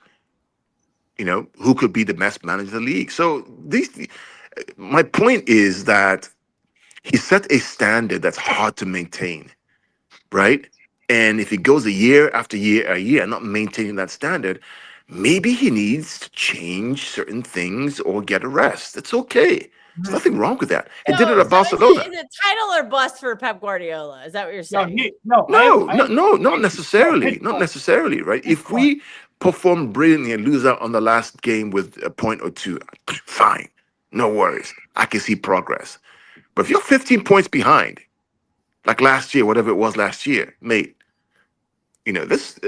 who could be the best manager in the league? So my point is that he set a standard that's hard to maintain, right? And if he goes a year after year not maintaining that standard, maybe he needs to change certain things or get a rest. It's okay. There's nothing wrong with that. He did it at Barcelona. Is it title or bust for Pep Guardiola? Is that what you're saying? No, not necessarily. Not necessarily, right? If we perform brilliantly and lose out on the last game with a point or two, fine. No worries. I can see progress. But if you're 15 points behind, like last year, whatever it was last year, mate, this,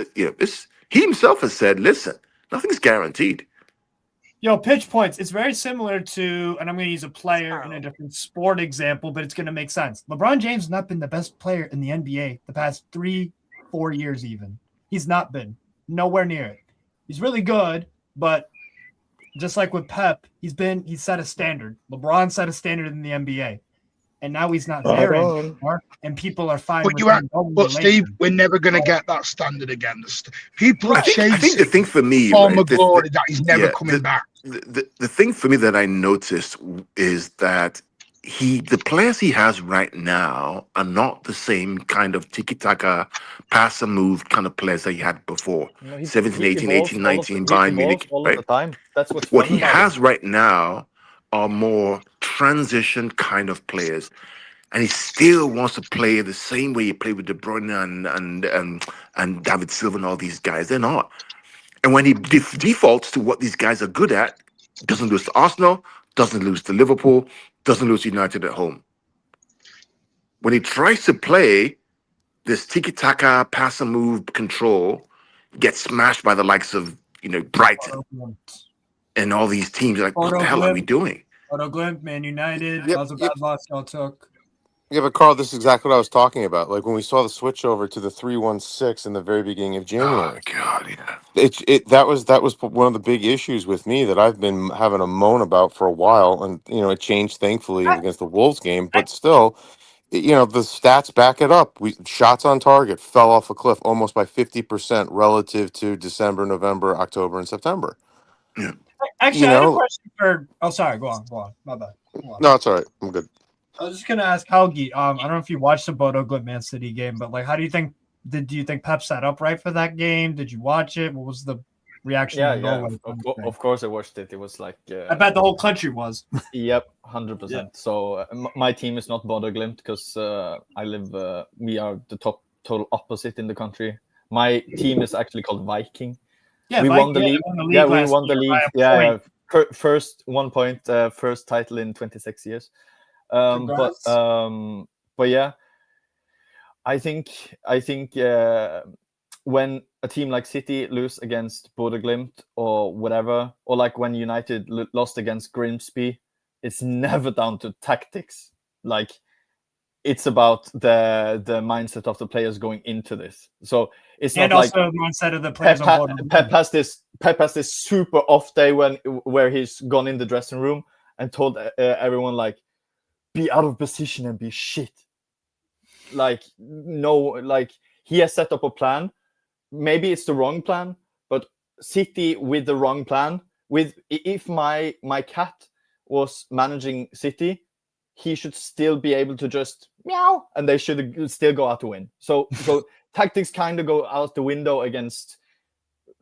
he himself has said, listen, nothing's guaranteed. Pitch points. It's very similar to, and I'm going to use a player in a different sport example, but it's going to make sense. LeBron James has not been the best player in the NBA the past 3-4 years even. He's not been. Nowhere near it. He's really good, but just like with Pep, he's set a standard. LeBron set a standard in the NBA. And now he's not there anymore, and people are fine. But Steve, we're never going to get that standard again. People are chasing. I think the thing for me, former glory that he's never coming back. The thing for me that I noticed is that the players he has right now are not the same kind of tiki-taka, pass and move kind of players that he had before. 17, 18, 18, 19, Bayern Munich. Right? That's what he has right now are more transition kind of players, and he still wants to play the same way he played with De Bruyne and David Silva and all these guys. They're not. And when he defaults to what these guys are good at, doesn't lose to Arsenal, doesn't lose to Liverpool, doesn't lose to United at home. When he tries to play this tiki-taka, pass and move control, gets smashed by the likes of Brighton and all these teams. Like, what the hell are we doing? Glimt, Man United, loss y'all took. Yeah, but Carl, this is exactly what I was talking about. Like when we saw the switch over to the 3-1-6 in the very beginning of January. Oh God, yeah. That was one of the big issues with me that I've been having a moan about for a while, and it changed thankfully against the Wolves game, but still, the stats back it up. Shots on target fell off a cliff almost by 50% relative to December, November, October, and September. Yeah. Actually, I had a question for. Oh, sorry. Go on. My bad. No, it's all right. I'm good. I was just gonna ask Helgi. I don't know if you watched the Bodo Glimt Man City game, but how do you think? Do you think Pep set up right for that game? Did you watch it? What was the reaction Yeah, in yeah. Norway. Of course, I watched it. It was like I bet the whole country was. Yep, 100%. So my team is not Bodø Glimt because I live. We are the total opposite in the country. My team is actually called Viking. Yeah, we won the league. Yeah, we won the league. Yeah. First 1 point, first title in 26 years. But yeah, I think when a team like City lose against Bodø Glimt or whatever, or like when United lost against Grimsby, it's never down to tactics. Like, it's about the mindset of the players going into this. So it's not like the mindset of the players. Pep has this super off day where he's gone in the dressing room and told everyone like, be out of position and be shit. Like, no, like he has set up a plan. Maybe it's the wrong plan, but City with the wrong plan. If my cat was managing City, he should still be able to just meow, and they should still go out to win. So tactics kind of go out the window against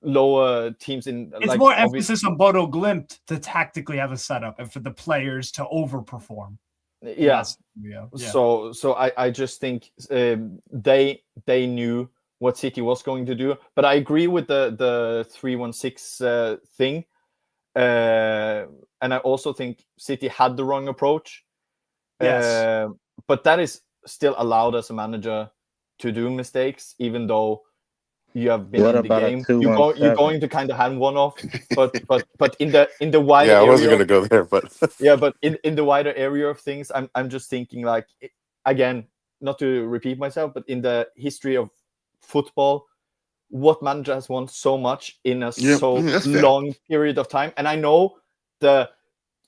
lower teams. It's more emphasis on Bodø Glimt to tactically have a setup and for the players to overperform. Yeah. So I just think they knew what City was going to do, but I agree with the 3-1-6 thing, and I also think City had the wrong approach. Yes. But that is still allowed as a manager to do mistakes, even though you have been in the game. You're going to kind of hand one off, but in the wider I area, wasn't going to go there, but but in the wider area of things, I'm just thinking like, again, not to repeat myself, but in the history of football, what manager has won so much in a long period of time? And I know the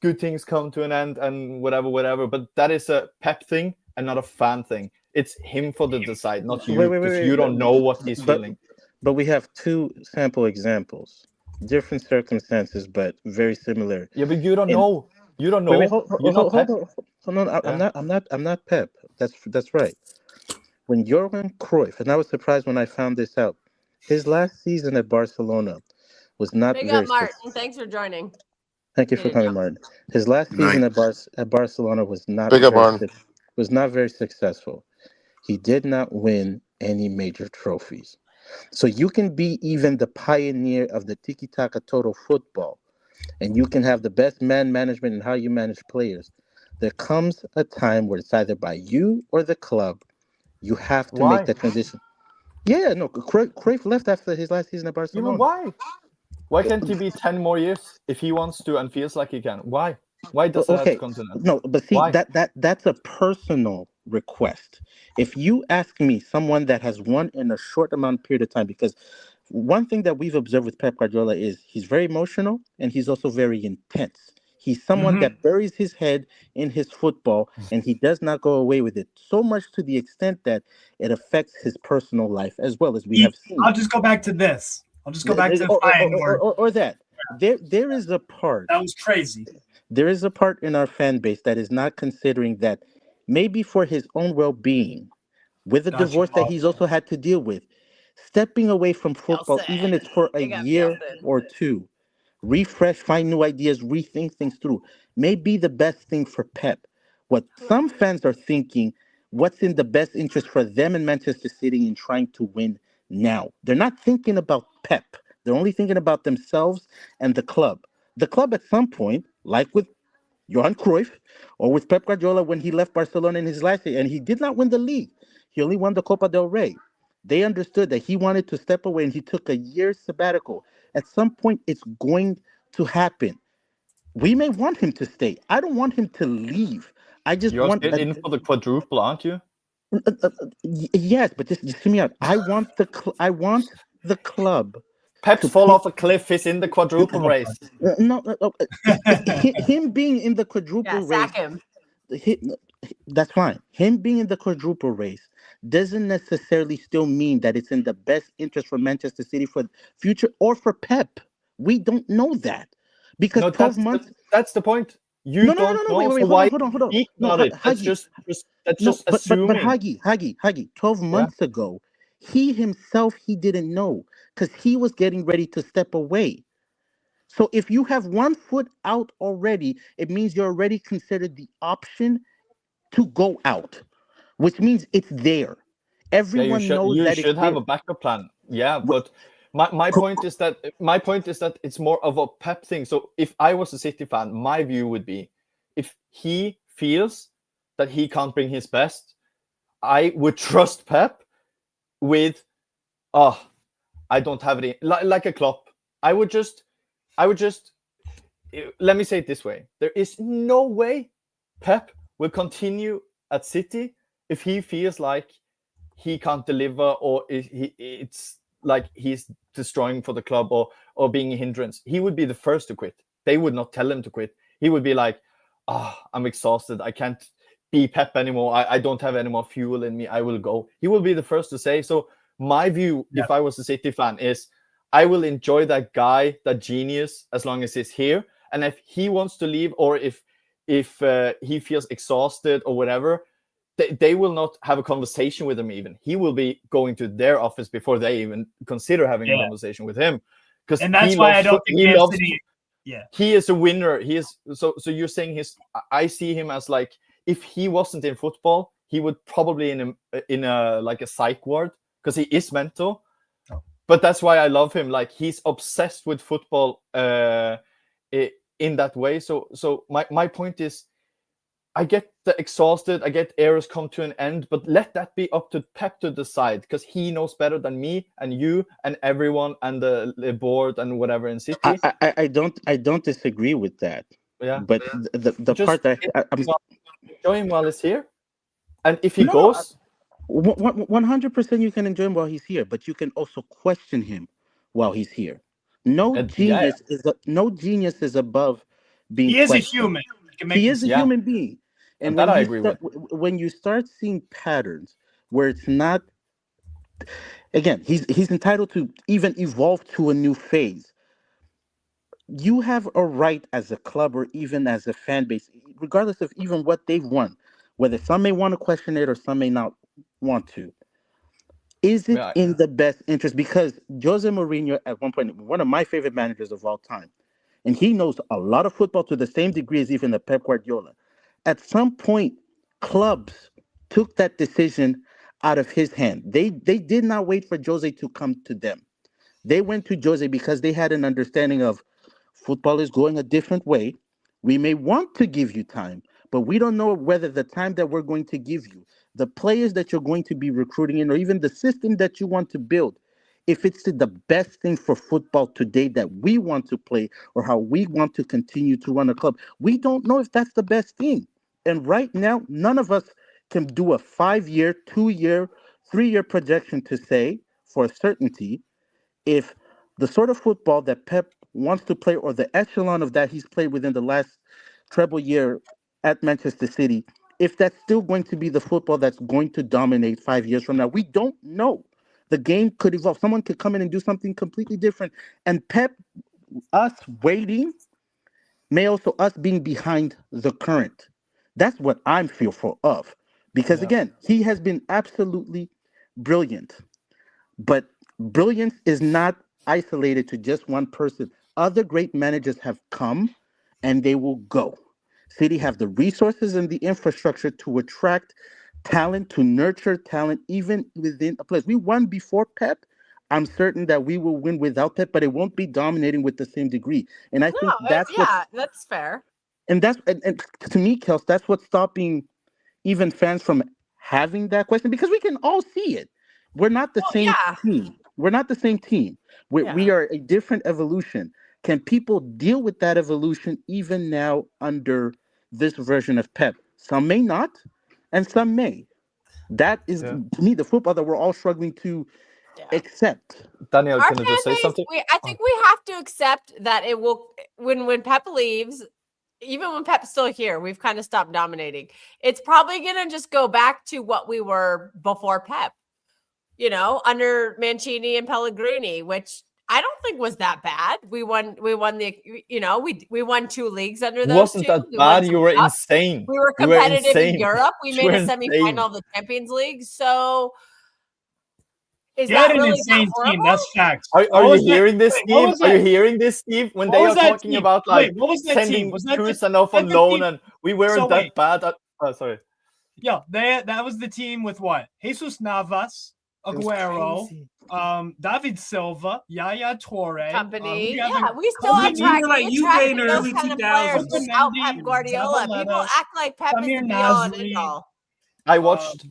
good things come to an end and whatever, but that is a Pep thing and not a fan thing. It's him for the decide, not you, because you don't know what he's feeling. But we have two sample examples, different circumstances, but very similar. Yeah, but you don't know. You don't know. Wait, hold on. I'm not Pep. That's right. When Johan Cruyff, and I was surprised when I found this out, his last season at Barcelona was not Big very up, Martin. Thanks for joining. Thank you for coming, Martin. His last season at Barcelona was not very successful. He did not win any major trophies. So you can be even the pioneer of the tiki-taka total football, and you can have the best man management and how you manage players. There comes a time where it's either by you or the club. You have to make that transition. Yeah, no, Cruyff left after his last season at Barcelona. Even why? Why can't he be 10 more years if he wants to and feels like he can? Why? Why does that have to come to that? No, but see, that's a personal request. If you ask me, someone that has won in a short amount period of time, because one thing that we've observed with Pep Guardiola is he's very emotional and he's also very intense. He's someone that buries his head in his football and he does not go away with it, so much to the extent that it affects his personal life as well, as we have seen. I'll just go back to this. I'll just go back to or that. There is a part. That was crazy. There is a part in our fan base that is not considering that maybe for his own well-being, with the divorce that he's also had to deal with, stepping away from football, even if it's for a year or two, refresh, find new ideas, rethink things through, may be the best thing for Pep. What some fans are thinking, what's in the best interest for them in Manchester City in trying to win now. They're not thinking about Pep. They're only thinking about themselves and the club. The club at some point, like with Johan Cruyff or with Pep Guardiola when he left Barcelona in his last year, and he did not win the league. He only won the Copa del Rey. They understood that he wanted to step away and he took a year's sabbatical. At some point, it's going to happen. We may want him to stay. I don't want him to leave. I just want... You're in for the quadruple, aren't you? Yes, but just hear me out. I want the club. Pep's fall off a cliff is in the quadruple race. No. Him being in the quadruple race... Sack him. That's fine. Him being in the quadruple race doesn't necessarily still mean that it's in the best interest for Manchester City for the future or for Pep. We don't know that. Because 12 months... That's the point. You don't know. Wait, hold on. That's just assuming. But Hagi, 12 months ago, he himself, he didn't know. because he was getting ready to step away. So if you have one foot out already, it means you're already considered the option to go out, which means it's there. Yeah, Everyone knows you that it's should have there. a backup plan. Yeah, but my point is that it's more of a Pep thing. So if I was a City fan, my view would be, if he feels that he can't bring his best, I would trust Pep with, I don't have it like a Klopp. I would just let me say it this way: there is no way Pep will continue at City if he feels like he can't deliver, or it's like he's destroying for the club, or being a hindrance. He would be the first to quit. They would not tell him to quit. He would be like, I'm exhausted. I can't be Pep anymore. I don't have any more fuel in me. I will go. He will be the first to say. So my view, if I was a City fan, is I will enjoy that guy, that genius, as long as he's here. And if he wants to leave, or if he feels exhausted or whatever, they will not have a conversation with him. Even he will be going to their office before they even consider having a conversation with him. Because that's why I don't think Man City. Yeah, he is a winner. He is so you're saying I see him as like, if he wasn't in football, he would probably in a like a psych ward, because he is mental. But that's why I love him. Like, he's obsessed with football in that way. So my point is, I get the exhausted, I get errors come to an end, but let that be up to Pep to decide, because he knows better than me and you and everyone and the board and whatever in City. I don't disagree with that. Yeah, but the part that I'm enjoy him while he's here, and if he goes, 100% you can enjoy him while he's here, but you can also question him while he's here. No genius is above being. He is a human. He is a human being, and that I agree with. When you start seeing patterns where it's not, again, he's entitled to even evolve to a new phase. You have a right as a club, or even as a fan base, regardless of even what they've won, whether some may want to question it or some may not want to. Is it in the best interest? Because Jose Mourinho, at one point, one of my favorite managers of all time, and he knows a lot of football to the same degree as even the Pep Guardiola. At some point, clubs took that decision out of his hand. They did not wait for Jose to come to them. They went to Jose because they had an understanding of football is going a different way. We may want to give you time, but we don't know whether the time that we're going to give you, the players that you're going to be recruiting in, or even the system that you want to build, if it's the best thing for football today that we want to play, or how we want to continue to run a club. We don't know if that's the best thing. And right now, none of us can do a 5-year, 2-year, 3-year projection to say for certainty if the sort of football that Pep wants to play, or the echelon of that he's played within the last treble year at Manchester City, if that's still going to be the football that's going to dominate 5 years from now. We don't know. The game could evolve. Someone could come in and do something completely different. And Pep, us waiting, may also us being behind the current. That's what I'm fearful of. Because again, he has been absolutely brilliant. But brilliance is not isolated to just one person. Other great managers have come and they will go. City have the resources and the infrastructure to attract talent, to nurture talent, even within a place. We won before Pep. I'm certain that we will win without Pep, but it won't be dominating with the same degree. And I think that's that's fair. And that's and to me, Kels, that's what's stopping even fans from having that question, because we can all see it. We're not the same team. We're not the same team. We are a different evolution. Can people deal with that evolution even now under this version of Pep? Some may not, and some may. That is, to me, the football that we're all struggling to accept. Daniel, can I just say something? I think we have to accept that it will, when Pep leaves, even when Pep's still here, we've kind of stopped dominating. It's probably going to just go back to what we were before Pep, under Mancini and Pellegrini, which I don't think was that bad. We won we won 2 leagues under those. Wasn't that bad? You were insane. We were competitive in Europe. We made a semifinal of the Champions League. So Is They had that an really insane that horrible? team. That's facts. Are What you was that- hearing this, wait, what Steve? was Are you that- hearing this, Steve? When what they was are that talking team? about Wait, like what was that sending team? Was that the- Kusanov that on the loan team- and we weren't So that wait. bad at, oh, sorry. Yeah, that was the team with what? Jesus Navas, It was Aguero, crazy. David Silva, Yaya Toure. Company. We have Yeah, a- we still Kobe attract, were like we Juve attracted in the those early kind of players 2000s. without Pep Mendy, Guardiola. People Zabaleta, act like Pep is Samir the be all and Nasri. end all.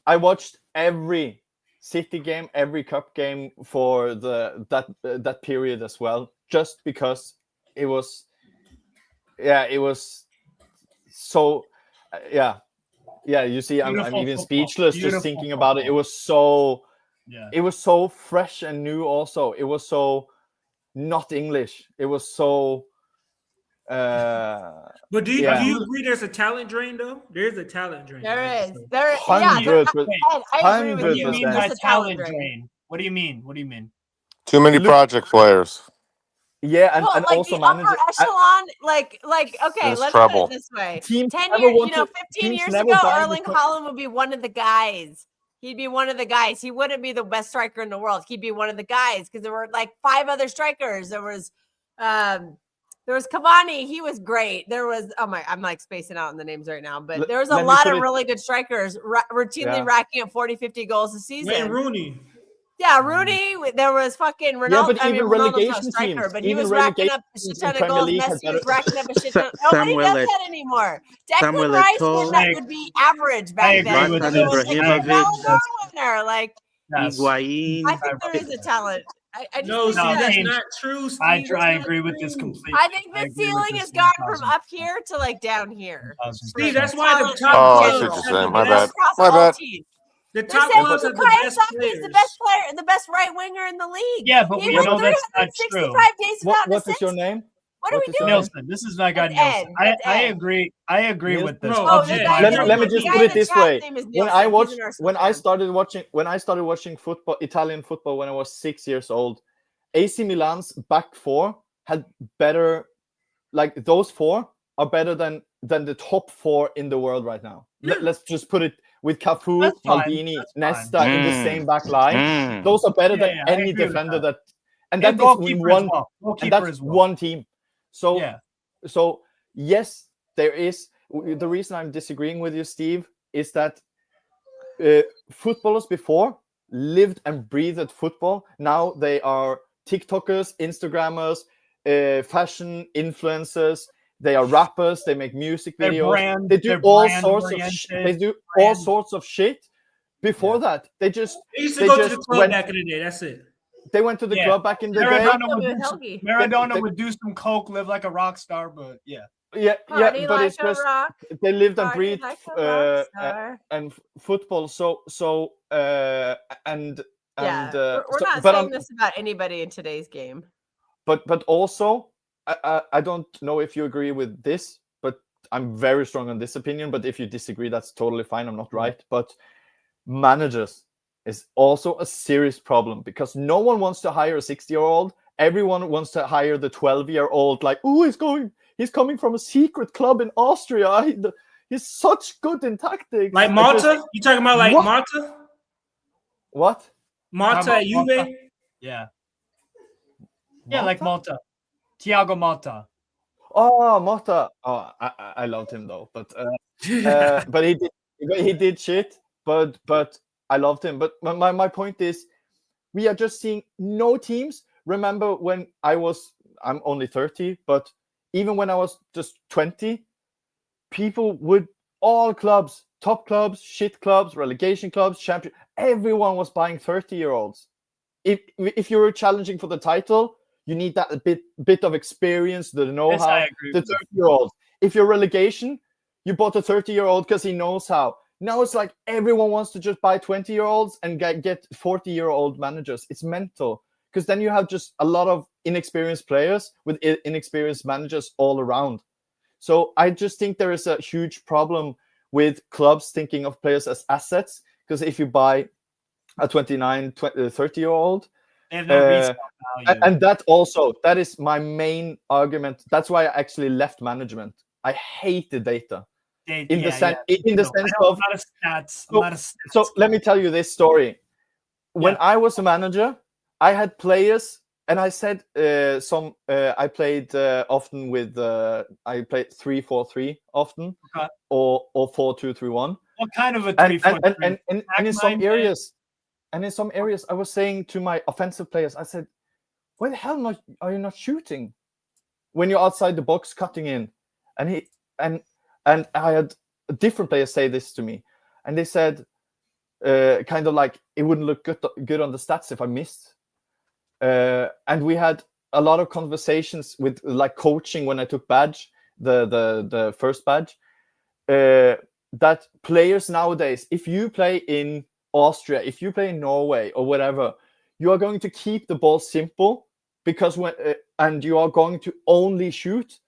I watched every City game, every cup game for that period as well, just because it was so you see, I'm Beautiful even football. speechless just Beautiful thinking about it. It football. was so Yeah. it was so fresh and new. Also, it was so not English. It was so But do you agree there's a talent drain though? There's a talent drain. There right? is. So- There, yeah. 100%. I agree with What do you. you mean There's by There's a talent drain? What do you mean? What do you mean? Too many project players. Yeah, and Well, like also the upper echelon, like okay, There's let's trouble. put it this way. Teams 10 never years, want 15 teams years never ago, buy Erling Haaland would be one of the guys. He'd be one of the guys. He wouldn't be the best striker in the world. He'd be one of the guys because there were like 5 other strikers. There was Cavani. He was great. There was I'm like spacing out on the names right now, but there was a lot of really good strikers routinely racking up 40, 50 goals a season. Wayne Rooney. Yeah, Rooney. There was fucking Ronaldo. Yeah, but I mean, even Ronaldo's not a relegation striker, teams, but he even was racking up a relegation shit ton in of Premier goals. League had Messi was better- racking up a shit ton. Nobody Samuel does that anymore. Declan Samuel Rice Eto'o. would be average back then. agree with Zlatan this. Ibrahimovic. Ballon d'Or winner. Like, Yes. Higuain. I think there is a talent. I just No, think Steve, that's James, not true. Steve. I That's not agree with this true. completely. I think I the agree with ceiling this has gone from 1000%. up here to like down here. Steve, that's why the Talent top Oh, I clubs see what have you're saying. the My best. bad. across My all bad. teams. The They're top saying clubs have the Bukayo best Saka is players. the best player, the best right winger in the league. Yeah, but he we went know that's not 365 true. days without an What is assist. your name? What are What we is your doing? name? Nielsen. This is my guy That's Nielsen. Ed. That's I Ed. agree. I agree Nielsen? with this. Bro, Oh, PUBG the Ed, guy, you're Let the me the just guy put in it the this chat's way. name is When Nielsen. I He's watched an Arsenal when I started watching football, Italian football when I was 6 years old, AC Milan's back four had better, like those 4 are better than the top 4 in the world right now. Let's just put it with Cafu, That's fine. Maldini, That's Nesta fine. in the same back line. Those are better than I any agree with defender that. and And that is goalkeeper as one well. and Goalkeeper that's as well. one team. So Yeah. so yes, there is. The reason I'm disagreeing with you, Steve, is that footballers before lived and breathed football. Now they are TikTokers, Instagrammers, fashion influencers. They are rappers. They make music They're videos. They do all sorts of they do all sorts of shit. Before that, they just They used to they go to just the club went, back in the day. That's it. they went to the Yeah. club back in the day. Maradona would do some coke, live like a rock star, but yeah. Yeah, Party but like it's a just rock. they lived and Party breathed like a rock star. and football. So and Yeah, so, we're not but saying this about anybody in today's game. but also I don't know if you agree with this, but I'm very strong on this opinion. But if you disagree, that's totally fine. I'm not right. But managers is also a serious problem because no one wants to hire a 60-year-old. Everyone wants to hire the 12-year-old. Like, oh, he's coming from a secret club in Austria. He's such good in tactics. Like Malta? You talking about like What? Malta? What? Malta at Juve? Malta? Yeah. Yeah, like Malta. Thiago Malta. Oh, Mota. Oh, I loved him though, but but he did shit. But I loved him. But my point is, we are just seeing no teams. Remember when I'm only 30, but even when I was just 20, people would all clubs, top clubs, shit clubs, relegation clubs, champion. Everyone was buying 30-year-olds. If you were challenging for the title, you need that bit of experience, the know-how. Yes, I agree The with that. 30-year-olds. If you're relegation, you bought a 30-year-old because he knows how. Now it's like everyone wants to just buy 20-year-olds and get 40-year-old managers. It's mental because then you have just a lot of inexperienced players with inexperienced managers all around. So I just think there is a huge problem with clubs thinking of players as assets because if you buy a 29, 30-year-old, They have no resale value. and that is my main argument. That's why I actually left management. I hate the data. In the sense of I'm not a stats. so let me tell you this story. when I was a manager, I had players, and I said I played often with I played 3-4-3 often, or 4-2-3-1. What kind of a 3-4-3? And in some areas, I was saying to my offensive players, I said, "Why the hell are you not shooting when you're outside the box cutting in?" And I had different players say this to me, and they said, kind of like, it wouldn't look good on the stats if I missed. And we had a lot of conversations with like coaching when I took badge, the first badge, that players nowadays, if you play in Austria, if you play in Norway or whatever, you are going to keep the ball simple because and you are going to only shoot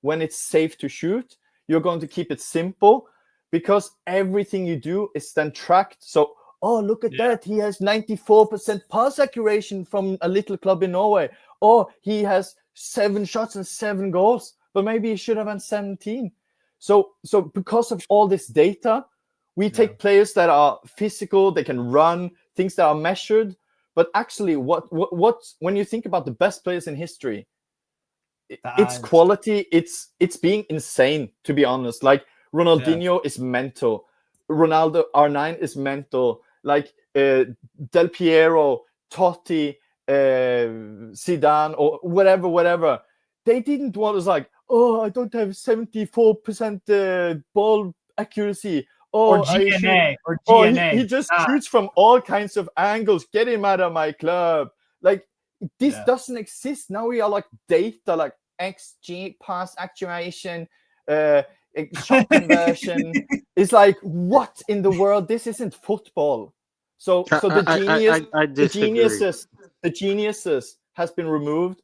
when it's safe to shoot. You're going to keep it simple because everything you do is then tracked. So, oh, look at that. He has 94% pass accuracy from a little club in Norway. Oh, he has 7 shots and 7 goals, but maybe he should have had 17. So because of all this data, we take players that are physical, they can run, things that are measured. But actually, what when you think about the best players in history, it's quality. It's being insane, to be honest. Like Ronaldinho is mental. Ronaldo R9 is mental. Like Del Piero, Totti, Zidane, or whatever. They didn't want us like, oh, I don't have 74% ball accuracy. Oh, or GNA. He just shoots from all kinds of angles. Get him out of my club. Like this doesn't exist. Now we are like data, like XG, pass actuation, shot conversion. It's like, what in the world? This isn't football. So the geniuses has been removed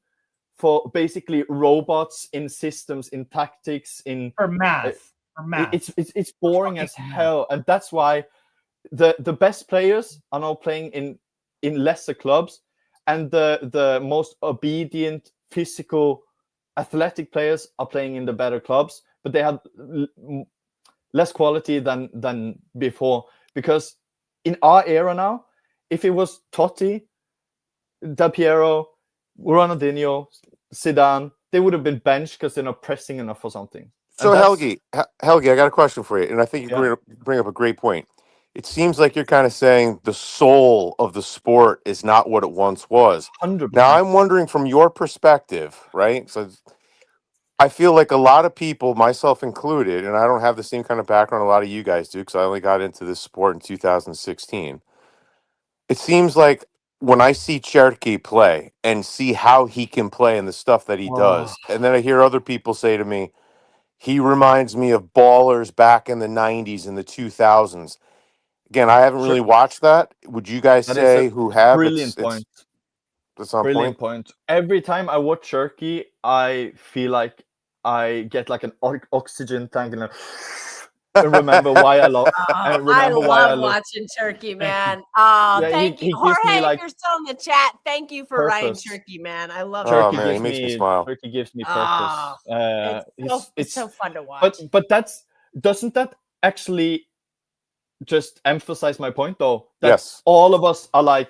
for basically robots in systems, in tactics, in math. It's boring as hell, and that's why the best players are now playing in lesser clubs, and the most obedient, physical, athletic players are playing in the better clubs, but they have less quality than before. Because in our era now, if it was Totti, Del Piero, Ronaldinho, Zidane, they would have been benched because they're not pressing enough or something. So Helgi, I got a question for you, and I think you bring up a great point. It seems like you're kind of saying the soul of the sport is not what it once was. 100%. Now, I'm wondering from your perspective, right? So I feel like a lot of people, myself included, and I don't have the same kind of background a lot of you guys do because I only got into this sport in 2016. It seems like when I see Cherky play and see how he can play and the stuff that he does, and then I hear other people say to me, he reminds me of ballers back in the 90s and the 2000s. Again, I haven't really watched that. Would you guys say who have? Brilliant point. That's on brilliant point. Every time I watch Turkey, I feel like I get like an oxygen tank and remember why I love. I love watching Turkey, man. Oh, thank you, Jorge. Like, if you're still in the chat, thank you for writing Turkey, man. I love Turkey. Man, makes me smile. Turkey gives me purpose. It's so fun to watch. But doesn't that actually just emphasize my point, though? That all of us are like,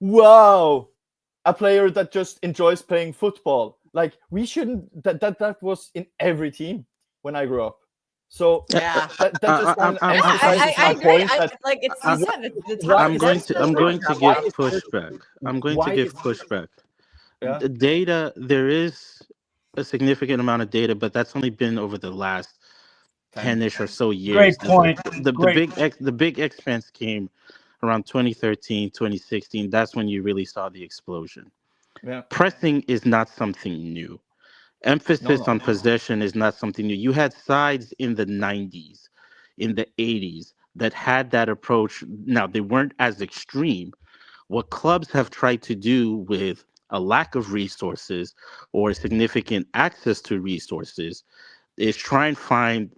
wow, a player that just enjoys playing football. Like we shouldn't. That was in every team when I grew up. So that just emphasizes my point. Like it's I'm going to give pushback. I'm going to give pushback. The data, there is a significant amount of data, but that's only been over the last 10-ish or so years. Great point. The big expanse came around 2013, 2016. That's when you really saw the explosion. Yeah. Pressing is not something new. Emphasis on possession is not something new. You had sides in the 90s, in the 80s that had that approach. Now, they weren't as extreme. What clubs have tried to do with a lack of resources or significant access to resources is try and find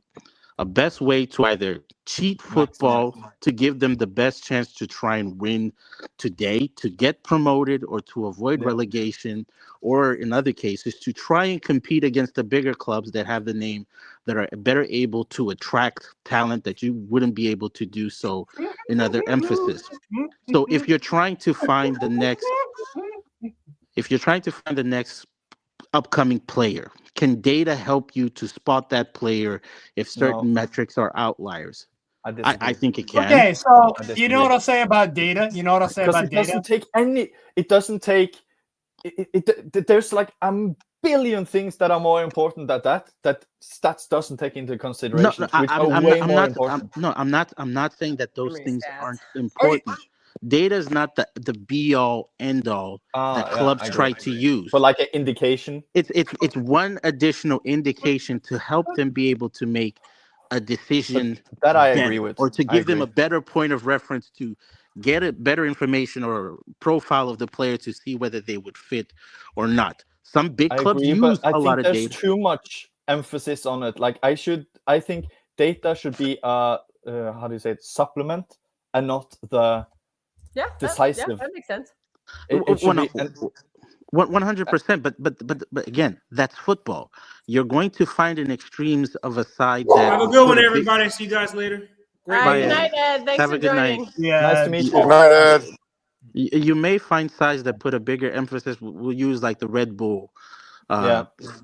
a best way to either cheat football to give them the best chance to try and win today, to get promoted or to avoid relegation, or in other cases, to try and compete against the bigger clubs that have the name, that are better able to attract talent that you wouldn't be able to do so in other emphasis. So if you're trying to find the next upcoming player, can data help you to spot that player if certain metrics are outliers? I think it can. Okay, so you know what I'll say about data? You know what I'll say about data? It doesn't take there's like a billion things that are more important than that stats doesn't take into consideration, which are way more important. I'm not saying that those things aren't important. Data is not the be all end all that clubs try to use. But like an indication. It's one additional indication to help them be able to make a decision that I agree with, or to give them a better point of reference to get a better information or profile of the player to see whether they would fit or not. Some big clubs use a lot of data. There's too much emphasis on it. Like I think data should be how do you say it, supplement and not the decisive. That makes sense. It should be 100%. But again, that's football. You're going to find in extremes of a side that. Have a good one, everybody. See you guys later. Good night, Ed. Thanks Have for a good joining. night. Yeah. Nice to meet you. Good night, Ed. You may find sides that put a bigger emphasis. We'll use like the Red Bull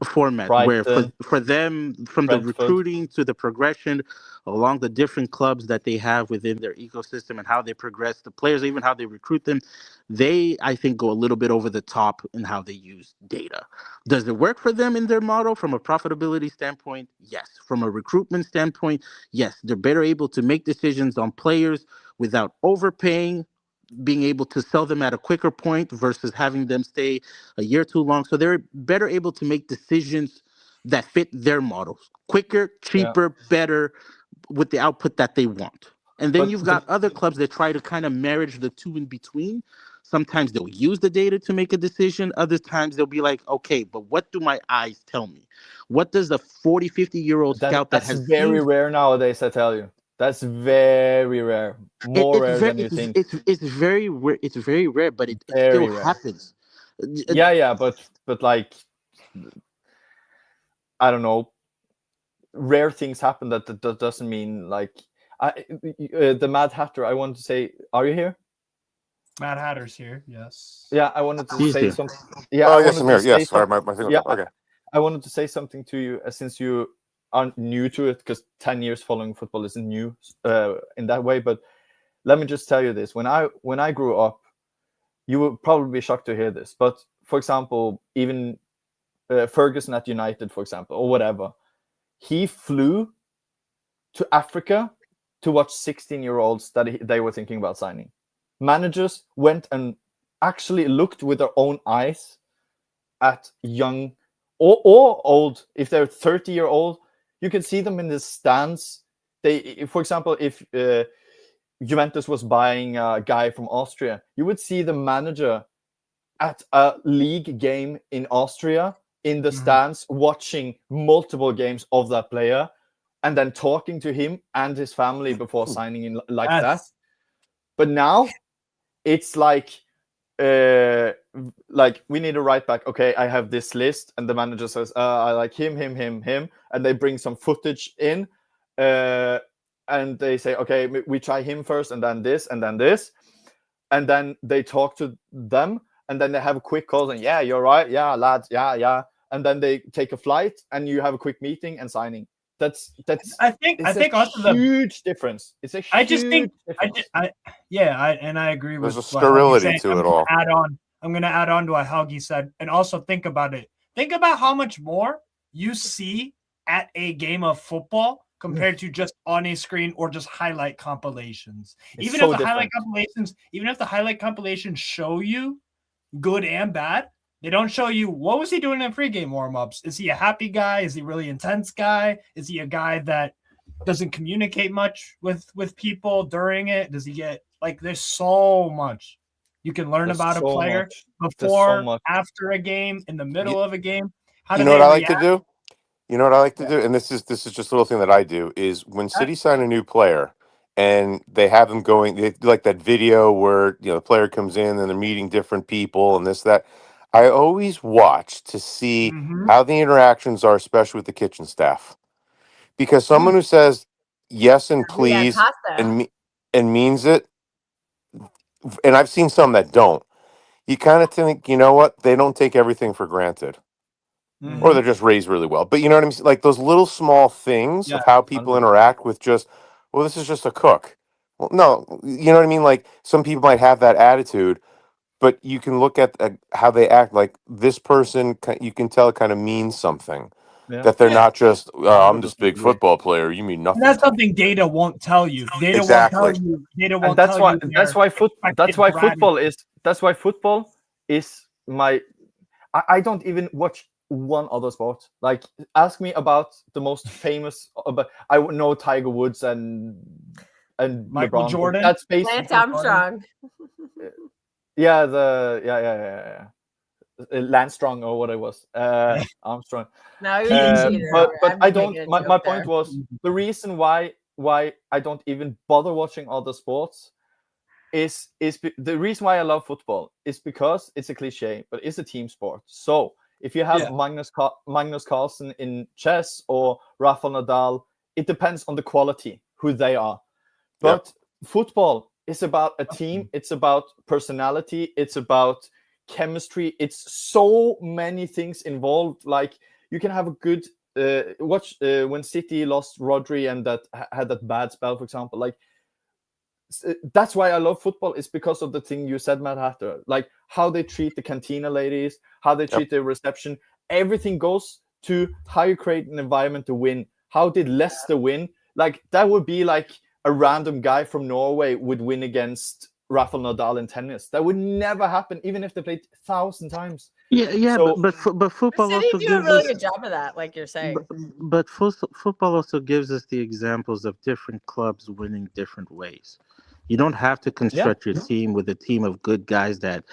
format, where for them, from the recruiting to the progression along the different clubs that they have within their ecosystem and how they progress the players, even how they recruit them, they, I think, go a little bit over the top in how they use data. Does it work for them in their model from a profitability standpoint? Yes. From a recruitment standpoint, yes. They're better able to make decisions on players without overpaying, being able to sell them at a quicker point versus having them stay a year too long. So they're better able to make decisions that fit their models. Quicker, cheaper, better, with the output that they want. And then you've got other clubs that try to kind of marriage the two in between. Sometimes they'll use the data to make a decision. Other times they'll be like, okay, but what do my eyes tell me? What does a 40, 50-year-old scout that has very rare nowadays, I tell you. That's very rare. More rare than you think. It's very rare. It's very rare, but it still happens. Yeah, but like, I don't know. Rare things happen. That doesn't mean like the Mad Hatter. I wanted to say, are you here? Mad Hatter's here. Yes. Yeah, I wanted to say something. Yeah. Oh, yes, I'm here. Yes. Sorry, my thing was okay. I wanted to say something to you since you aren't new to it, because 10 years following football isn't new in that way. But let me just tell you this: when I grew up, you would probably be shocked to hear this, but for example, even Ferguson at United, for example, or whatever, he flew to Africa to watch 16-year-olds that they were thinking about signing. Managers went and actually looked with their own eyes at young or old. If they're 30-year-old, you can see them in the stands. They, for example, if Juventus was buying a guy from Austria, you would see the manager at a league game in Austria in the stands, watching multiple games of that player, and then talking to him and his family before signing in like that. But now it's like we need a right back. Okay, I have this list, and the manager says, I like him, and they bring some footage in, and they say, okay, we try him first, and then this, and then this, and then they talk to them, and then they have a quick call, and yeah, you're right, yeah, lads, yeah, and then they take a flight, and you have a quick meeting and signing. That's I think also a huge difference. It's a huge difference. I agree with. There's a sterility to it all. I'm going to add on to what Helgi said, and also think about it. Think about how much more you see at a game of football compared to just on a screen or just highlight compilations. Even if the highlight compilations show you good and bad, they don't show you what was he doing in pregame warmups. Is he a happy guy? Is he a really intense guy? Is he a guy that doesn't communicate much with people during it? Does he get there's so much you can learn about a player before, after a game, in the middle of a game. You know what I like to do? You know what I like to do, and this is just a little thing that I do, is when City sign a new player and they have them going, they do like that video where the player comes in and they're meeting different people and this that. I always watch to see Mm-hmm. how the interactions are, especially with the kitchen staff, because someone who says yes and We had please pasta. and means it, and I've seen some that don't. You kind of think, you know what, they don't take everything for granted. Or Mm-hmm. they're just raised really well. But you know what I'm saying? Like those little small things Yeah. of how people interact with just, well, this is just a cook. Well, no, you know what I mean? Like some people might have that attitude, but you can look at how they act. Like this person, you can tell it kind of means something. Yeah. That they're Yeah. not just, I'm this 100% big agree. football player. You mean And nothing that's to me. something data won't tell you. Data won't tell Exactly. you. Data And won't that's tell why you their that's expected why gratitude. football is my. I don't even watch one other sport. Like, ask me about the most famous. But I would know Tiger Woods and Michael LeBron. But Jordan. that's basically Lance Armstrong. yeah. Lance Strong or what it was. Armstrong. No, he was a cheater. But I'm I just don't. making a My joke point there. was the reason why I don't even bother watching other sports the reason why I love football is because it's a cliche, but it's a team sport. So if you have Yeah. Magnus Carlsen in chess or Rafael Nadal, it depends on the quality who they are. But football is about a team. It's about personality. It's about chemistry. It's so many things involved. Like you can have a good watch when City lost Rodri and that had that bad spell, for example. Like that's why I love football, is because of the thing you said, Matt Hatter. Like how they treat the cantina ladies, how they treat their reception. Everything goes to how you create an environment to win. How did Leicester win? Like that would be like a random guy from Norway would win against Rafael Nadal in tennis. That would never happen, even if they played 1,000 times. Yeah, So, but football City also do a gives really us good job of that, like you're saying. but football also gives us the examples of different clubs winning different ways. You don't have to construct your team with a team of good guys that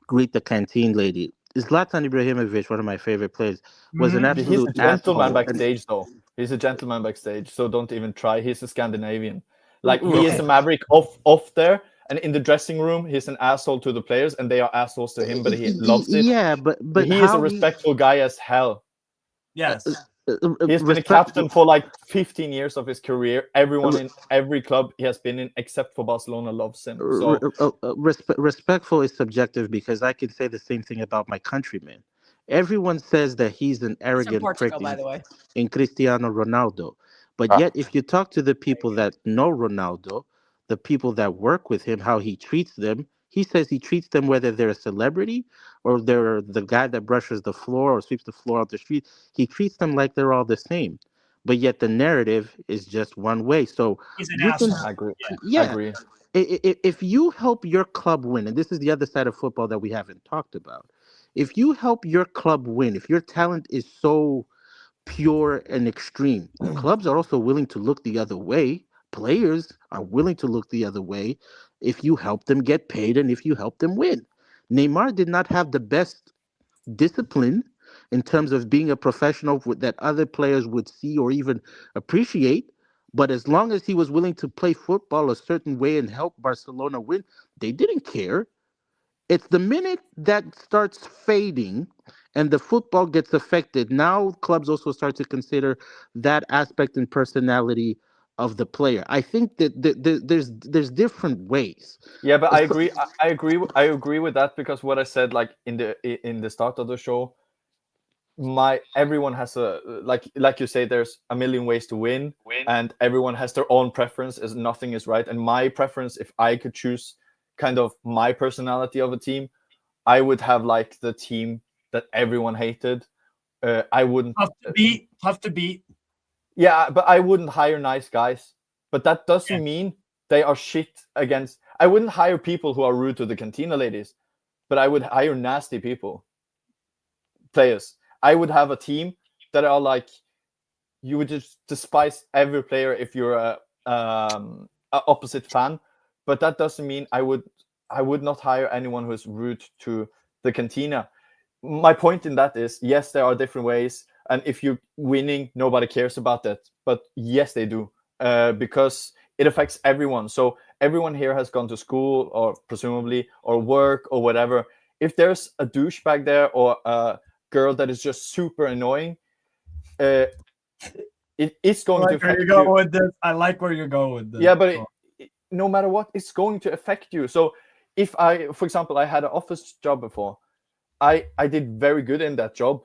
greet the canteen lady. Zlatan Ibrahimovic, one of my favorite players, was an he's absolute a gentleman asshole. backstage, though. He's a gentleman backstage, so don't even try. He's a Scandinavian. Like Mm, he is okay. a maverick off there, and in the dressing room, he's an asshole to the players, and they are assholes to him, but he loves it. Yeah, but He is a how he respectful guy as hell. Yes. He's been a respect captain for like 15 years of his career. Everyone in every club he has been in, except for Barcelona, loves him. So respectful is subjective because I can say the same thing about my countrymen. Everyone says that he's an He's from arrogant prick Portugal, by the way. in Cristiano Ronaldo. But yet, if you talk to the people that know Ronaldo, the people that work with him, how he treats them, he says he treats them whether they're a celebrity or they're the guy that brushes the floor or sweeps the floor out the street. He treats them like they're all the same. But yet, the narrative is just one way. So He's an you can, asshole. I agree. I yeah, agree. if you help your club win, and this is the other side of football that we haven't talked about, if you help your club win, if your talent is so pure and extreme, clubs are also willing to look the other way. Players are willing to look the other way if you help them get paid and if you help them win. Neymar did not have the best discipline in terms of being a professional that other players would see or even appreciate. But as long as he was willing to play football a certain way and help Barcelona win, they didn't care. It's the minute that starts fading and the football gets affected, now clubs also start to consider that aspect and personality of the player. I think that there's different ways. Yeah, but I agree. I agree. I agree with that because what I said, like in the start of the show, everyone has a like you say, there's a million ways to win, and everyone has their own preference. As nothing is right, and my preference, if I could choose, kind of my personality of a team, I would have like the team that everyone hated. I wouldn't Tough to beat. Yeah, but I wouldn't hire nice guys. But that doesn't mean they are shit against. I wouldn't hire people who are rude to the cantina ladies, but I would hire nasty people, players. I would have a team that are like, you would just despise every player if you're a opposite fan. But that doesn't mean I would not hire anyone who is rude to the cantina. My point in that is, yes, there are different ways. And if you're winning, nobody cares about that. But yes, they do, because it affects everyone. So everyone here has gone to school, or presumably, or work, or whatever. If there's a douchebag there, or a girl that is just super annoying, it's going to affect you. With this. I like where you're going with this. Yeah, but no matter what, it's going to affect you. So if for example, I had an office job before. I did very good in that job,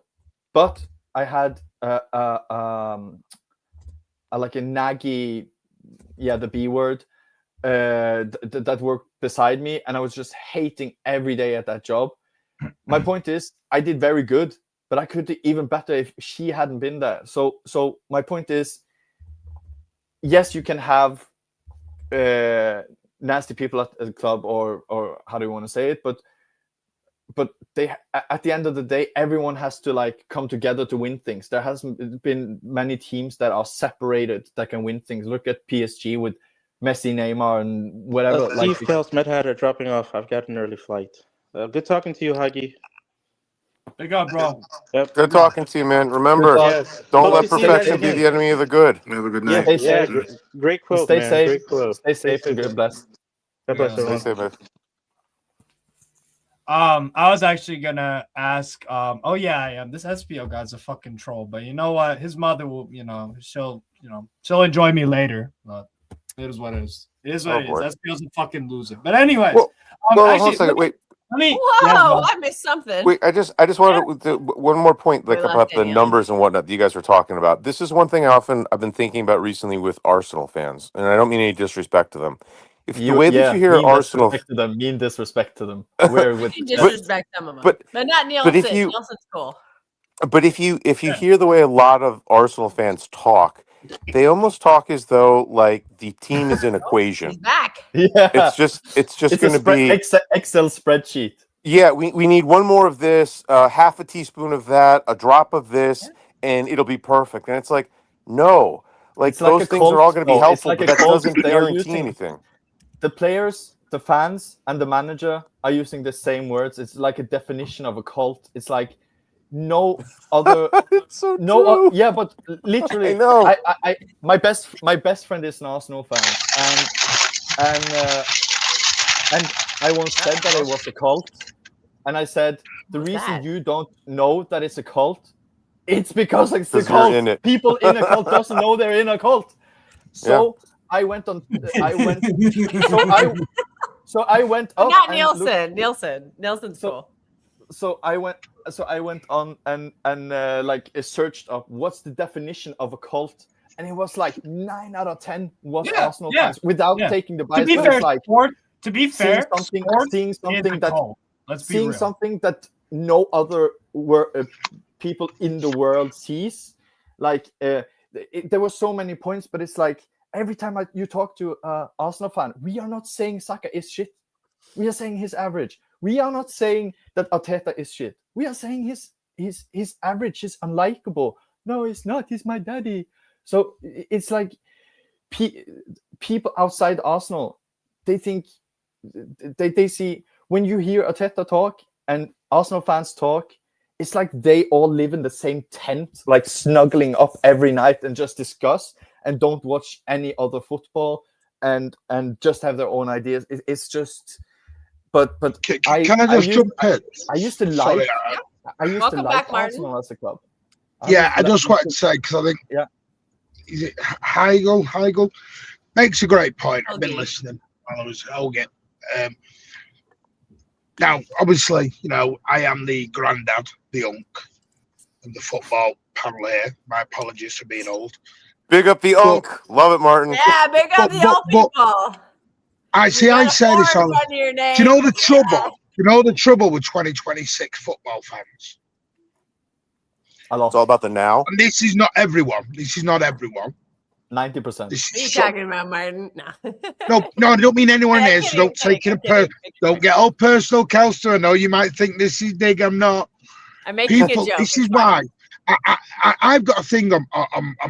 but I had like a naggy, the B word, that worked beside me, and I was just hating every day at that job. My point is, I did very good, but I could do even better if she hadn't been there. So my point is, yes, you can have nasty people at the club, or how do you want to say it, but they, at the end of the day, everyone has to like come together to win things. There hasn't been many teams that are separated that can win things. Look at PSG with Messi, Neymar, and whatever. Steve Kells, Med Hatter dropping off. I've got an early flight. Good talking to you, Huggy. Big up, bro. Yep. Good talking to you, man. Remember, don't let perfection be the enemy of the good. Have a good night. Yeah, great quote, Stay man. safe. Great quote. Stay safe and good bless. God bless Stay everyone. safe, man. I was actually gonna ask. Oh yeah, I am. This SPO guy's a fucking troll, but you know what? His mother will. She'll enjoy me later. But it is what it is. It is what it is. SPO's a fucking loser. But anyways, Well, hold on a actually, second. Wait. Whoa! I missed something. Wait, I just wanted to one more point, like about the numbers and whatnot that you guys were talking about. This is one thing I've been thinking about recently with Arsenal fans, and I don't mean any disrespect to them. If the way that you hear Arsenal, mean disrespect to them, we're with disrespect some of them, but not Nielsen. But if you, Nielsen's cool. But if you hear the way a lot of Arsenal fans talk, they almost talk as though like the team is an equation. He's back. Yeah, it's just going to be Excel spreadsheet. Yeah, we need one more of this, half a teaspoon of that, a drop of this, and it'll be perfect. And it's like, no, like those things are all going to be helpful, but that doesn't guarantee anything. The players, the fans, and the manager are using the same words. It's like a definition of a cult. It's like no other. So no, yeah, but literally, I know. My best friend is an Arsenal fan, and I once said that it was a cult, and I said the reason you don't know that it's a cult, it's because it's a cult. People in a cult doesn't know they're in a cult. So. Yeah. I went up. Not Nielsen. Nielsen's cool. So I went on and like searched up what's the definition of a cult, and it was like 9 out of 10 was Arsenal fans without taking the bias. To be fair, seeing something that no other people in the world sees. Like there were so many points, but it's like. Every time you talk to Arsenal fan, we are not saying Saka is shit. We are saying he's average. We are not saying that Arteta is shit. We are saying he's average. He's unlikable. No, he's not. He's my daddy. So it's like people outside Arsenal, they think they see when you hear Arteta talk and Arsenal fans talk, it's like they all live in the same tent, like snuggling up every night and just discuss. And don't watch any other football, and just have their own ideas. It's just, but can I just jump in? I used to like. I used to like Arsenal as a club. I just wanted to say because I think is it Heigl makes a great point. I've been listening while I was Helget. Now, obviously, I am the granddad, the unk of the football panel here. My apologies for being old. Big up the unk. Love it, Martin. Yeah, big up the old people. I say this all. Do you know the trouble? You know the trouble with 2026 football fans? It's all about the now. And this is not everyone. 90%. What are you talking about, Martin? No, I don't mean anyone here. So don't take it don't get all personal, Kelster. I know you might think this is big. I'm not. I'm making a joke. This is why I've got a thing on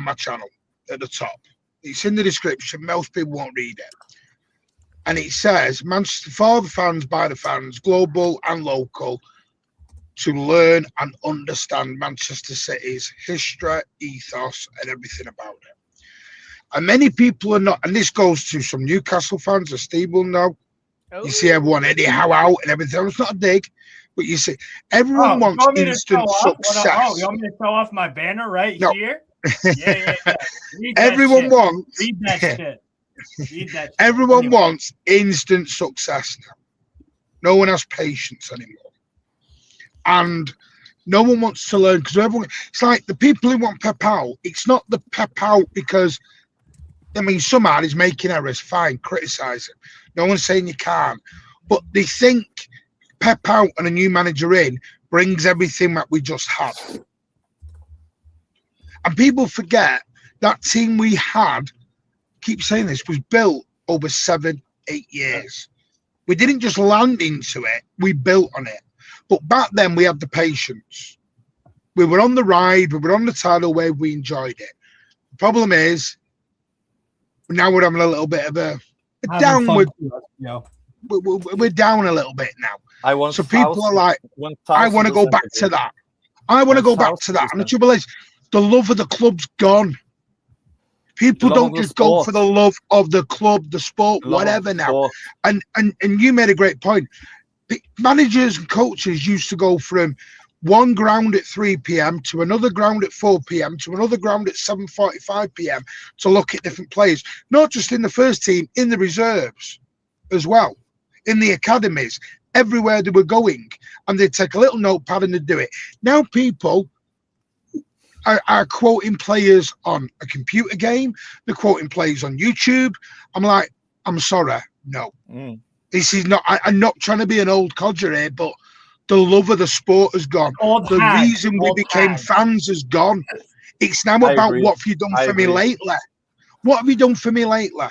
my channel at the top. It's in the description. Most people won't read it. And it says, Manchester for the fans, by the fans, global and local. to learn and understand Manchester City's history, ethos, and everything about it. And many people are not, and this goes to some Newcastle fans, as Steve will know. You see everyone Eddie Howe out and everything. It's not a dig, but you see, everyone you wants want me to instant show off? success. You want me to show off my banner right No. here? Yeah. Read that Everyone shit. wants. Read that shit. Read that shit. Everyone wants instant success now. No one has patience anymore. And no one wants to learn because everyone. It's like the people who want Pep out. It's not the Pep out because, I mean, somehow he's making errors. Fine, criticize him. No one's saying you can't, but they think Pep out and a new manager in brings everything that we just had. And people forget that team we had. Keep saying this was built over 7-8 years. We didn't just land into it; we built on it. But back then, we had the patience. We were on the ride. We were on the tidal wave. We enjoyed it. The problem is, now we're having a little bit of a downward. We're down a little bit now. So people are like, I want to go back to that. I want to go back to that. And the trouble is, the love of the club's gone. People don't just go for the love of the club, the sport, whatever now. And you made a great point. Managers and coaches used to go from one ground at 3 p.m. to another ground at 4 p.m. to another ground at 7:45 p.m. to look at different players, not just in the first team, in the reserves as well, in the academies, everywhere they were going. And they'd take a little notepad and they'd do it. Now people are quoting players on a computer game. They're quoting players on YouTube. I'm like, I'm sorry, no. This is not. I'm not trying to be an old codger here, but the love of the sport has gone. The reason we became fans has gone. It's now about what have you done for me lately? What have you done for me lately?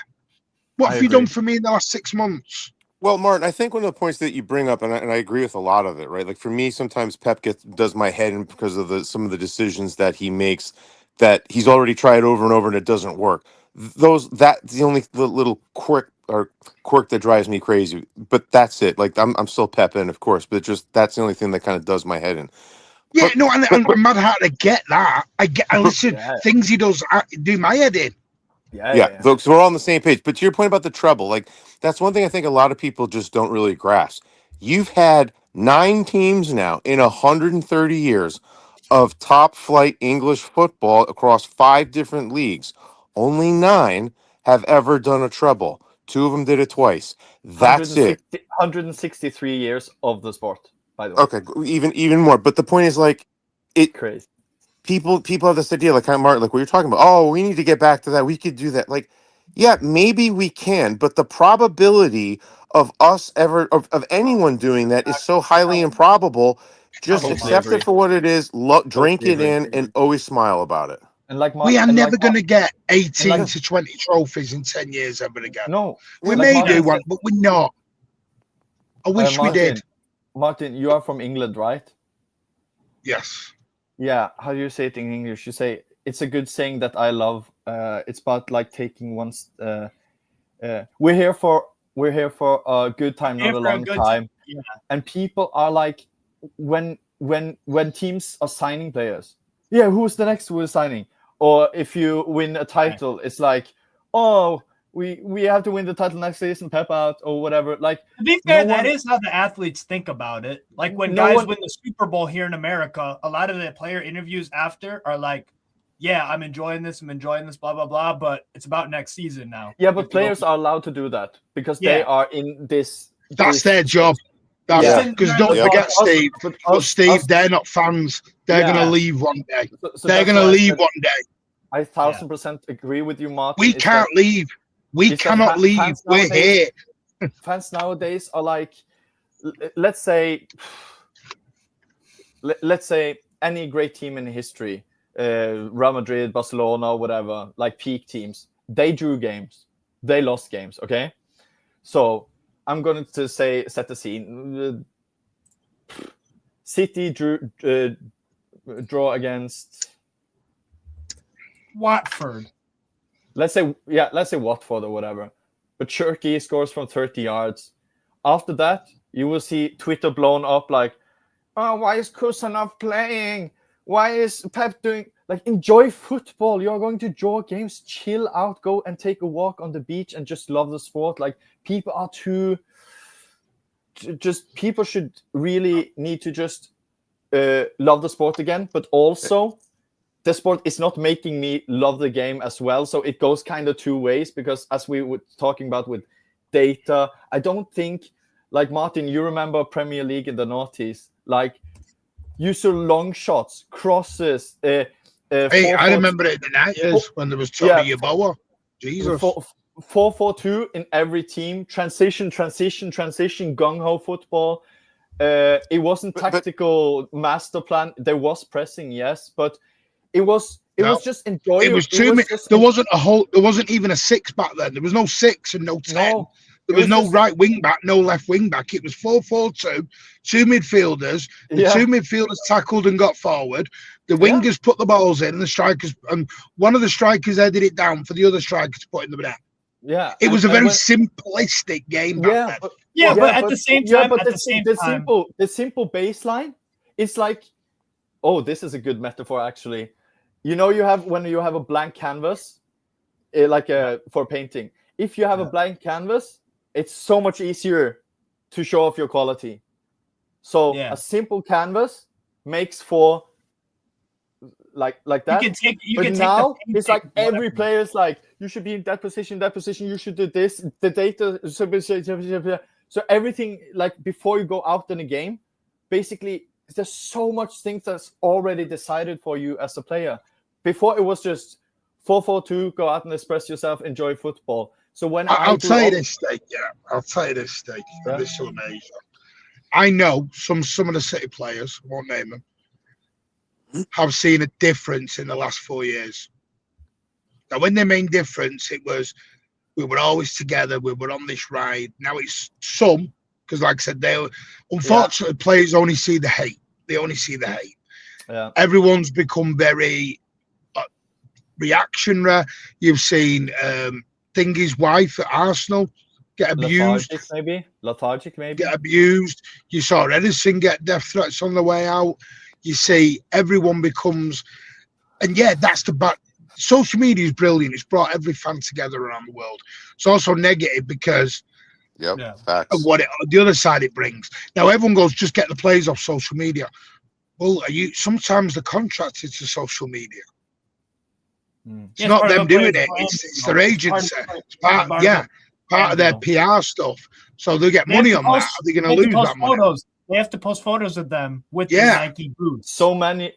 What have you done for me in the last 6 months? Well, Martin, I think one of the points that you bring up, and I agree with a lot of it, right? Like for me, sometimes Pep does my head in because of some of the decisions that he makes that he's already tried over and over and it doesn't work. That's the only little quirk that drives me crazy. But that's it. Like I'm still Pep in, of course, but that's the only thing that kind of does my head in. Yeah, I'm mad how to get that. I listen things he does do my head in. Yeah. So we're all on the same page. But to your point about the treble, like that's one thing I think a lot of people just don't really grasp. You've had 9 teams now in 130 years of top flight English football across 5 different leagues. Only 9 have ever done a treble. 2 of them did it twice. That's it. 163 years of the sport, by the way. Okay, even more. But the point is, like, it crazy. People have this idea, like kind of Martin, like what you're talking about. Oh, we need to get back to that. We could do that. Like, yeah, maybe we can, but the probability of us of anyone doing that is so highly improbable. Just accept it for what it is. Drink it in, and always smile about it. And like we are never going to get 18 to 20 trophies in 10 years ever again. No, we may do one, but we're not. I wish we did. Martin, you are from England, right? Yes. Yeah, how do you say it in English? You say it's a good saying that I love. It's about like taking one's. We're here for a good time, not a long time. Yeah. And people are like, when teams are signing players, yeah, who's the next who is signing? Or if you win a title, it's like, oh, we have to win the title next season, Pep out or whatever. Like, to be fair, that is how the athletes think about it. Like when guys win the Super Bowl here in America, a lot of the player interviews after are like, yeah, I'm enjoying this, blah, blah, blah, but it's about next season now. Yeah, but players are allowed to do that because they are in this. That's their job. Because don't forget, Steve. Steve, they're not fans. They're going to leave one day. They're going to leave one day. I 1000% agree with you, Martin. We can't leave. We cannot leave. We're here. Fans nowadays are like, let's say any great team in history, Real Madrid, Barcelona, whatever, like peak teams, they drew games, they lost games. Okay, so I'm going to set the scene. City draw against Watford. Let's say Watford or whatever. But Cherky scores from 30 yards. After that, you will see Twitter blown up like, oh, why is Kusanov playing? Why is Pep doing? Like, enjoy football. You're going to draw games. Chill out. Go and take a walk on the beach and just love the sport. Like, people are too. Just people should really need to just love the sport again, but also the sport is not making me love the game as well. So it goes kind of two ways, because as we were talking about with data, I don't think, like Martin, you remember Premier League in the noughties, like you saw long shots, crosses. Hey, I remember it in the 90s when there was Tommy Yeboah. Jesus. 4-4-2 in every team. Transition, gung-ho football. It wasn't tactical master plan. There was pressing, yes, but it was just enjoyable. It was too many. There wasn't even a six back then. There was no 6 and no 10. No, there was no right wing back, no left wing back. It was 4-4-2, 2 midfielders. The 2 midfielders tackled and got forward. The wingers put the balls in, and the strikers, and one of the strikers headed it down for the other striker to put in the net. Yeah, it was a very simplistic game back then. But at the same time, the simple baseline, it's like, oh, this is a good metaphor actually. You know, when you have a blank canvas, for painting. If you have a blank canvas, it's so much easier to show off your quality. So a simple canvas makes for like that. But now it's like every player is like, you should be in that position, you should do this, the data. So everything, like before you go out in a game, basically there's so much things that's already decided for you as a player. Before it was just 4-4-2, go out and express yourself, enjoy football. So when I'll tell you this, Steak. This is amazing. I know some of the City players, I won't name them, have seen a difference in the last 4 years. Now, when their main difference, it was we were always together, we were on this ride. Now it's some, because like I said, unfortunately, players only see the hate. They only see the hate. Yeah. Everyone's become very reactionary. You've seen Thingy's wife at Arsenal get abused. Lethargic, maybe. Get abused. You saw Edison get death threats on the way out. You see everyone becomes, and that's the bad. Social media is brilliant. It's brought every fan together around the world. It's also negative because of the other side it brings. Now everyone goes, just get the players off social media. Well, sometimes they're contracted to social media. It's not them doing it. It's their agency. It's part of their PR stuff. So they get money on that. Are they going to lose that money? They have to post photos of them with the Nike boots. So many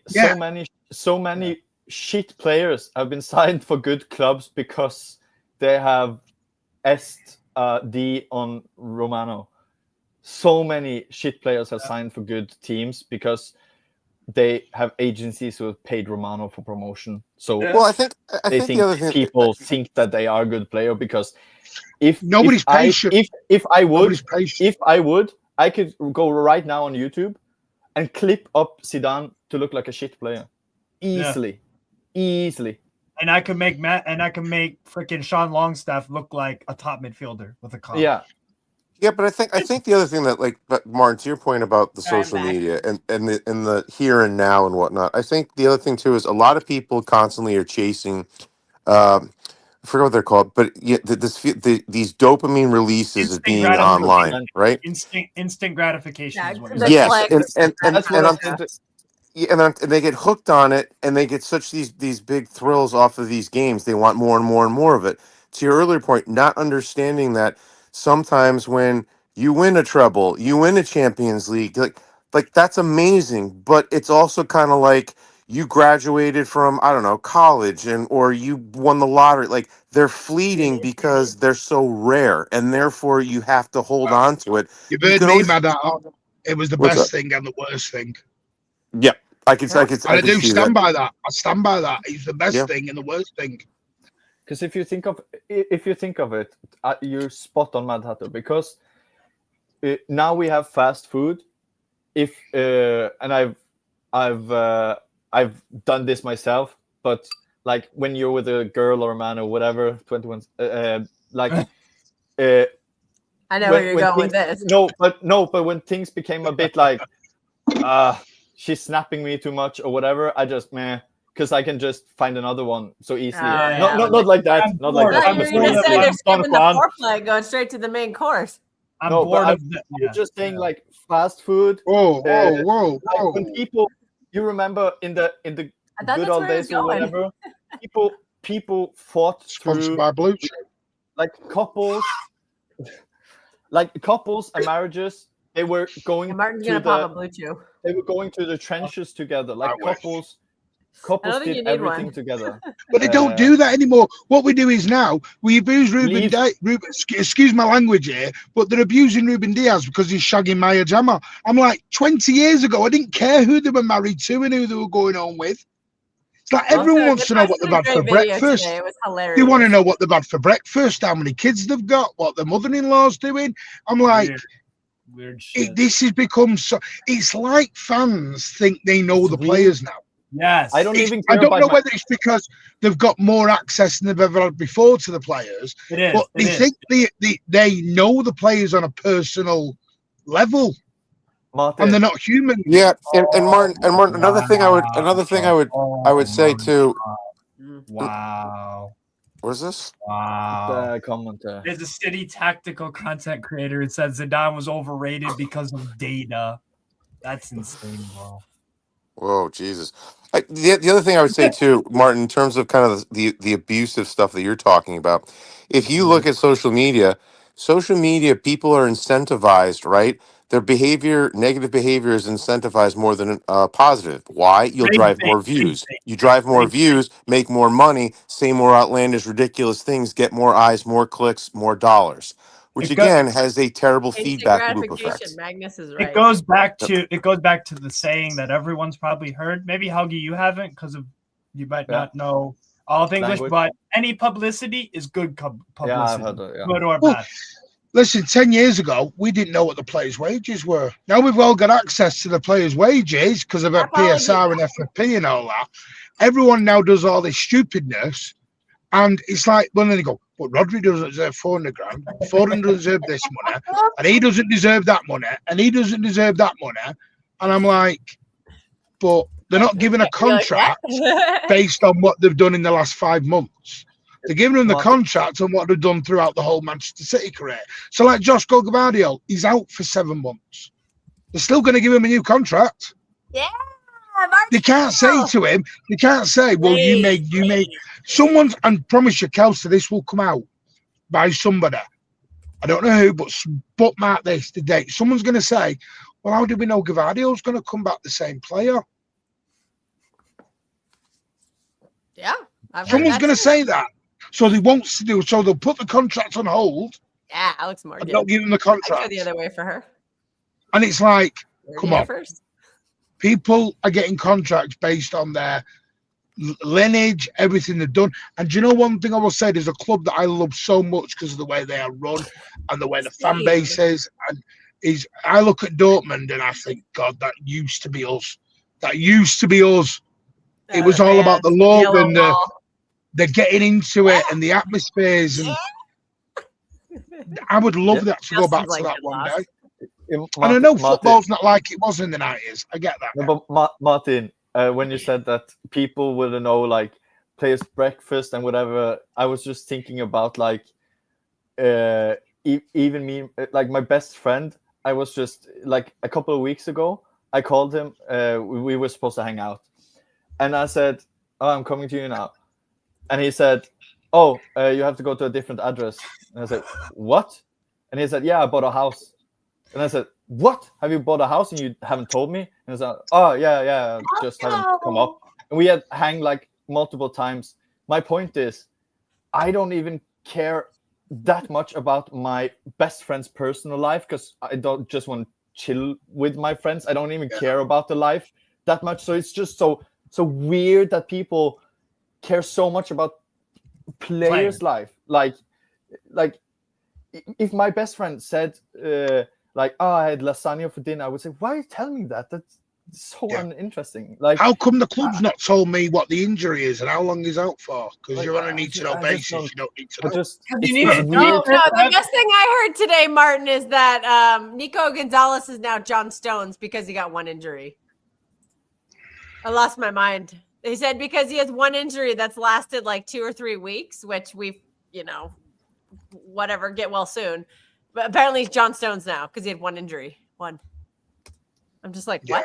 shit players have been signed for good clubs because they have SD on Romano. So many shit players have signed for good teams because they have agencies who have paid Romano for promotion. So I think the other thing, people think that they are a good player because if I would, I could go right now on YouTube and clip up Zidane to look like a shit player, easily. And I could make freaking Sean Longstaff look like a top midfielder with a collar. Yeah, but I think the other thing that, like, but Martin, to your point about the social media and the here and now and whatnot, I think the other thing too is a lot of people constantly are chasing. I forget what they're called, but these dopamine releases of being online, right? Instant gratification. Yes, and they get hooked on it, and they get such these big thrills off of these games. They want more and more and more of it. To your earlier point, not understanding that sometimes when you win a treble, you win a Champions League, like that's amazing, but it's also kind of like you graduated from, I don't know, college or you won the lottery. Like they're fleeting because they're so rare, and therefore you have to hold on to it. You've heard me, Madad. It was the best thing and the worst thing. Yeah, I do stand by that. I stand by that. It's the best thing and the worst thing. Because if you think of it, you're spot on, Mad Hatter. Because now we have fast food. And I've done this myself, but like when you're with a girl or a man or whatever, 21, I know where you're going with this. No, but when things became a bit like, she's snapping me too much or whatever, I just because I can just find another one so easily. Not like that. Not like that. You're gonna say they're skipping the foreplay, going straight to the main course. I'm bored of the, I'm just saying, like fast food. Whoa. Like when people, you remember in the good old days or whatever, people fought through by Blue Chew. like couples and marriages. They were going They were going to the trenches together, like couples. Couples did everything together. But they don't do that anymore. What we do is now we abuse Ruben excuse my language here, but they're abusing Ruben Diaz because he's shagging Maya Jama. I'm like, 20 years ago, I didn't care who they were married to and who they were going on with. It's like everyone wants to know what they've had for breakfast. It was hilarious. They want to know what they've had for breakfast, how many kids they've got, what their mother-in-law's doing. I'm like, weird shit. This has become so. It's like fans think they know the players now. Yes, I don't even. Care I don't know whether it's because they've got more access than they've ever had before to the players, but they think they know the players on a personal level, and they're not human. Yeah, and Martin, another thing I would say too. Wow. What is this? Wow. Commenter. There's a City tactical content creator. It says Zidane was overrated because of data. That's insane, bro. Whoa, Jesus. The other thing I would say too, Martin, in terms of kind of the abusive stuff that you're talking about, if you look at social media, people are incentivized, right? Their negative behavior is incentivized more than positive. Why? You'll drive more views. You drive more views, make more money, say more outlandish, ridiculous things, get more eyes, more clicks, more dollars, which again has a terrible feedback loop effect. Magnus is right. It goes back to the saying that everyone's probably heard. Maybe Helgi, you haven't because of you might not know all of English, but any publicity is good publicity. Yeah, I've heard that. Yeah. Good or bad. Listen, 10 years ago, we didn't know what the players' wages were. Now we've all got access to the players' wages because of our PSR and FFP and all that. Everyone now does all this stupidness. And it's like, well, then they go, but Rodri doesn't deserve 400 grand. Foden doesn't deserve this money. And he doesn't deserve that money. And he doesn't deserve that money. And I'm like, but they're not given a contract based on what they've done in the last 5 months. They're giving them the contract on what they've done throughout the whole Manchester City career. So like Josh Gvardiol, he's out for 7 months. They're still going to give him a new contract. Yeah. They can't say to him, well, you made someone's, and promise you, Kelsey, this will come out by somebody. I don't know who, but bookmark this the date. Someone's going to say, well, how do we know Gvardiol's going to come back the same player? Yeah. Someone's going to say that. So they won't do. So they'll put the contract on hold. Yeah, Alex Morgan. Not give them the contract. I'd go the other way for her. And it's like, come on. First. People are getting contracts based on their lineage, everything they've done. And do you know one thing I will say? There's a club that I love so much because of the way they are run and the way the fan base is. And I look at Dortmund and I think, God, that used to be us. That used to be us. It was all about the love and the getting into it and the atmospheres. And I would love that to go back to that one day. And I know football's not like it was in the 90s. I get that. No, but Martin, when you said that people will know like players' breakfast and whatever, I was just thinking about like even me, like my best friend. I was just like a couple of weeks ago, I called him. We were supposed to hang out, and I said, "Oh, I'm coming to you now," and he said, "Oh, you have to go to a different address." And I said, "What?" And he said, "Yeah, I bought a house." And I said, "What? Have you bought a house and you haven't told me?" And I said, "Oh, yeah, just haven't come up." And we had hang like multiple times. My point is, I don't even care that much about my best friend's personal life because I don't just want to chill with my friends. I don't even care about the life that much. So it's just so weird that people care so much about players' life. Like if my best friend said, I had lasagna for dinner, I would say, why are you telling me that? so uninteresting. Like, how come the club's not told me what the injury is and how long he's out for? Because Like, you're on a I need just- to know I just basis. don't- You don't need to I know. just You it's, need it's to weird. know. No, the best thing I heard today, Martin, is that Nico Gonzalez is now John Stones because he got one injury. I lost my mind. They said because he has one injury that's lasted like 2 or 3 weeks, which we've, whatever, get well soon. But apparently he's John Stones now because he had one injury. One. I'm just like, what?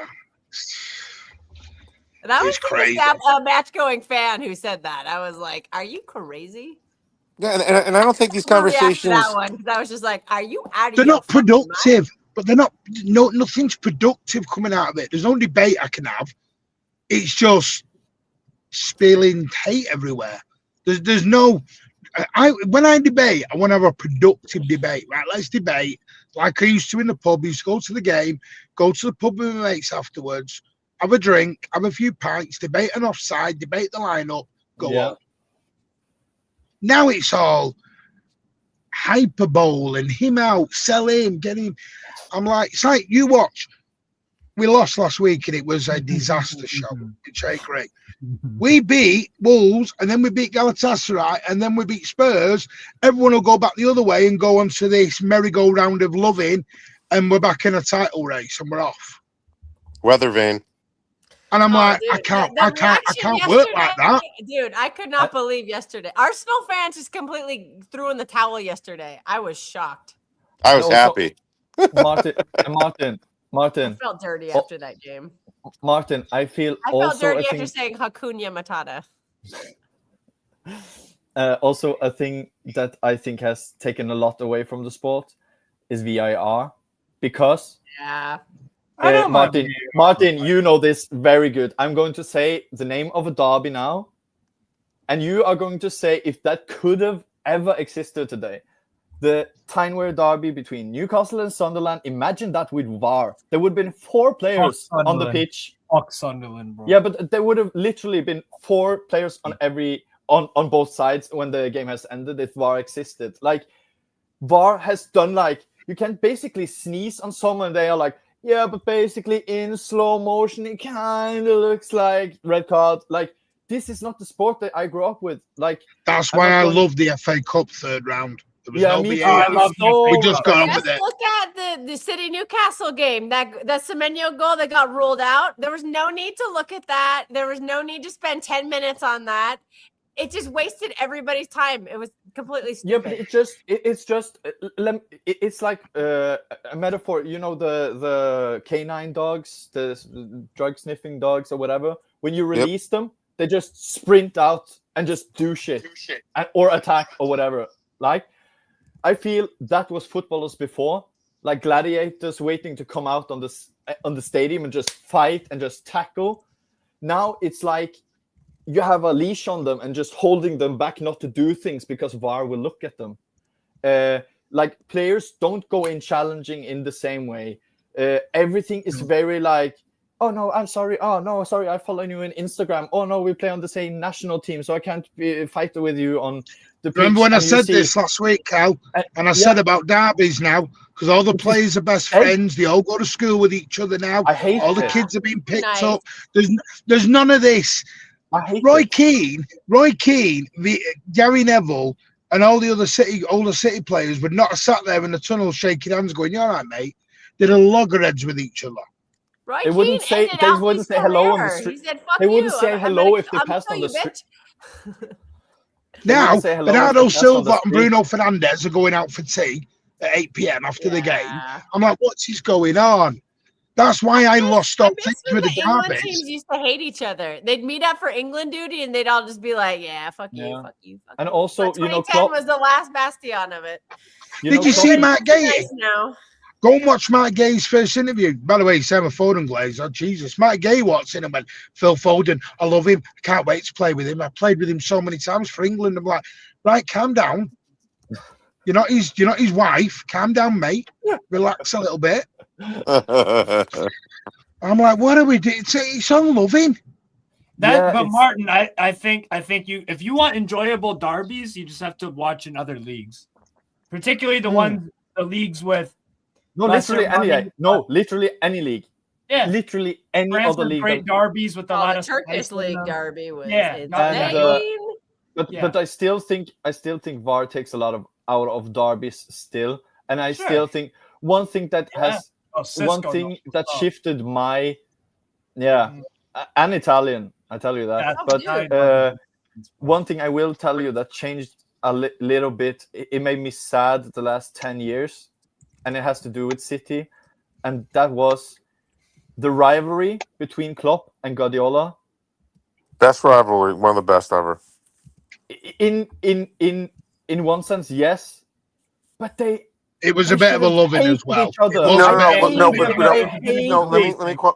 That was It's crazy. a match-going fan who said that. I was like, are you crazy? Yeah, and I don't think these I'm gonna react to conversations. that one because I was just like, are you out of They're your not fucking productive, but they're not. No, nothing's productive coming out of it. There's no debate I can have. It's just spilling hate everywhere. There's no. When I debate, I want to have a productive debate. Right? Let's debate like I used to in the pub. I used to go to the game, go to the pub with my mates afterwards, have a drink, have a few pints, debate an offside, debate the lineup, go on. Now it's all hyperbole and him out, sell him, get him. I'm like, it's like you watch. We lost last week and it was a disaster show. It's great. We beat Wolves and then we beat Galatasaray and then we beat Spurs. Everyone will go back the other way and go onto this merry-go-round of loving, and we're back in a title race and we're off. Weather vane. And I'm like, dude, I can't reaction work like that. Dude, I could not believe yesterday. Arsenal fans just completely threw in the towel yesterday. I was shocked. I was happy. Martin. I felt dirty after that game. Martin, I feel I also felt dirty a after thing, saying Hakuna Matata. also a thing that I think has taken a lot away from the sport is VAR, because Yeah. Martin, you know this very good. I'm going to say the name of a derby now, and you are going to say if that could have ever existed today. The Tyne-Wear derby between Newcastle and Sunderland. Imagine that with VAR. There would have been 4 players on the pitch. Fuck Sunderland, bro. Yeah, but there would have literally been 4 players on both sides when the game has ended if VAR existed. Like, VAR has done, like, you can basically sneeze on someone, they are like, yeah, but basically in slow motion, it kind of looks like red card. Like, this is not the sport that I grew up with. Like, that's why I love the FA Cup third round. There was no VAR. We just got on with it. Look at the City Newcastle game. That Semenyo goal that got ruled out. There was no need to look at that. There was no need to spend 10 minutes on that. It just wasted everybody's time. It was completely stupid. Yeah, but it's like a metaphor. You know, the canine dogs, the drug sniffing dogs or whatever. When you release them, they just sprint out and just do shit. Or attack or whatever. Like, I feel that was footballers before, like gladiators waiting to come out on the stadium and just fight and just tackle. Now it's like you have a leash on them and just holding them back not to do things because VAR will look at them. Like, players don't go in challenging in the same way. Everything is very like, oh no, I'm sorry. Oh no, sorry, I follow you on Instagram. Oh no, we play on the same national team, so I can't fight with you on the pitch. Remember when I said this last week, Cal? And I said about derbies now, because all the players are best friends. They all go to school with each other now. I hate all the kids are being picked up. There's none of this. Roy Keane, Gary Neville, and all the older City players would not have sat there in the tunnel shaking hands, going, "You all right, mate?" They'd have loggerheads with each other. Roy They wouldn't say hello on the street. He said, they wouldn't say hello if they passed on the street. Now, Bernardo Silva and Bruno Fernandes are going out for tea at 8 p.m. after the game. I'm like, what's going on? That's why I lost all things with the England teams used to hate each other. They'd meet up for England duty, and they'd all just be like, "Yeah, fuck you, fuck you." Fuck and you. also, but 2010 was the last bastion of it. Did you see Matt Gay? Nice now. Go and watch Matt Gay's first interview. By the way, he's Emma Foden glaze. Oh, Jesus. Matt Gay walks in and went, Phil Foden, I love him. I can't wait to play with him. I played with him so many times for England. I'm like, right, calm down. You're not his wife. Calm down, mate. Relax a little bit. I'm like, what are we doing? It's unloving. But Martin, I think you, if you want enjoyable derbies, you just have to watch in other leagues, particularly the leagues with literally any league. literally any France other has league. great derbies with a lot the of Turkish spice in league them. derby was insane. But I still think VAR takes a lot out of derbies still, and I still think one thing that has shifted my and Italian, I tell you that. But one thing I will tell you that changed a little bit. It made me sad the last 10 years, and it has to do with City, and that was the rivalry between Klopp and Guardiola. Best rivalry, one of the best ever. In one sense, yes, but it was a bit of a loving as well.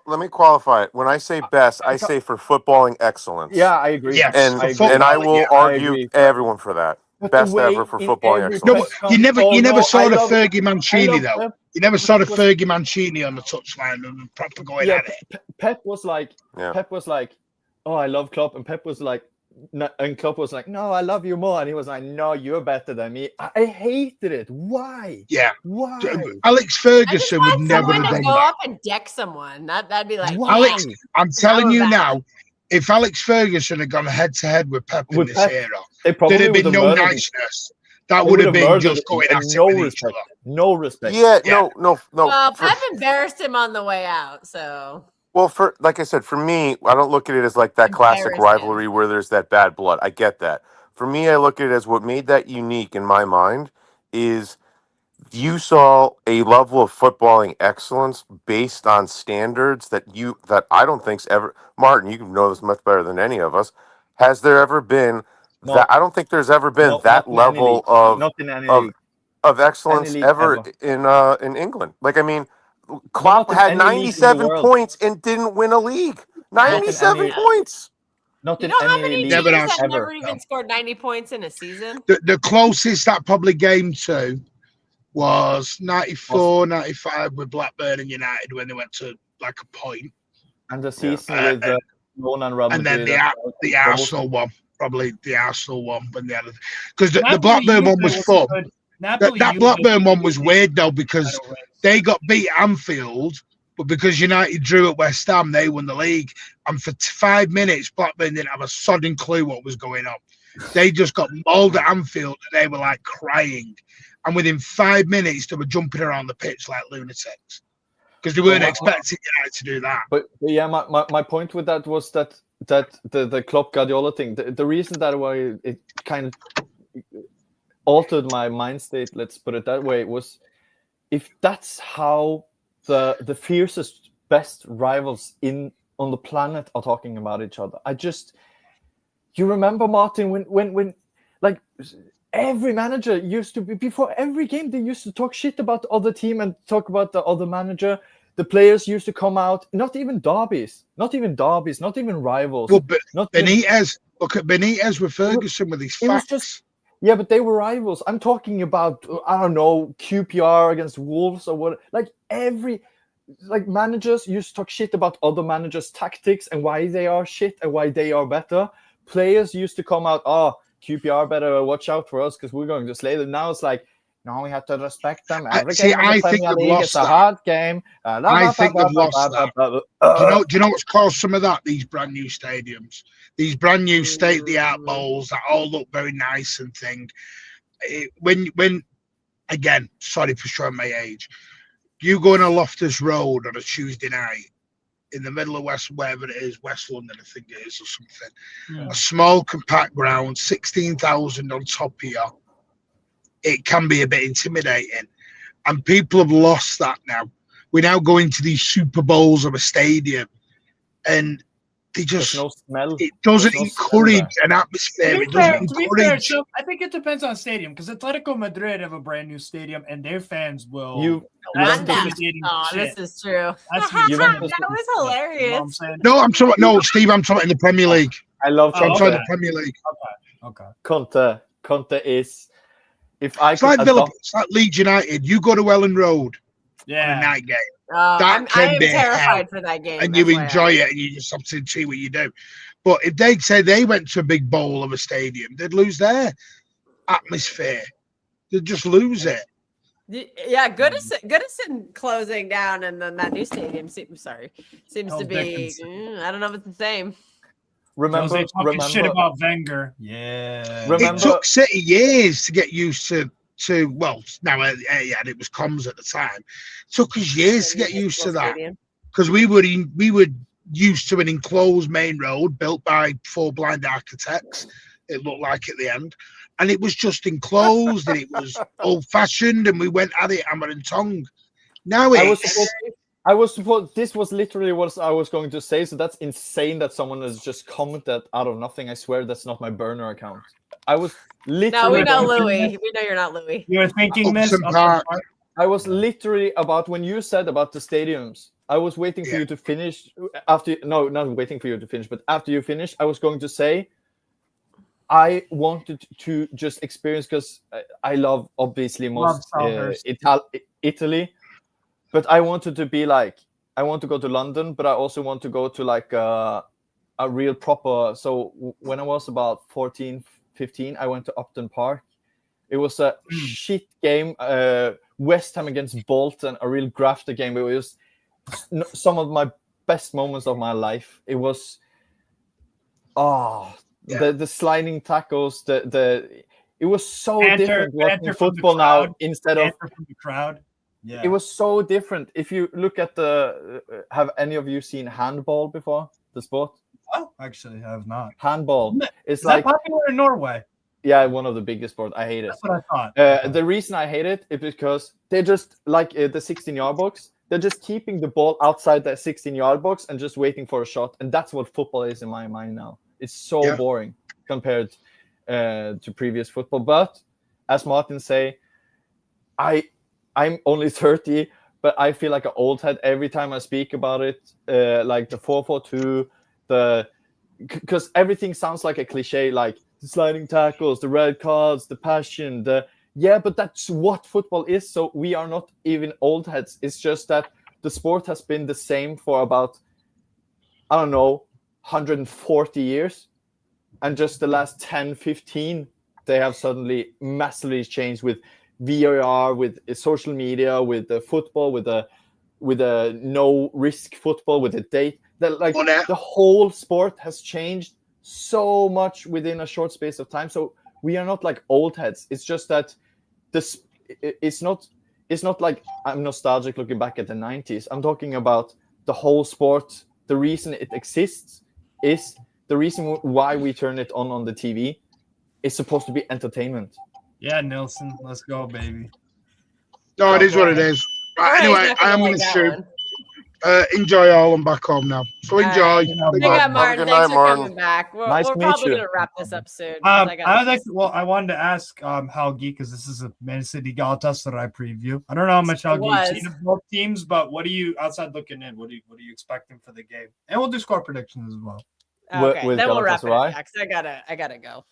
Let me qualify it. When I say best, I say for footballing excellence. Yeah, I agree. Yes, and I will argue everyone for that. Best ever for footballing excellence. No, you never saw the Fergie Mancini though. You never saw the Fergie Mancini on the touchline and proper going at it. Pep was like, oh, I love Klopp, and Pep was like, and Klopp was like, no, I love you more, and he was like, no, you're better than me. I hated it. Why? Yeah. Why? Alex Ferguson would never have done go that. up and deck someone. That'd be like Alex. I'm telling you now, if Alex Ferguson had gone head to head with Pep in this era, there'd have been no niceness. That would have been just going at it with each other. No respect. Yeah. No. Well, Pep embarrassed him on the way out, so. Well, like I said, for me, I don't look at it as like that classic rivalry where there's that bad blood. I get that. For me, I look at it as what made that unique in my mind is you saw a level of footballing excellence based on standards that I don't think's ever. Martin, you know this much better than any of us. Has there ever been that? I don't think there's ever been that level of excellence ever in England. Like, I mean, Klopp had 97 points and didn't win a league. 97 points. Not in how many any teams league have ever. never even scored 90 points in a season? The closest that probably came to was 94, 95 with Blackburn and United when they went to like a point. And the season with Ron and Real and then Madrid. the Arsenal one, probably the Arsenal one, when they had because the Blackburn one was fun. That Blackburn one was weird though because they got beat at Anfield, but because United drew at West Ham, they won the league. And for 5 minutes, Blackburn didn't have a sodding clue what was going on. They just got mauled at Anfield and they were like crying. And within 5 minutes, they were jumping around the pitch like lunatics because they weren't expecting United to do that. But yeah, my point with that was that the Klopp Guardiola thing, the reason that it kind of altered my mind state, let's put it that way, was if that's how the fiercest, best rivals on the planet are talking about each other. You remember, Martin, when like every manager used to be, before every game, they used to talk shit about the other team and talk about the other manager. The players used to come out, not even derbies, not even rivals. Well, but Benitez, look at Benitez with Ferguson with his facts. Yeah, but they were rivals. I'm talking about, I don't know, QPR against Wolves or what. Like managers used to talk shit about other managers' tactics and why they are shit and why they are better. Players used to come out, QPR better watch out for us because we're going to slay them. Now it's like, no, we have to respect them. Every game in the Premier League, it's a hard game. I think they've lost that. Do you know what's caused some of that? These brand new stadiums, these brand new state-of-the-art bowls that all look very nice and thing. When again, sorry for showing my age, you go on a Loftus Road on a Tuesday night in the middle of wherever it is, West London, I think it is, or something. A small, compact ground, 16,000 on top of you. It can be a bit intimidating. And people have lost that now. We're now going to these Super Bowls of a stadium and they just, it doesn't encourage an atmosphere. It doesn't encourage. I think it depends on stadium because Atletico Madrid have a brand new stadium and their fans will. This is true. That was hilarious. No, Steve, I'm talking in the Premier League. I love I'm talking the Premier League. Okay. Conte is. It's like Leeds United. You go to Ellen Road on a night game. I am terrified for that game. And you enjoy it and you just have to see what you do. But if they say they went to a big bowl of a stadium, they'd lose their atmosphere. They'd just lose it. Yeah, Goodison closing down, and then that new stadium seems to be. I don't know if it's the same. Remember shit about Wenger. Yeah. It took City years to get used to well, now yeah, it was comms at the time. It took us years to get used to that because we were used to an enclosed main road built by 4 blind architects. It looked like at the end, and it was just enclosed and it was old fashioned, and we went at it hammer and tongue. Now this was literally what I was going to say. So that's insane that someone has just commented out of nothing. I swear that's not my burner account. I was literally. No, we know Louis. We know you're not Louis. You were thinking this. I was literally about when you said about the stadiums. I was waiting for you to finish. Not waiting for you to finish, but after you finish, I was going to say. I wanted to just experience because I love obviously most Italy. But I wanted to be like, I want to go to London, but I also want to go to like a real proper. So when I was about 14, 15, I went to Upton Park. It was a shit game. West Ham against Bolton, a real grafter game. It was some of my best moments of my life. It was, the sliding tackles, it was so different watching football now instead of from the crowd. Yeah. It was so different. If you look at have any of you seen handball before? The sport? Oh, actually, I have not. Handball. Is that popular in Norway? Yeah, one of the biggest sports. I hate it. That's what I thought. The reason I hate it is because they're just like the 16-yard box. They're just keeping the ball outside that 16-yard box and just waiting for a shot. And that's what football is in my mind now. It's so boring compared to previous football. But as Martin say, I'm only 30, but I feel like an old head every time I speak about it. Like the 4-4-2, because everything sounds like a cliche, like the sliding tackles, the red cards, the passion, but that's what football is. So we are not even old heads. It's just that the sport has been the same for about, 140 years. And just the last 10, 15, they have suddenly massively changed with VAR, with social media, with the football, with a no risk football, with a date. The whole sport has changed so much within a short space of time. So we are not like old heads. It's just that it's not like I'm nostalgic looking back at the 90s. I'm talking about the whole sport. The reason it exists is the reason why we turn it on the TV is supposed to be entertainment. Yeah, Nilsson, let's go, baby. No, it is what it is. Right, anyway, I am going to shoot. Enjoy all. I'm back home now. So enjoy. Yeah, Martin, thanks for coming back. We're probably going to wrap this up soon. I wanted to ask how geek, because this is a Man City Galatasaray preview. I don't know how much how geek seen of both teams, but what do you, outside looking in, what are you expecting for the game? And we'll do score predictions as well. Okay, then we'll wrap it up because I gotta go.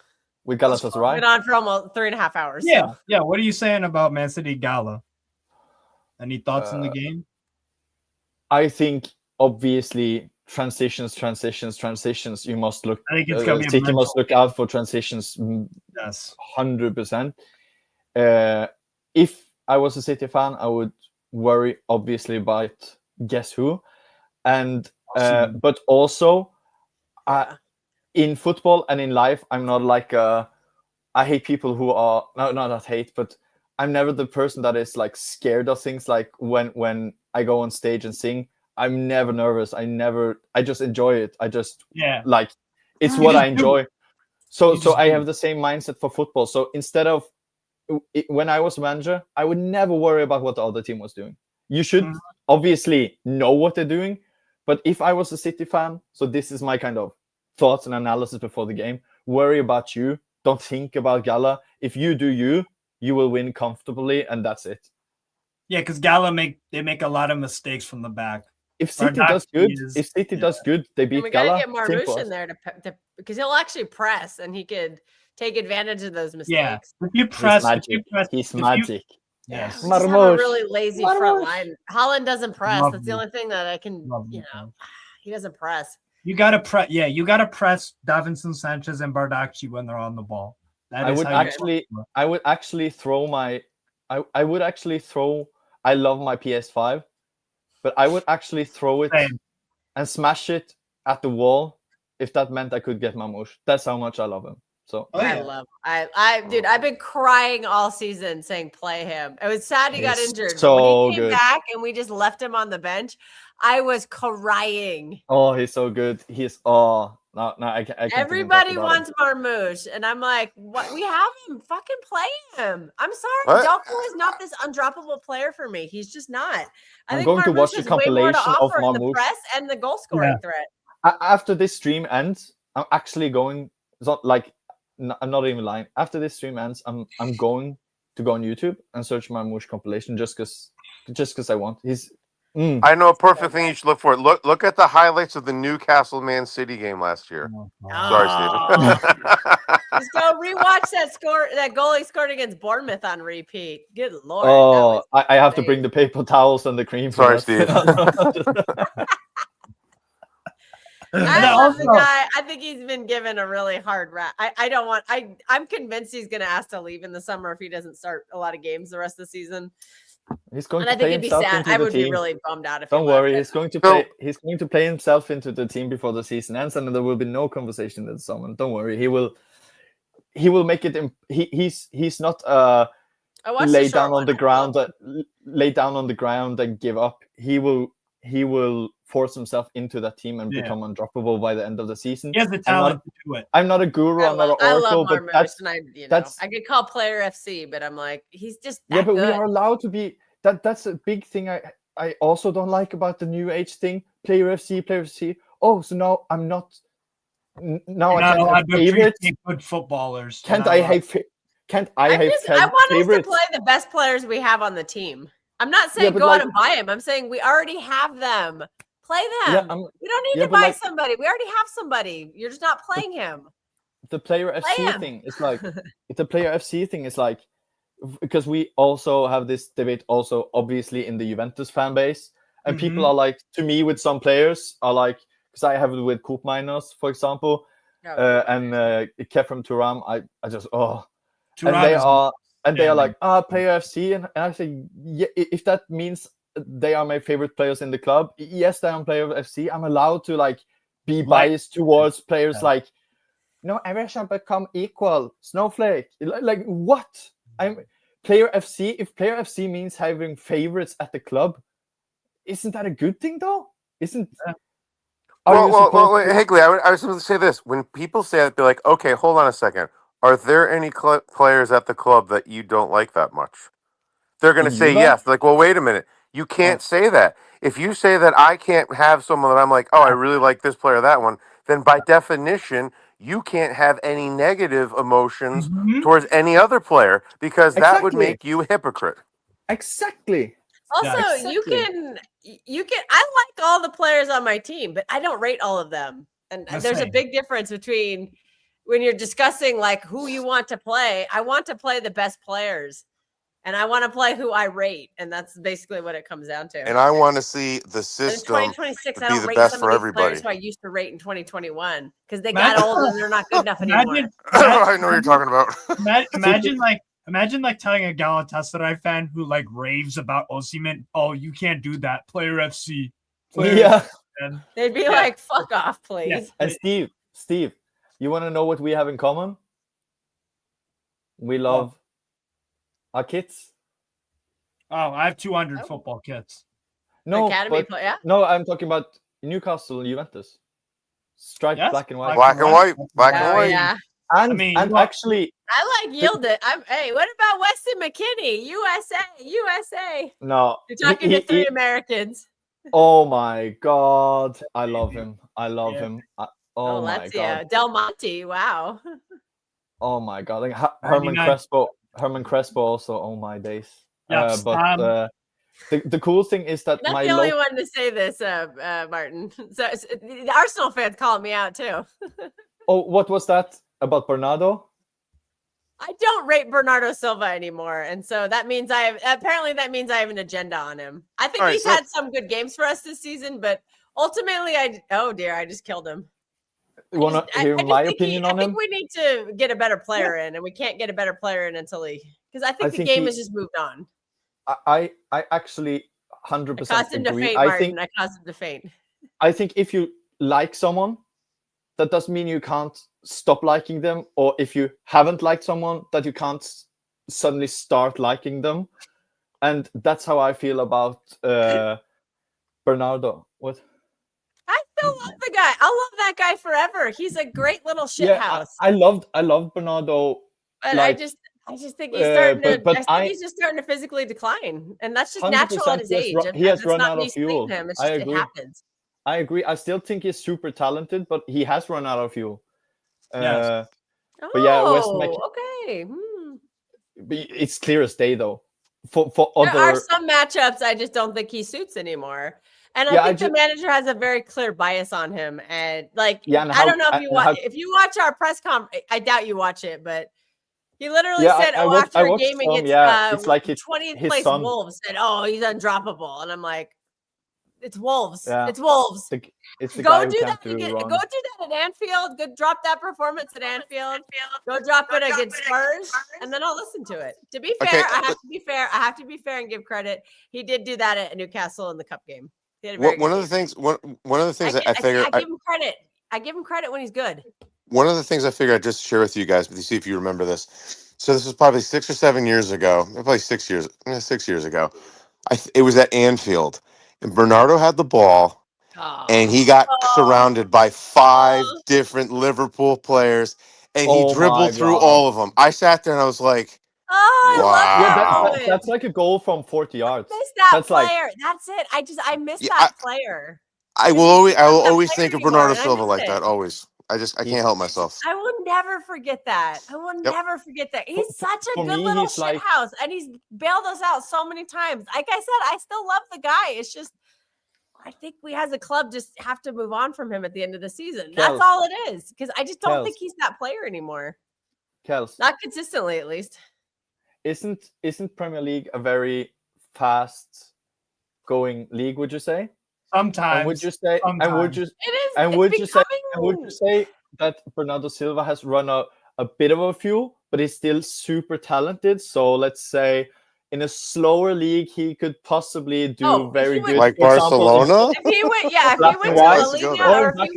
With Galatasaray? Been on for almost 3.5 hours. Yeah, so. yeah. What are you saying about Man City Gala? Any thoughts in the game? I think obviously transitions. You must look. I think it's gonna be City must look out for transitions. Yes, 100%. If I was a City fan, I would worry obviously about guess who, and but also. In football and in life, I'm not like I hate people who are not hate, but I'm never the person that is like scared of things. Like when I go on stage and sing, I'm never nervous. I just enjoy it. I just like it's what I enjoy. So I have the same mindset for football. So instead of when I was manager, I would never worry about what the other team was doing. You should obviously know what they're doing, but if I was a City fan, so this is my kind of thoughts and analysis before the game. Worry about you. Don't think about Gala. If you do you will win comfortably, and that's it. Yeah, because Gala make a lot of mistakes from the back. If City does good, they beat we Gala. Gotta get Marmouche in there to because he'll actually press and he could take advantage of those mistakes. Yeah, if you press, he's magic. Yes, Marmouche. A really lazy front line. Holland doesn't press. That's the only thing that I can. He doesn't press. You gotta press. Yeah, you gotta press Davinson Sanchez and Bardacci when they're on the ball. I would actually throw my I would actually throw. I love my PS5, but I would actually throw it and smash it at the wall if that meant I could get Mamouche. That's how much I love him. So dude, I've been crying all season saying play him. It was sad he got injured. So but when he came good. back and we just left him on the bench, I was crying. Oh, he's so good. He's no, I can't. Everybody wants Marmouche, and I'm like, what? We have him. Fucking play him. I'm sorry, Doku is not this undroppable player for me. He's just not. I'm going to watch the compilation of in the Marmouche press and the goal scoring threat. After this stream ends, I'm actually going. I'm not even lying. After this stream ends, I'm going to go on YouTube and search Marmouche compilation just because I want. I know a perfect thing you should look for. Look at the highlights of the Newcastle Man City game last year. Sorry, Steven. Just go rewatch that goal he scored against Bournemouth on repeat. Good lord. Oh, I have to bring the paper towels and the cream. Sorry, Steve. I love the guy. I think he's been given a really hard rap. I'm convinced he's going to ask to leave in the summer if he doesn't start a lot of games the rest of the season. He's going and to I think play it'd be himself sad. into I the would team. be really bummed out if Don't he worry, left. he's going to play. He's going to play himself into the team before the season ends, and there will be no conversation in the summer. Don't worry, he will make it. He's not lay down on the ground and give up. He will force himself into that team and become undroppable by the end of the season. He has the talent to do it. I'm not a guru. I'm not an I oracle, love but Marmouche, I could call player FC, but I'm like, he's just that but good. we are allowed to be. That's a big thing. I also don't like about the new age thing. Player FC. Oh, so now I'm not. Now I can't have favorites. Good footballers. Can't I have favorites? I want us to play the best players we have on the team. I'm not saying go out and buy them. I'm saying we already have them. Play them. We don't need to buy somebody. We already have somebody. You're just not playing him. The player FC thing is like the player FC thing is like, because we also have this debate also obviously in the Juventus fan base, and people are like, to me with some players are like, because I have it with Coop Miners, for example, and Kev from Turam, I just and they are like, player FC, and I say, yeah, if that means they are my favorite players in the club, yes, they are player FC. I'm allowed to like be biased towards players like, no, everyone should become equal. Snowflake, like what? I'm player FC. If player FC means having favorites at the club, isn't that a good thing though? Isn't? Well, Higley, I was supposed to say this. When people say that, be like, okay, hold on a second. Are there any players at the club that you don't like that much? They're going to say yes. Like, well, wait a minute. You can't say that. If you say that I can't have someone that I'm like, oh, I really like this player or that one, then by definition, you can't have any negative emotions towards any other player, because that would make you a hypocrite. Exactly. Also, you can. I like all the players on my team, but I don't rate all of them. And there's a big difference between when you're discussing like who you want to play. I want to play the best players, and I want to play who I rate, and that's basically what it comes down to. And I want to see the system in 2026, be I don't the rate best some for of these everybody. players who I used to rate in 2021 because they got old and they're not good enough anymore. I know what you're talking about. Imagine like telling a Galatasaray fan who like raves about Osimhen, oh, you can't do that. Player FC. They'd be like, fuck off, please. Yeah. And Steve, you want to know what we have in common? We love our kits. Oh, I have 200 football kits. No, no, I'm talking about Newcastle, Juventus. Striped black and white. Black and white. Yeah. And actually, I like Yielded. Hey, what about Weston McKinney? USA. No, you're talking to three Americans. Oh my God, I love him. him. Oh my God, Del Monte. Wow. Oh my God, like Herman Crespo also. Oh my days. Yes. The cool thing is that not the only one to say this, Martin. So the Arsenal fans calling me out too. Oh, what was that about Bernardo? I don't rate Bernardo Silva anymore, and so that means I have an agenda on him. I think he's had some good games for us this season, but ultimately, I just killed him. You want to hear my opinion on I think him? we need to get a better player in, and we can't get a better player in until because I think the game has just moved on. I actually 100% I caused him to faint, Martin. I caused him to faint. I think if you like someone, that doesn't mean you can't stop liking them, or if you haven't liked someone, that you can't suddenly start liking them. And that's how I feel about Bernardo. What? I still love the guy. I'll love that guy forever. He's a great little shit house. I loved Bernardo. But like, I just think he's starting he's just starting to physically decline, and that's just natural at his age. He has run out of of fuel. Him. It's just, it happens. I agree. I still think he's super talented, but he has run out of fuel. Yes. But yeah, okay. But it's clear as day, though. For there are some matchups I just don't think he suits anymore. And I think the manager has a very clear bias on him. And I don't know if you watch our press conference, I doubt you watch it, but he literally said, after a game against it's like 20th place son. Wolves, said, he's undroppable. And I'm like, it's Wolves. Yeah. It's Wolves. It's the go guy do who that can't do Go do that at Anfield. Go drop that performance at Anfield. Go drop it against Spurs, and then I'll listen to it. To be fair, I have to be fair. I have to be fair and give credit. He did do that at Newcastle in the cup game. One of the things I figure I give him credit. I give him credit when he's good. One of the things I figured I'd just share with you guys, but see if you remember this. So this was probably 6 or 7 years ago, probably 6 years ago. It was at Anfield, and Bernardo had the ball, and he got surrounded by 5 different Liverpool players, and he dribbled through all of them. I sat there and I was like, wow. Yeah, that's like a goal from 40 yards. I miss that player. That's it. I miss that player. I will always think of Bernardo Silva like that. Always. I can't help myself. I will never forget that. Never forget that. He's such a good little shit house, and he's bailed us out so many times. Like I said, I still love the guy. It's just, I think we as a club just have to move on from him at the end of the season. That's all it is, because I just don't think he's that player anymore. Kels, not consistently, at least. Isn't Premier League a very fast going league? Would you say? Sometimes. And would you say? And would you? It is. And would you say? And would you say that Bernardo Silva has run a bit of a fuel, but he's still super talented? So let's say in a slower league, he could possibly do very good, like Barcelona. If he went to La Liga, or if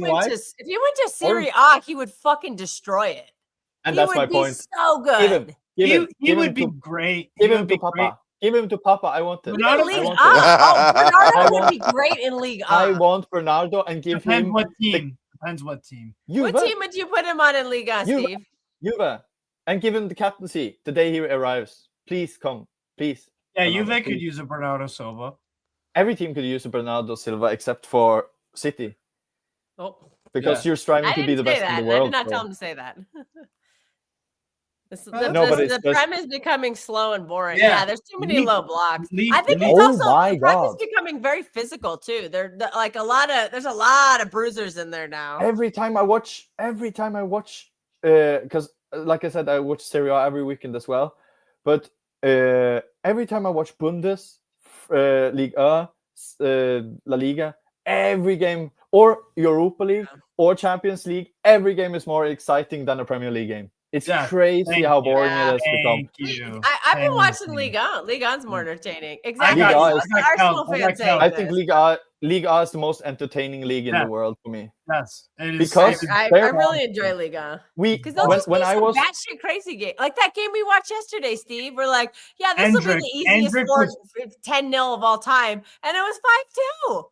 he went to Serie A, he would fucking destroy it. And that's my point. So good. He would be great. Give him to Papa. Give him to Papa. I want it. Bernardo would be great in League A. I want Bernardo and give him. What team? Depends what team. What team would you put him on in Liga, Steve? Juve. And give him the captaincy the day he arrives. Please come. Please. Yeah, Juve could use a Bernardo Silva. Every team could use a Bernardo Silva except for City. Oh. Because you're striving to be the best in the world. I did not tell him to say that. The Prem is becoming slow and boring. Yeah, there's too many low blocks. I think it's also the Prem is becoming very physical too. There's a lot of bruisers in there now. Every time I watch, because like I said, I watch Serie A every weekend as well. But every time I watch Bundes, Liga, La Liga, every game, or Europa League, or Champions League, every game is more exciting than a Premier League game. It's crazy how boring it has become. I've been watching Ligue 1. Ligue 1's more entertaining. Exactly. Arsenal fans say I think Ligue 1 is the most entertaining league in the world for me. Yes, because I really enjoy Ligue 1. Because when I was batshit crazy game, like that game we watched yesterday, Steve. We're like, yeah, this will be the easiest 10-0 of all time, and it was 5-2.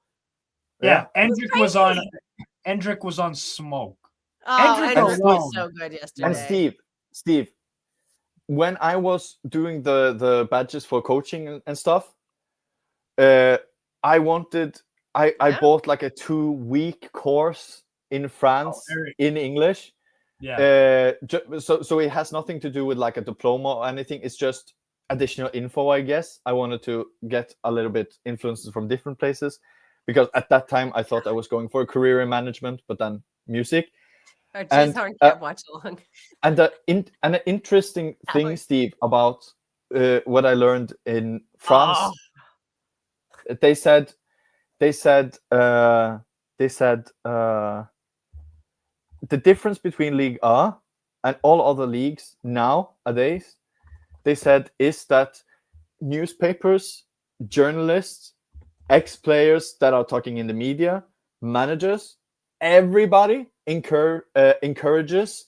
Yeah, Endrick was on smoke. Endrick was so good yesterday. And Steve, when I was doing the badges for coaching and stuff, I bought like a 2-week course in France in English. Yeah. So it has nothing to do with like a diploma or anything. It's just additional info, I guess. I wanted to get a little bit influences from different places, because at that time I thought I was going for a career in management, but then music. And watch along. And an interesting thing, Steve, about what I learned in France, they said the difference between League A and all other leagues nowadays, they said, is that newspapers, journalists, ex-players that are talking in the media, managers, everybody encourages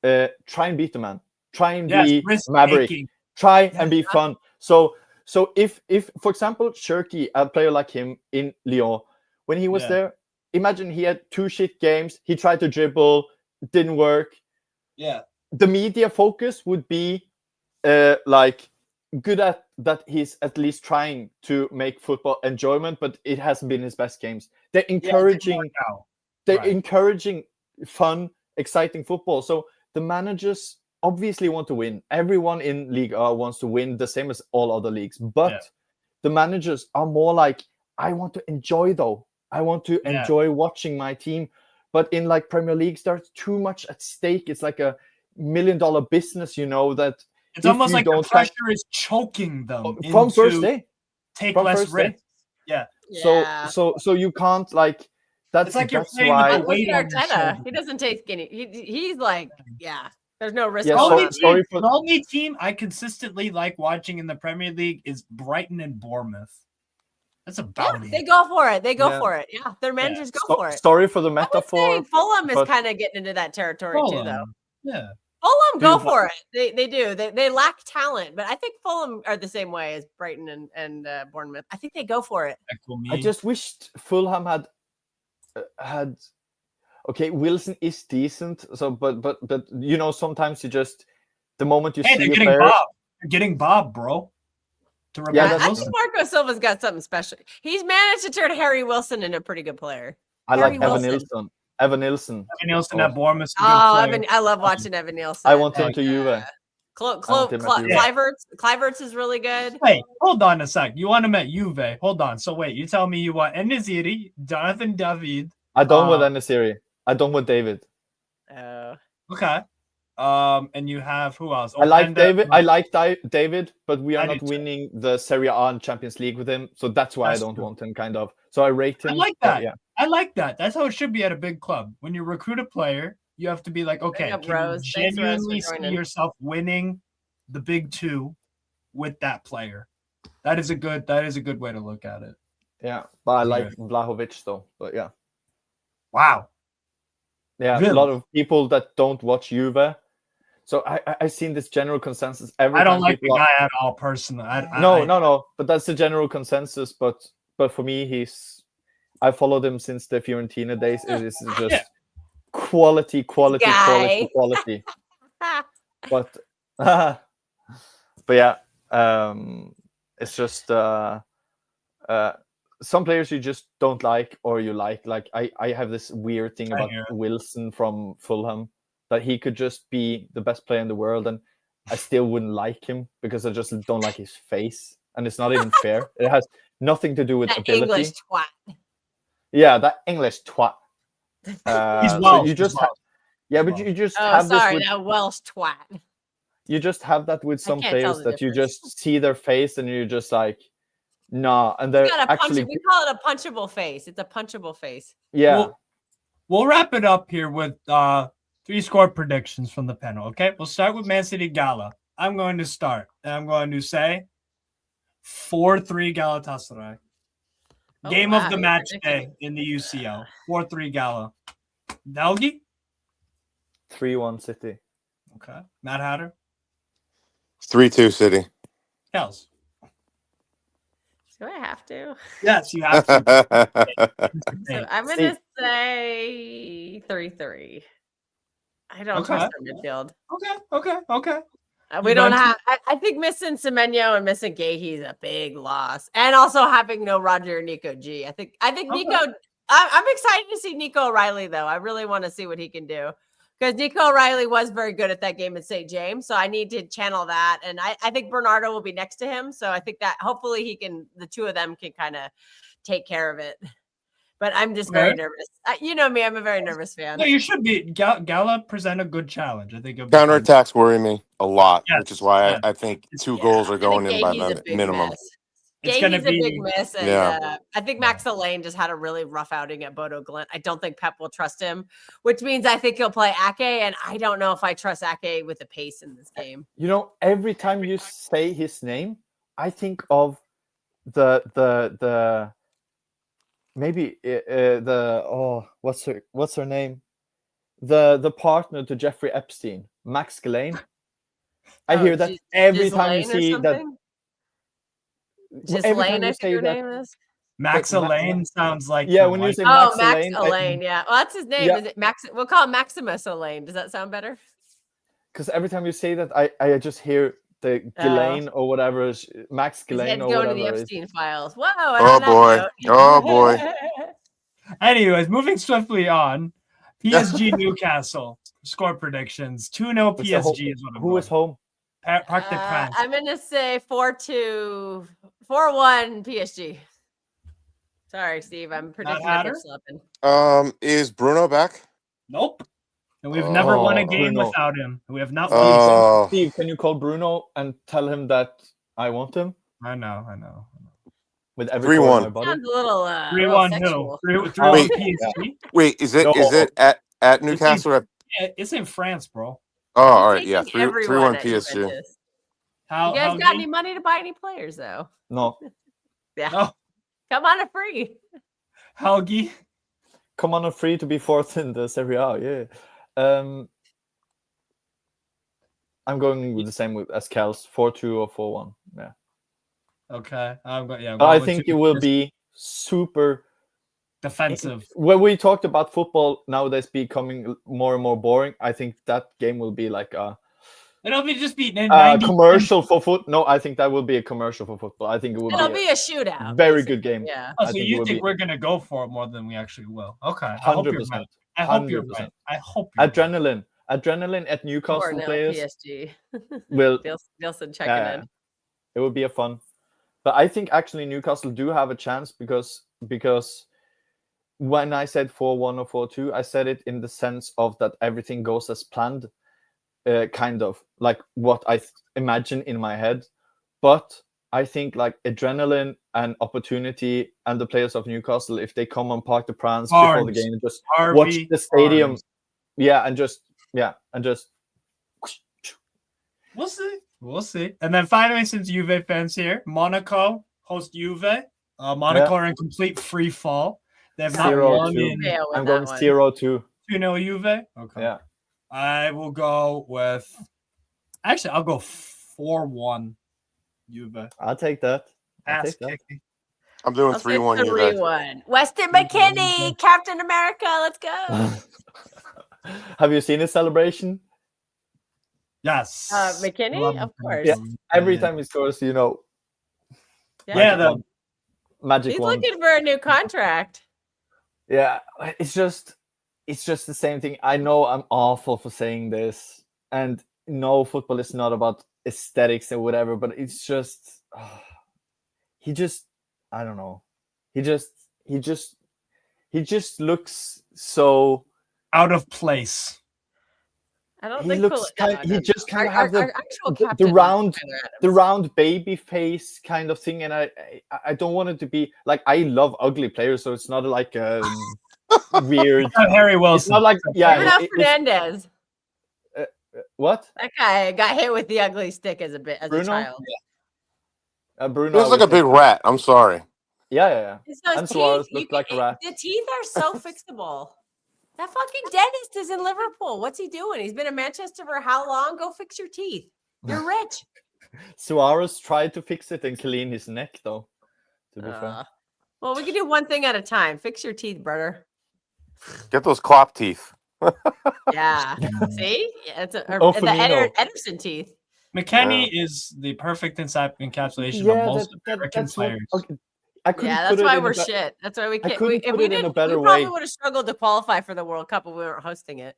try and beat the man, try and be maverick, try and be fun. So if for example Cherky, a player like him in Lyon, when he was there, imagine he had 2 shit games, he tried to dribble, didn't work. Yeah, the media focus would be like good at that, he's at least trying to make football enjoyment, but it hasn't been his best games. They're encouraging encouraging fun, exciting football. So the managers obviously want to win. Everyone in League A wants to win, the same as all other leagues. But the managers are more like, I want to enjoy though. I want to enjoy watching my team. But in like Premier Leagues, there's too much at stake. It's like $1 million business, that it's almost like the pressure is choking them from first day. Take less risks. Yeah. So you can't like. That's like you're playing why. Look at Arteta. He doesn't take any. He's like, there's no risk. Yeah, the only team I consistently like watching in the Premier League is Brighton and Bournemouth. That's about it. They go for it. They go for it. Yeah, their managers go for it. Sorry for the metaphor. Fulham is kind of getting into that territory too, though. Yeah. Fulham go for it. They do. They lack talent, but I think Fulham are the same way as Brighton and Bournemouth. I think they go for it. I just wished Fulham had. Okay, Wilson is decent. So, but sometimes you just the moment you see they're getting Bob. They're getting Bob, bro. I think Marco Silva's got something special. He's managed to turn Harry Wilson into a pretty good player. I like Evan Nilsson. Evan Nilsson at Bournemouth. I love watching Evan Nilsson. I want him to Juve. Kluivert's is really good. Wait, hold on a sec. You want him at Juve? Hold on. So wait, you tell me you want En-Nesyri, Jonathan David. I don't want En-Nesyri. I don't want David. Okay. And you have who else? I like David. I like David, but we are not winning the Serie A and Champions League with him, so that's why I don't want him. Kind of. So I rate him. I like that. I like that. That's how it should be at a big club. When you recruit a player, you have to be like, okay, can you genuinely see yourself winning the big 2 with that player? That is a good way to look at it. Yeah, but I like Vlahovic though. But yeah. Wow. Yeah, really? A lot of people that don't watch Juve. So I've seen this general consensus. I don't like the guy at all, personally. No. But that's the general consensus. But for me, I followed him since the Fiorentina days. It is just quality. But yeah, it's just some players you just don't like or you like. Like I have this weird thing about Wilson from Fulham, that he could just be the best player in the world and I still wouldn't like him because I just don't like his face. And it's not even fair. It has nothing to do with ability. English twat. Yeah, that English twat. He's Welsh. So you just but you just have this with, that Welsh twat. You just have that with some players that you just see their face and you're just like, nah. And they're actually we call it a punchable face. It's a punchable face. Yeah. We'll wrap it up here with 3 score predictions from the panel. Okay, we'll start with Man City Gala. I'm going to start, and I'm going to say 4-3 Galatasaray. Game of the match day in the UCL. 4-3 Gala. Delgi? 3-1 City. Okay. Matt Hatter? 3-2 City. Kels? Do I have to? Yes, you have to. So I'm going to say 3-3. I don't trust the midfield. Okay. We don't have. I think missing Semenyo and missing Gahey is a big loss, and also having no Roger or Nico G. I think Nico. I'm excited to see Nico O'Reilly though. I really want to see what he can do because Nico O'Reilly was very good at that game at St. James. So I need to channel that, and I think Bernardo will be next to him. So I think that hopefully the 2 of them can kind of take care of it. But I'm just very nervous. You know me, I'm a very nervous fan. No, you should be. Gala present a good challenge. I think counterattacks worry me a lot, which is why I think 2 goals are going in by the minimum. It's Gahey's going to a big be miss, and I think Max Elaine just had a really rough outing at Bodo Glint. I don't think Pep will trust him, which means I think he'll play Ake, and I don't know if I trust Ake with the pace in this game. You know, every time you say his name, I think of the maybe what's her name? The partner to Jeffrey Epstein, Max Ghislaine. I hear that every time you see that. Every time you say her name is Max Elaine sounds like when you say Max Elaine, Elaine, yeah. Well, that's his name. Yeah. Is it Max? We'll call him Maximus Elaine. Does that sound better? Because every time you say that, I just hear the Ghislaine or whatever, Max Ghislaine or whatever. Going to the Epstein files. Whoa! Oh boy! Oh boy! Anyways, moving swiftly on. PSG Newcastle score predictions. 2-0 PSG is what I'm Who is home? Parc des Princes. I'm gonna say 4-2, 4-1 PSG. Sorry, Steve. I'm predicting a bit slipping. Is Bruno back? Nope. And we've never won a game without him. We have not won. Steve, can you call Bruno and tell him that I want him? I know. With every 3-1. Sounds a little 3-1 who? 3-1 PSG. Wait, is it at Newcastle? It's in France, bro. Oh, all right, yeah, 3-1 PSG. You guys got any money to buy any players though? No. Yeah. No. Come on a free. Helgi. Come on a free to be fourth in the Serie A. Yeah. I'm going with the same as Kels, 4-2 or 4-1. Yeah. Okay. But I think it will be super defensive. When we talked about football nowadays becoming more and more boring, I think that game will be like it'll be just be commercial for foot. No, I think that will be a commercial for football. I think it'll be a shootout. Very good game. Yeah. Oh, so you think we're gonna go for it more than we actually will? Okay. 100%. I hope you're right. I hope you're adrenaline at Newcastle players. PSG. will Nielsen checking in. It would be a fun. But I think actually Newcastle do have a chance because when I said 4-1 or 4-2, I said it in the sense of that everything goes as planned, kind of like what I imagine in my head. But I think like adrenaline and opportunity and the players of Newcastle, if they come on Parc des Princes before the game and just watch the stadium, and just We'll see. And then finally, since Juve fans here, Monaco host Juve. Monaco are in complete free fall. They have not won in. I'm going 0-2. 2-0 Juve. Okay. Yeah. I will go with. Actually, I'll go 4-1 Juve. I'll take that. I'm doing 3-1 Juve. 3-1. Weston McKennie, Captain America. Let's go. Have you seen his celebration? Yes. McKinney, of course. Yeah. Every time he scores, Yeah, the magic He's one. looking for a new contract. Yeah, it's just the same thing. I know I'm awful for saying this, and no, football is not about aesthetics or whatever, but it's just I don't know. He just looks so out of place. I don't he think looks he just kind of have the round baby face kind of thing, and I don't want it to be like, I love ugly players, so it's not like weird. Harry Wilson. It's not like Bruno Fernandez. What? That guy got hit with the ugly stick as a child. Bruno looks like a big rat. I'm sorry. Yeah. So And Suarez looked like a rat. The teeth are so fixable. That fucking dentist is in Liverpool. What's he doing? He's been in Manchester for how long? Go fix your teeth. You're rich. Suarez tried to fix it and clean his neck, though. To be fair. Well, we can do one thing at a time. Fix your teeth, brother. Get those clop teeth. Yeah. See? Yeah, it's the Ederson teeth. McKennie is the perfect encapsulation of most American players. Okay. I couldn't that's put why it we're shit. That's why we can't. put it in a better we probably way. would have struggled to qualify for the World Cup if we weren't hosting it.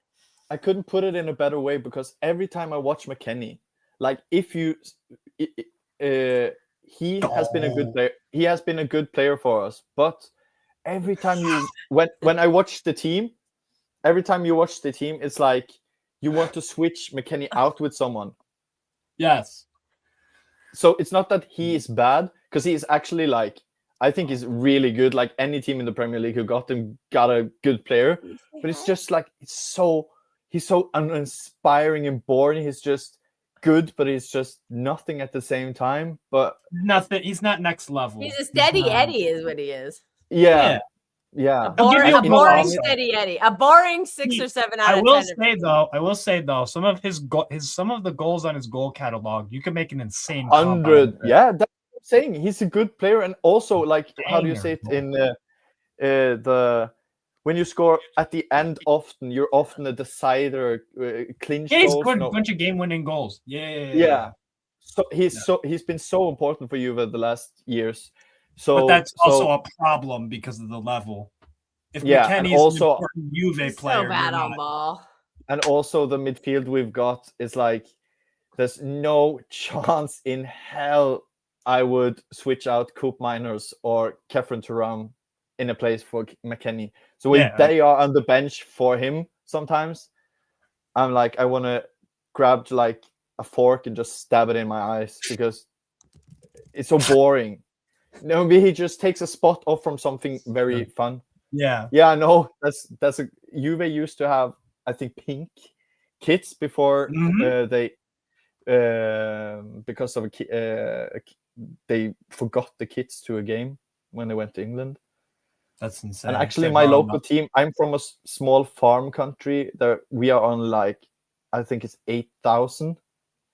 I couldn't put it in a better way because every time I watch McKennie, like if you, he has been a good player. He has been a good player for us. But every time when I watch the team, every time you watch the team, it's like you want to switch McKennie out with someone. Yes. So it's not that he is bad. because he's actually like, I think he's really good. Like any team in the Premier League who got him got a good player. But it's just like he's so uninspiring and boring. He's just good, but he's just nothing at the same time. But nothing. He's not next level. He's a steady Eddie, is what he is. Yeah. A boring steady Eddie. A boring 6 or 7 out of 10. I will say though, some of the goals on his goal catalog, you can make an insane 100. Yeah, that's what I'm saying. He's a good player, and also like how do you say it in the when you score at the end, often you're often a decider, clinch he's goals. Good, bunch of game-winning goals. Yeah. So he's been so important for Juve the last years. So, but that's also a problem because of the level. If McKennie's also an important Juve player, so bad on ball. And also the midfield we've got is like, there's no chance in hell I would switch out Coop Miners or Kefren Turam in a place for McKennie. So when they are on the bench for him, sometimes I'm like, I want to grab like a fork and just stab it in my eyes because it's so boring. No, maybe he just takes a spot off from something very fun. Yeah. Yeah, no, that's a Juve used to have, I think, pink kits before they because of they forgot the kits to a game when they went to England. That's insane. And actually, my local team, I'm from a small farm country. There we are on like, I think it's 8,000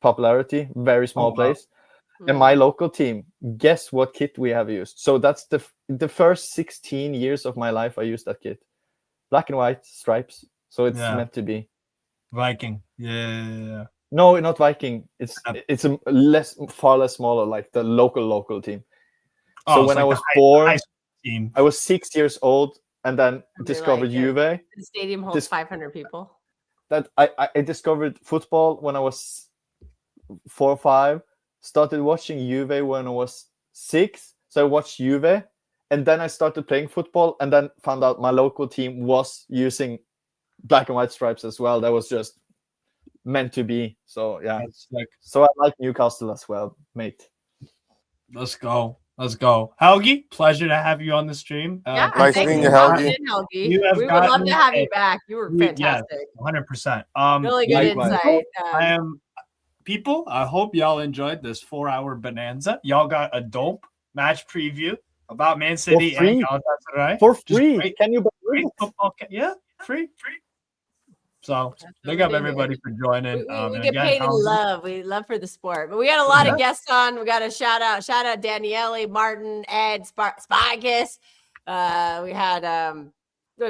popularity, very small place. And my local team, guess what kit we have used? So that's the first 16 years of my life I used that kit. Black and white stripes. So it's meant to be. Viking. Yeah. No, not Viking. It's far less smaller, like the local team. So when I was born, I was 6 years old and then discovered Juve. The stadium holds 500 people. That I discovered football when I was 4 or 5. Started watching Juve when I was 6. So I watched Juve. And then I started playing football and then found out my local team was using black and white stripes as well. That was just meant to be. So, yeah. So I like Newcastle as well, mate. Let's go. Helgi, pleasure to have you on the stream. Nice meeting you, Helgi. We would love to have you back. You were fantastic. 100%. Really good insight. People, I hope y'all enjoyed this 4-hour bonanza. Y'all got a dope match preview about Man City and Galatasaray. For free. Can you believe it? Yeah, free. So big up everybody for joining. We get paid in love. We love for the sport. But we got a lot of guests on. We got a shout out Daniele, Martin, Ed, Spigus. We had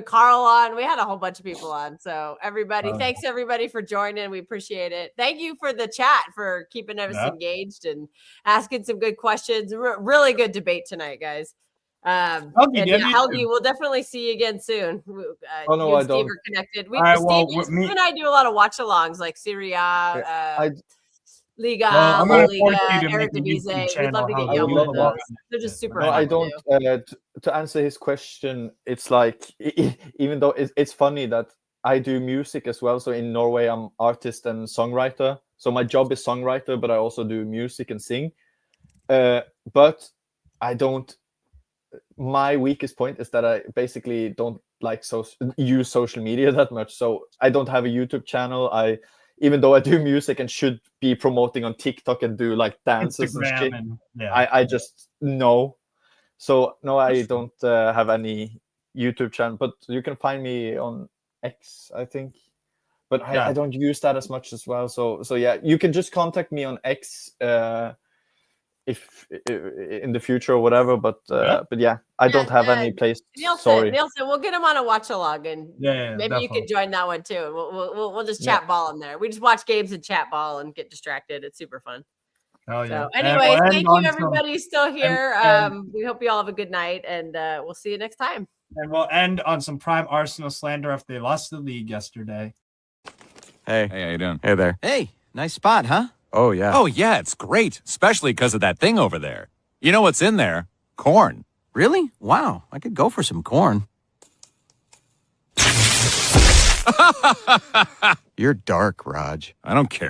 Carl on. We had a whole bunch of people on. So everybody, thanks everybody for joining. We appreciate it. Thank you for the chat, for keeping us engaged and asking some good questions. Really good debate tonight, guys. Helgi, we'll definitely see you again soon. I don't. Steve are connected. Steve and I do a lot of watch-alongs like Serie A, Liga, Eredivisie. We'd love to get you on one of those. They're just super fun. I don't. To answer his question, it's like, even though it's funny that I do music as well. So in Norway, I'm artist and songwriter. So my job is songwriter, but I also do music and sing. But I don't. My weakest point is that I basically don't like use social media that much. So I don't have a YouTube channel. Even though I do music and should be promoting on TikTok and do like dances Instagram and shit, I just no. So no, I don't have any YouTube channel, but you can find me on X, I think. But I don't use that as much as well. So yeah, you can just contact me on X if in the future or whatever. But yeah, I don't have any place. Nielsen, we'll get him on a watch along, and maybe definitely. you can join that one too. We'll just chat ball in there. We just watch games and chat ball and get distracted. It's super fun. Oh yeah. So, anyways, thank you everybody still here. We hope you all have a good night, and we'll see you next time. And we'll end on some prime Arsenal slander after they lost the league yesterday. Hey, how you doing? Hey there. Hey, nice spot, huh? Oh, yeah. Oh, yeah, it's great, especially because of that thing over there. You know what's in there? Corn. Really? Wow, I could go for some corn. You're dark, Raj. I don't care.